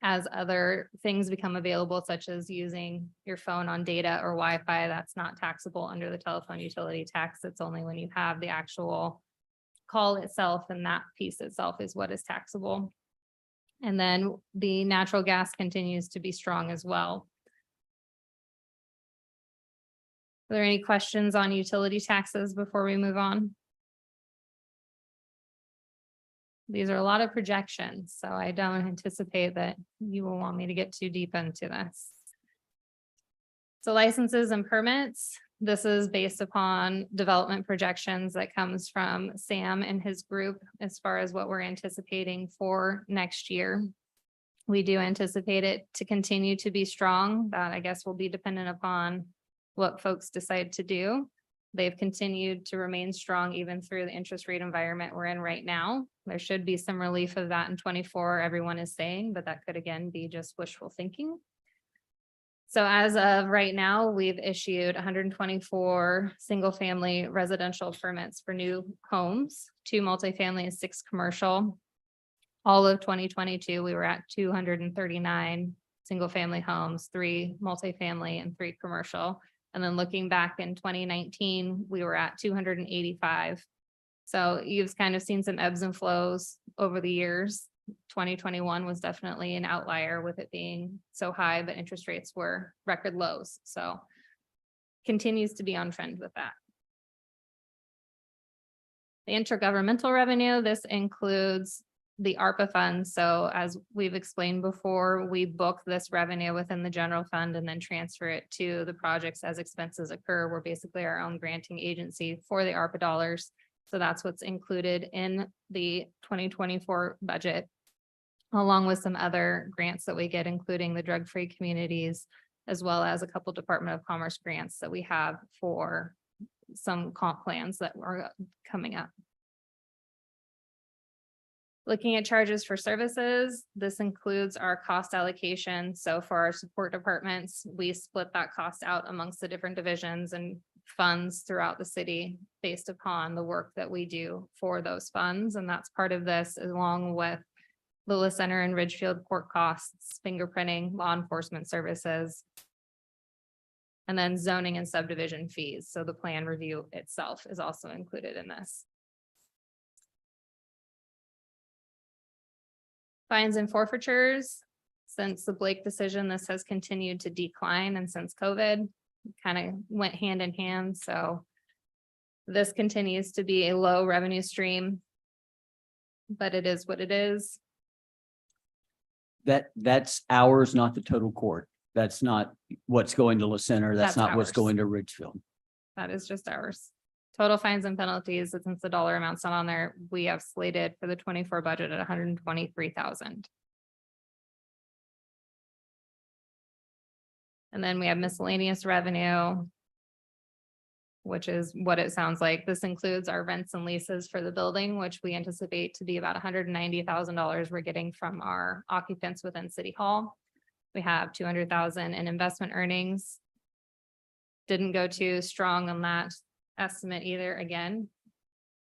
as other things become available, such as using your phone on data or Wi-Fi. That's not taxable under the telephone utility tax. It's only when you have the actual call itself, and that piece itself is what is taxable. And then the natural gas continues to be strong as well. Are there any questions on utility taxes before we move on? These are a lot of projections, so I don't anticipate that you will want me to get too deep into this. So licenses and permits, this is based upon development projections that comes from Sam and his group as far as what we're anticipating for next year. We do anticipate it to continue to be strong. That I guess will be dependent upon what folks decide to do. They've continued to remain strong even through the interest rate environment we're in right now. There should be some relief of that in 24, everyone is saying, but that could again be just wishful thinking. So as of right now, we've issued 124 single-family residential permits for new homes, 2 multifamily and 6 commercial. All of 2022, we were at 239 single-family homes, 3 multifamily and 3 commercial. And then looking back in 2019, we were at 285. So you've kind of seen some ebbs and flows over the years. 2021 was definitely an outlier with it being so high, but interest rates were record lows. So continues to be on trend with that. The intergovernmental revenue, this includes the ARPA funds. So as we've explained before, we book this revenue within the general fund and then transfer it to the projects as expenses occur. We're basically our own granting agency for the ARPA dollars. So that's what's included in the 2024 budget, along with some other grants that we get, including the drug-free communities, as well as a couple Department of Commerce grants that we have for some comp plans that are coming up. Looking at charges for services, this includes our cost allocation. So for our support departments, we split that cost out amongst the different divisions and funds throughout the city based upon the work that we do for those funds. And that's part of this, along with Lula Center and Ridgefield court costs, fingerprinting, law enforcement services, and then zoning and subdivision fees. So the plan review itself is also included in this. Fines and forfeitures, since the Blake decision, this has continued to decline, and since COVID kind of went hand in hand. So this continues to be a low revenue stream, but it is what it is. That's ours, not the total court. That's not what's going to La Center. That's That's not what's ours. going to Ridgefield. That is just ours. Total fines and penalties, since the dollar amount's not on there, we have slated for the 24 budget at 123,000. And then we have miscellaneous revenue, which is what it sounds like. This includes our rents and leases for the building, which we anticipate to be about $190,000 we're getting from our occupants within City Hall. We have 200,000 in investment earnings. Didn't go too strong on that estimate either. Again,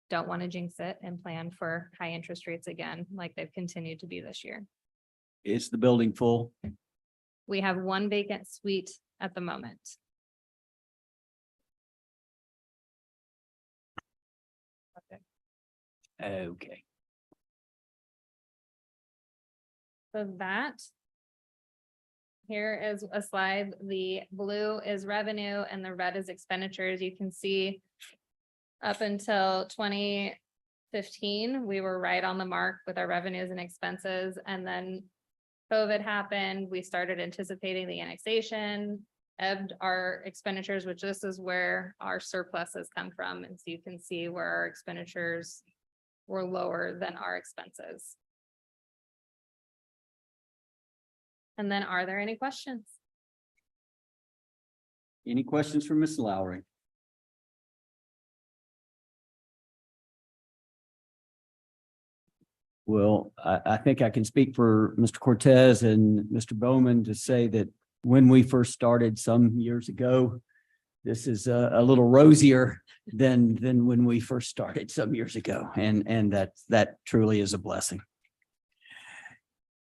don't want to jinx it and plan for high interest rates again, like they've continued to be this year. Is the building full? We have 1 vacant suite at the moment. Okay. So that here is a slide. The blue is revenue and the red is expenditures. You can see up until 2015, we were right on the mark with our revenues and expenses. And then COVID happened. We started anticipating the annexation, ebbed our expenditures, which this is where our surpluses come from. And so you can see where our expenditures were lower than our expenses. And then are there any questions? Any questions for Ms. Lowry? Well, I think I can speak for Mr. Cortez and Mr. Bowman to say that when we first started some years ago, this is a little rosier than when we first started some years ago. And that truly is a blessing.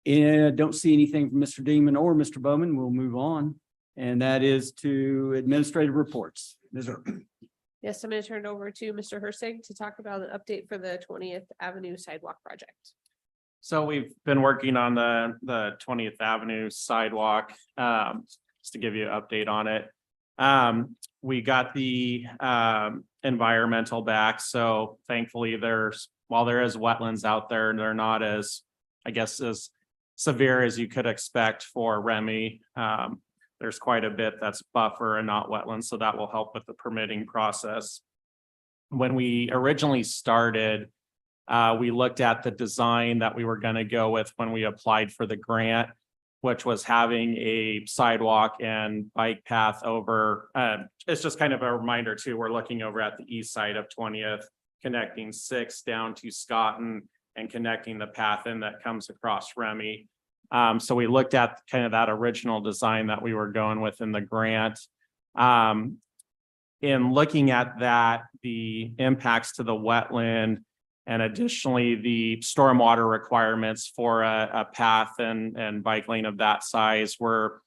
And don't see anything from Mr. Deeman or Mr. Bowman. We'll move on. And that is to administrative reports. Ms. Earp. Yes, I'm going to turn it over to Mr. Hersig to talk about an update for the 20th Avenue sidewalk project. So we've been working on the 20th Avenue sidewalk, just to give you an update on it. We got the environmental back. So thankfully while there is wetlands out there, they're not as, I guess, as severe as you could expect for Remy. There's quite a bit that's buffer and not wetlands, so that will help with the permitting process. When we originally started, we looked at the design that we were going to go with when we applied for the grant, which was having a sidewalk and bike path over. It's just kind of a reminder too, we're looking over at the east side of 20th, connecting 6th down to Scotton and connecting the path in that comes across Remy. So we looked at kind of that original design that we were going with in the grant. In looking at that, the impacts to the wetland And additionally, the stormwater requirements for a path and bike lane of that size were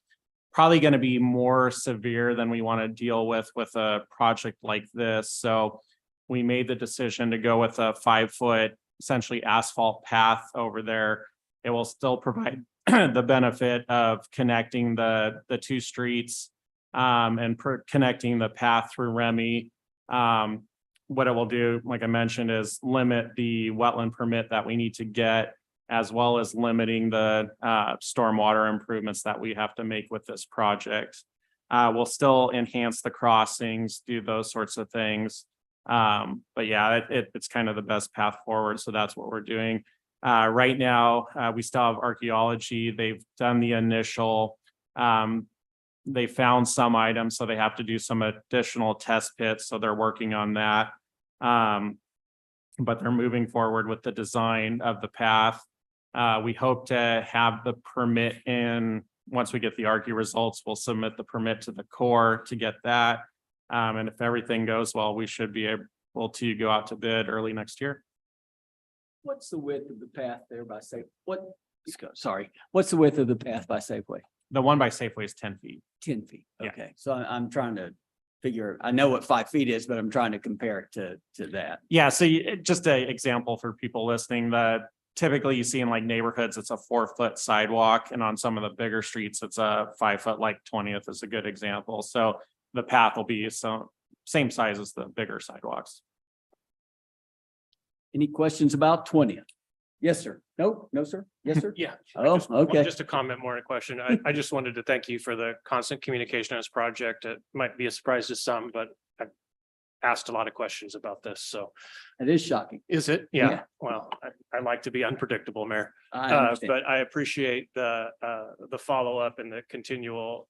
probably going to be more severe than we want to deal with a project like this. So we made the decision to go with a 5-foot, essentially asphalt path over there. It will still provide the benefit of connecting the two streets and connecting the path through Remy. What it will do, like I mentioned, is limit the wetland permit that we need to get, as well as limiting the stormwater improvements that we have to make with this project. We'll still enhance the crossings, do those sorts of things. But yeah, it's kind of the best path forward. So that's what we're doing. Right now, we still have archaeology. They've done the initial, they found some items, so they have to do some additional test pits. So they're working on that. But they're moving forward with the design of the path. We hope to have the permit in, once we get the archae results, we'll submit the permit to the Corps to get that. And if everything goes well, we should be able to go out to bid early next year. What's the width of the path there by Safeway? What's the width of the path by Safeway? The one by Safeway is 10 feet. 10 feet. Yeah. Okay, so I'm trying to figure, I know what 5 feet is, but I'm trying to compare it to that. Yeah, so just an example for people listening, that typically you see in like neighborhoods, it's a 4-foot sidewalk, and on some of the bigger streets, it's a 5-foot, like 20th is a good example. So the path will be same size as the bigger sidewalks. Any questions about 20th? Yes, sir. No, sir. Yes, sir. Yeah. Oh, okay. Just a comment more than a question. I just wanted to thank you for the constant communication on this project. It might be a surprise to some, but I've asked a lot of questions about this, so. It is shocking. Is it? Yeah. Yeah, well, I like to be unpredictable, Mayor. I understand. But I appreciate the follow-up and the continual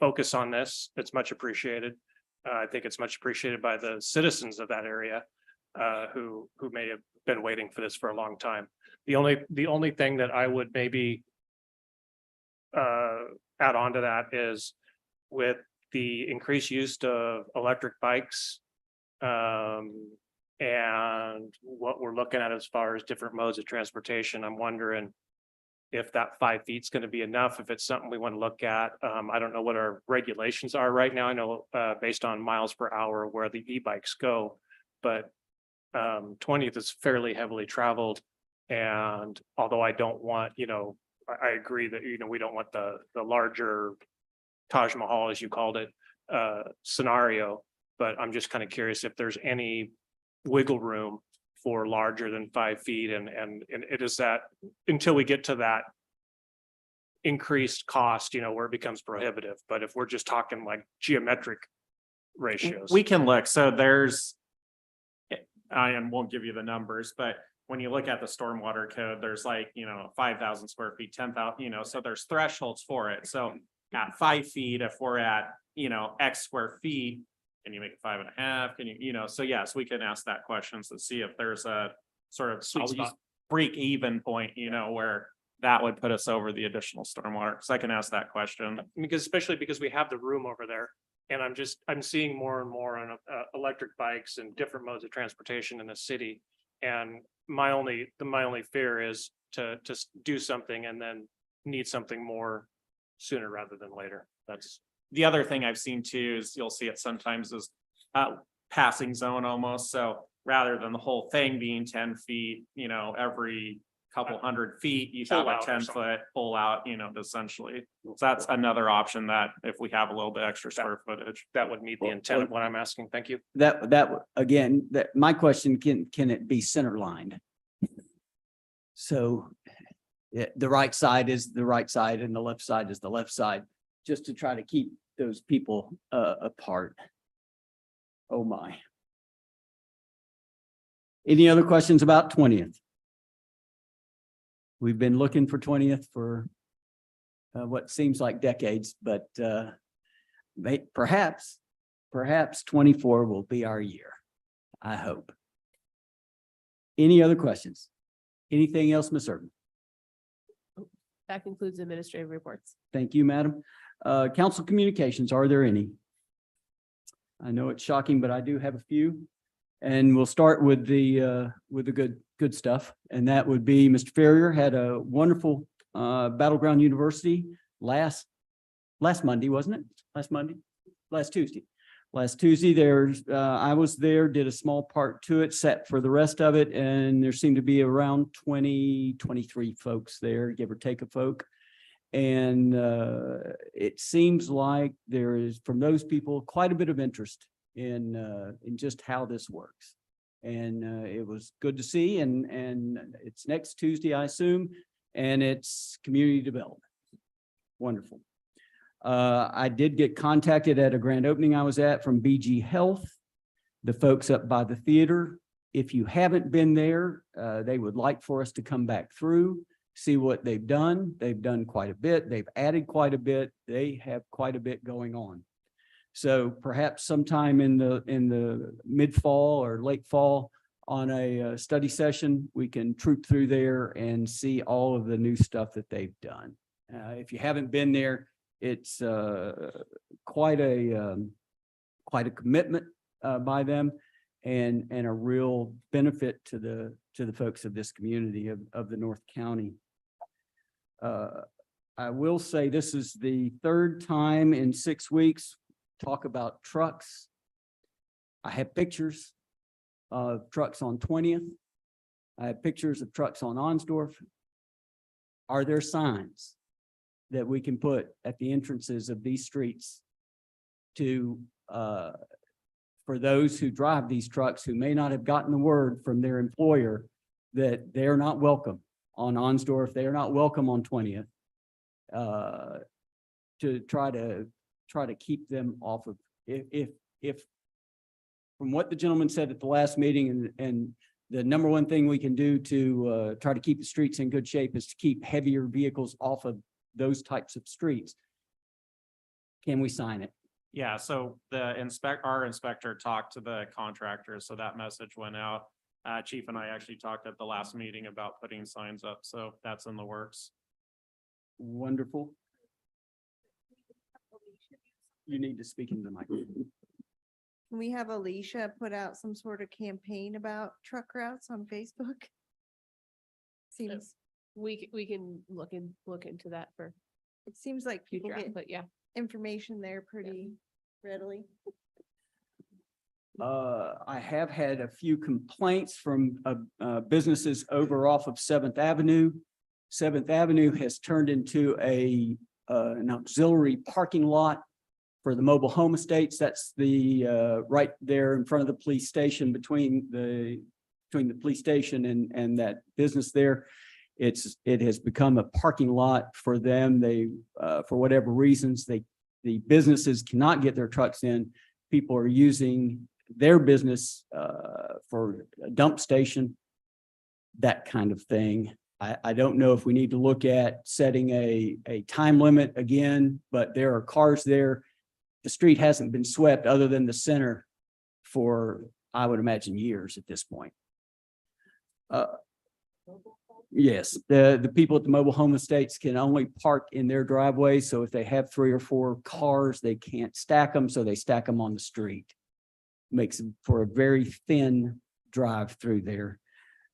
focus on this. It's much appreciated. I think it's much appreciated by the citizens of that area who may have been waiting for this for a long time. The only thing that I would maybe add on to that is with the increased use of electric bikes and what we're looking at as far as different modes of transportation, I'm wondering if that 5 feet is going to be enough, if it's something we want to look at. I don't know what our regulations are right now. I know based on miles per hour where the e-bikes go, but 20th is fairly heavily traveled. And although I don't want, I agree that, we don't want the larger Taj Mahal, as you called it, scenario, but I'm just kind of curious if there's any wiggle room for larger than 5 feet. And it is that until we get to that increased cost, where it becomes prohibitive. But if we're just talking like geometric ratios. We can look. So there's, I won't give you the numbers, but when you look at the stormwater code, there's like, 5,000 square feet, 10,000, so there's thresholds for it. So at 5 feet, if we're at, X square feet, can you make it 5.5? Can you, so yes, we can ask that question to see if there's a sort of break even point, where that would put us over the additional stormwater. So I can ask that question. Especially because we have the room over there. And I'm seeing more and more on electric bikes and different modes of transportation in the city. And my only fear is to do something and then need something more sooner rather than later. That's the other thing I've seen too, is you'll see it sometimes is passing zone almost. So rather than the whole thing being 10 feet, every couple 100 feet, you have a 10-foot pull out, essentially. So that's another option that if we have a little bit extra square footage, that would meet the intent of what I'm asking. Thank you. Again, my question, can it be center lined? So the right side is the right side and the left side is the left side, just to try to keep those people apart. Oh my. Any other questions about 20th? We've been looking for 20th for what seems like decades, but perhaps 24 will be our year. I hope. Any other questions? Anything else, Ms. Urban? That concludes administrative reports. Thank you, madam. Council communications, are there any? I know it's shocking, but I do have a few. And we'll start with the good stuff. And that would be Mr. Ferrier had a wonderful Battleground University last Monday, wasn't it? Last Tuesday. Last Tuesday, I was there, did a small part to it, set for the rest of it, and there seemed to be around 23 folks there, give or take a folk. And it seems like there is, from those people, quite a bit of interest in just how this works. And it was good to see, and it's next Tuesday, I assume, and it's community development. Wonderful. I did get contacted at a grand opening I was at from BG Health, the folks up by the theater. If you haven't been there, they would like for us to come back through, see what they've done. They've done quite a bit. They've added quite a bit. They have quite a bit going on. So perhaps sometime in the mid-fall or late fall on a study session, we can troop through there and see all of the new stuff that they've done. If you haven't been there, it's quite a commitment by them, and a real benefit to the folks of this community of the North County. I will say this is the third time in 6 weeks talk about trucks. I have pictures of trucks on 20th. I have pictures of trucks on Onsdorf. Are there signs that we can put at the entrances of these streets to for those who drive these trucks who may not have gotten the word from their employer that they're not welcome on Onsdorf, they are not welcome on 20th, to try to keep them off of, if from what the gentleman said at the last meeting, and the number one thing we can do to try to keep the streets in good shape is to keep heavier vehicles off of those types of streets. Can we sign it? Yeah, so our inspector talked to the contractors, so that message went out. Chief and I actually talked at the last meeting about putting signs up, so that's in the works. Wonderful. You need to speak into the microphone. Can we have Alicia put out some sort of campaign about truck routes on Facebook? Seems, We can look into that for it seems like people future, get but yeah. information there pretty readily. I have had a few complaints from businesses over off of 7th Avenue. 7th Avenue has turned into an auxiliary parking lot for the mobile home estates. That's the right there in front of the police station, between the police station and that business there. It has become a parking lot for them. They for whatever reasons, the businesses cannot get their trucks in. People are using their business for a dump station, that kind of thing. I don't know if we need to look at setting a time limit again, but there are cars there. The street hasn't been swept other than the center for, I would imagine, years at this point. Yes, the people at the mobile home estates can only park in their driveway. So if they have 3 or 4 cars, they can't stack them. So they stack them on the street. Makes for a very thin drive through there.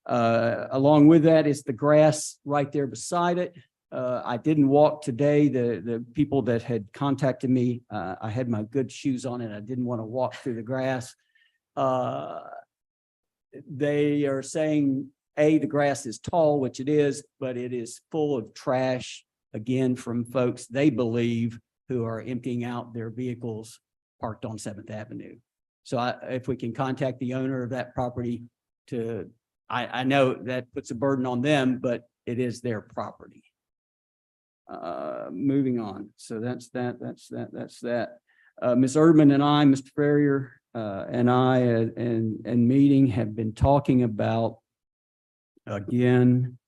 Along with that is the grass right there beside it. I didn't walk today. The people that had contacted me, I had my good shoes on and I didn't want to walk through the grass. They are saying, the grass is tall, which it is, but it is full of trash, again, from folks they believe who are emptying out their vehicles parked on 7th Avenue. So if we can contact the owner of that property I know that puts a burden on them, but it is their property. Moving on. So that's that. Ms. Erdman and I, Mr. Ferrier, and I, and meeting have been talking about, again,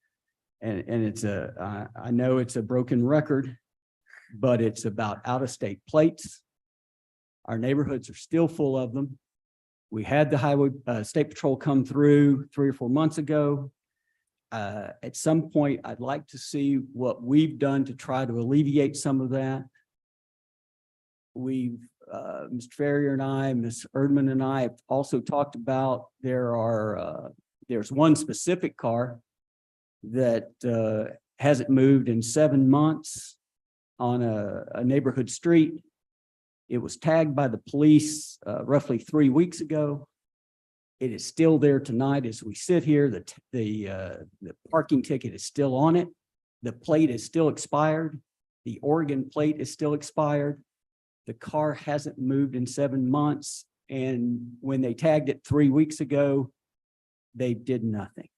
and it's I know it's a broken record, but it's about out-of-state plates. Our neighborhoods are still full of them. We had the highway state patrol come through 3 or 4 months ago. At some point, I'd like to see what we've done to try to alleviate some of that. We've Mr. Ferrier and I, Ms. Erdman and I have also talked about, there's one specific car that hasn't moved in 7 months on a neighborhood street. It was tagged by the police roughly 3 weeks ago. It is still there tonight as we sit here. The parking ticket is still on it. The plate is still expired. The Oregon plate is still expired. The car hasn't moved in 7 months. And when they tagged it 3 weeks ago, they did nothing.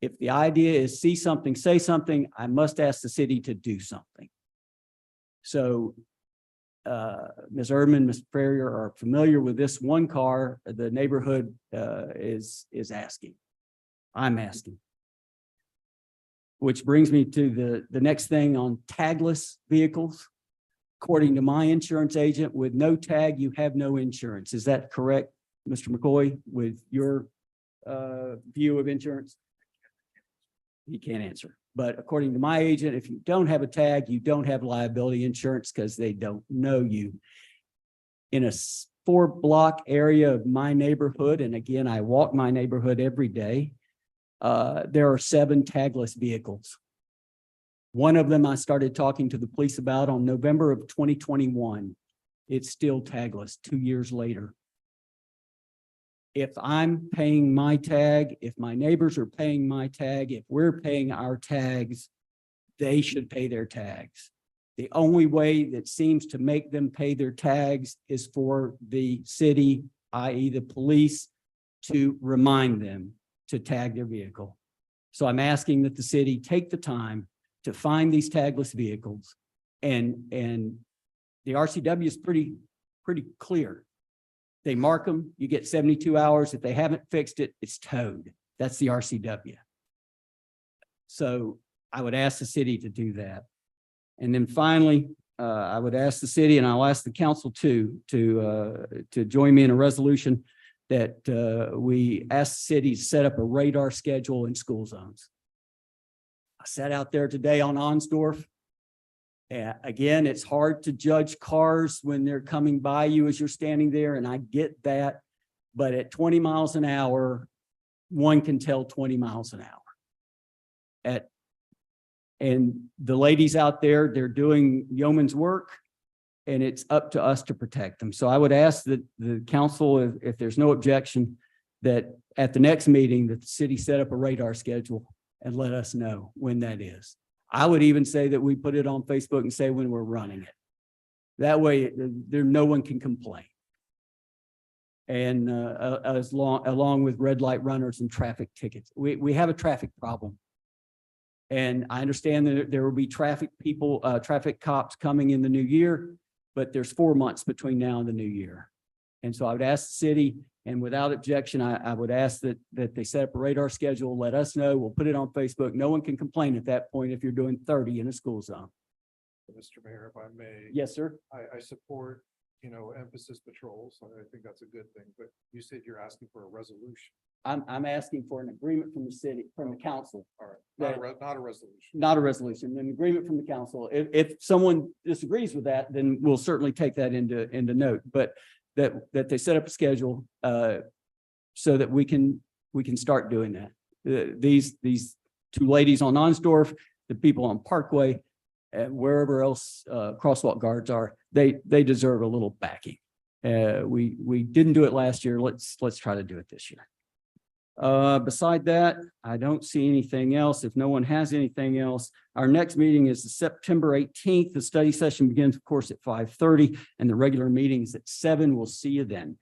If the idea is see something, say something, I must ask the city to do something. So Ms. Erdman, Mr. Ferrier are familiar with this one car the neighborhood is asking. I'm asking. Which brings me to the next thing on tagless vehicles. According to my insurance agent, with no tag, you have no insurance. Is that correct, Mr. McCoy, with your view of insurance? He can't answer. But according to my agent, if you don't have a tag, you don't have liability insurance because they don't know you. In a 4-block area of my neighborhood, and again, I walk my neighborhood every day, there are 7 tagless vehicles. One of them I started talking to the police about on November of 2021. It's still tagless 2 years later. If I'm paying my tag, if my neighbors are paying my tag, if we're paying our tags, they should pay their tags. The only way that seems to make them pay their tags is for the city, i.e. the police, to remind them to tag their vehicle. So I'm asking that the city take the time to find these tagless vehicles, and the RCW is pretty clear. They mark them, you get 72 hours. If they haven't fixed it, it's towed. That's the RCW. So I would ask the city to do that. And then finally, I would ask the city, and I'll ask the council too, to join me in a resolution that we ask the city to set up a radar schedule in school zones. I sat out there today on Onsdorf. Again, it's hard to judge cars when they're coming by you as you're standing there, and I get that. But at 20 miles an hour, one can tell 20 miles an hour. And the ladies out there, they're doing yeoman's work, and it's up to us to protect them. So I would ask that the council, if there's no objection, that at the next meeting, that the city set up a radar schedule and let us know when that is. I would even say that we put it on Facebook and say when we're running it. That way, no one can complain. And along with red light runners and traffic tickets, we have a traffic problem. And I understand that there will be traffic cops coming in the new year, but there's 4 months between now and the new year. And so I would ask the city, and without objection, I would ask that they set up a radar schedule, let us know, we'll put it on Facebook. No one can complain at that point if you're doing 30 in a school zone. Mr. Mayor, if I may. Yes, sir. I support, emphasis patrols. I think that's a good thing, but you said you're asking for a resolution. I'm asking for an agreement from the city, from the council. All right, not a resolution. Not a resolution, an agreement from the council. If someone disagrees with that, then we'll certainly take that into note, but that they set up a schedule so that we can start doing that. These 2 ladies on Onsdorf, the people on Parkway, and wherever else crosswalk guards are, they deserve a little backing. We didn't do it last year. Let's try to do it this year. Beside that, I don't see anything else. If no one has anything else, our next meeting is September 18th. The study session begins, of course, at 5:30, and the regular meeting is at 7. We'll see you then.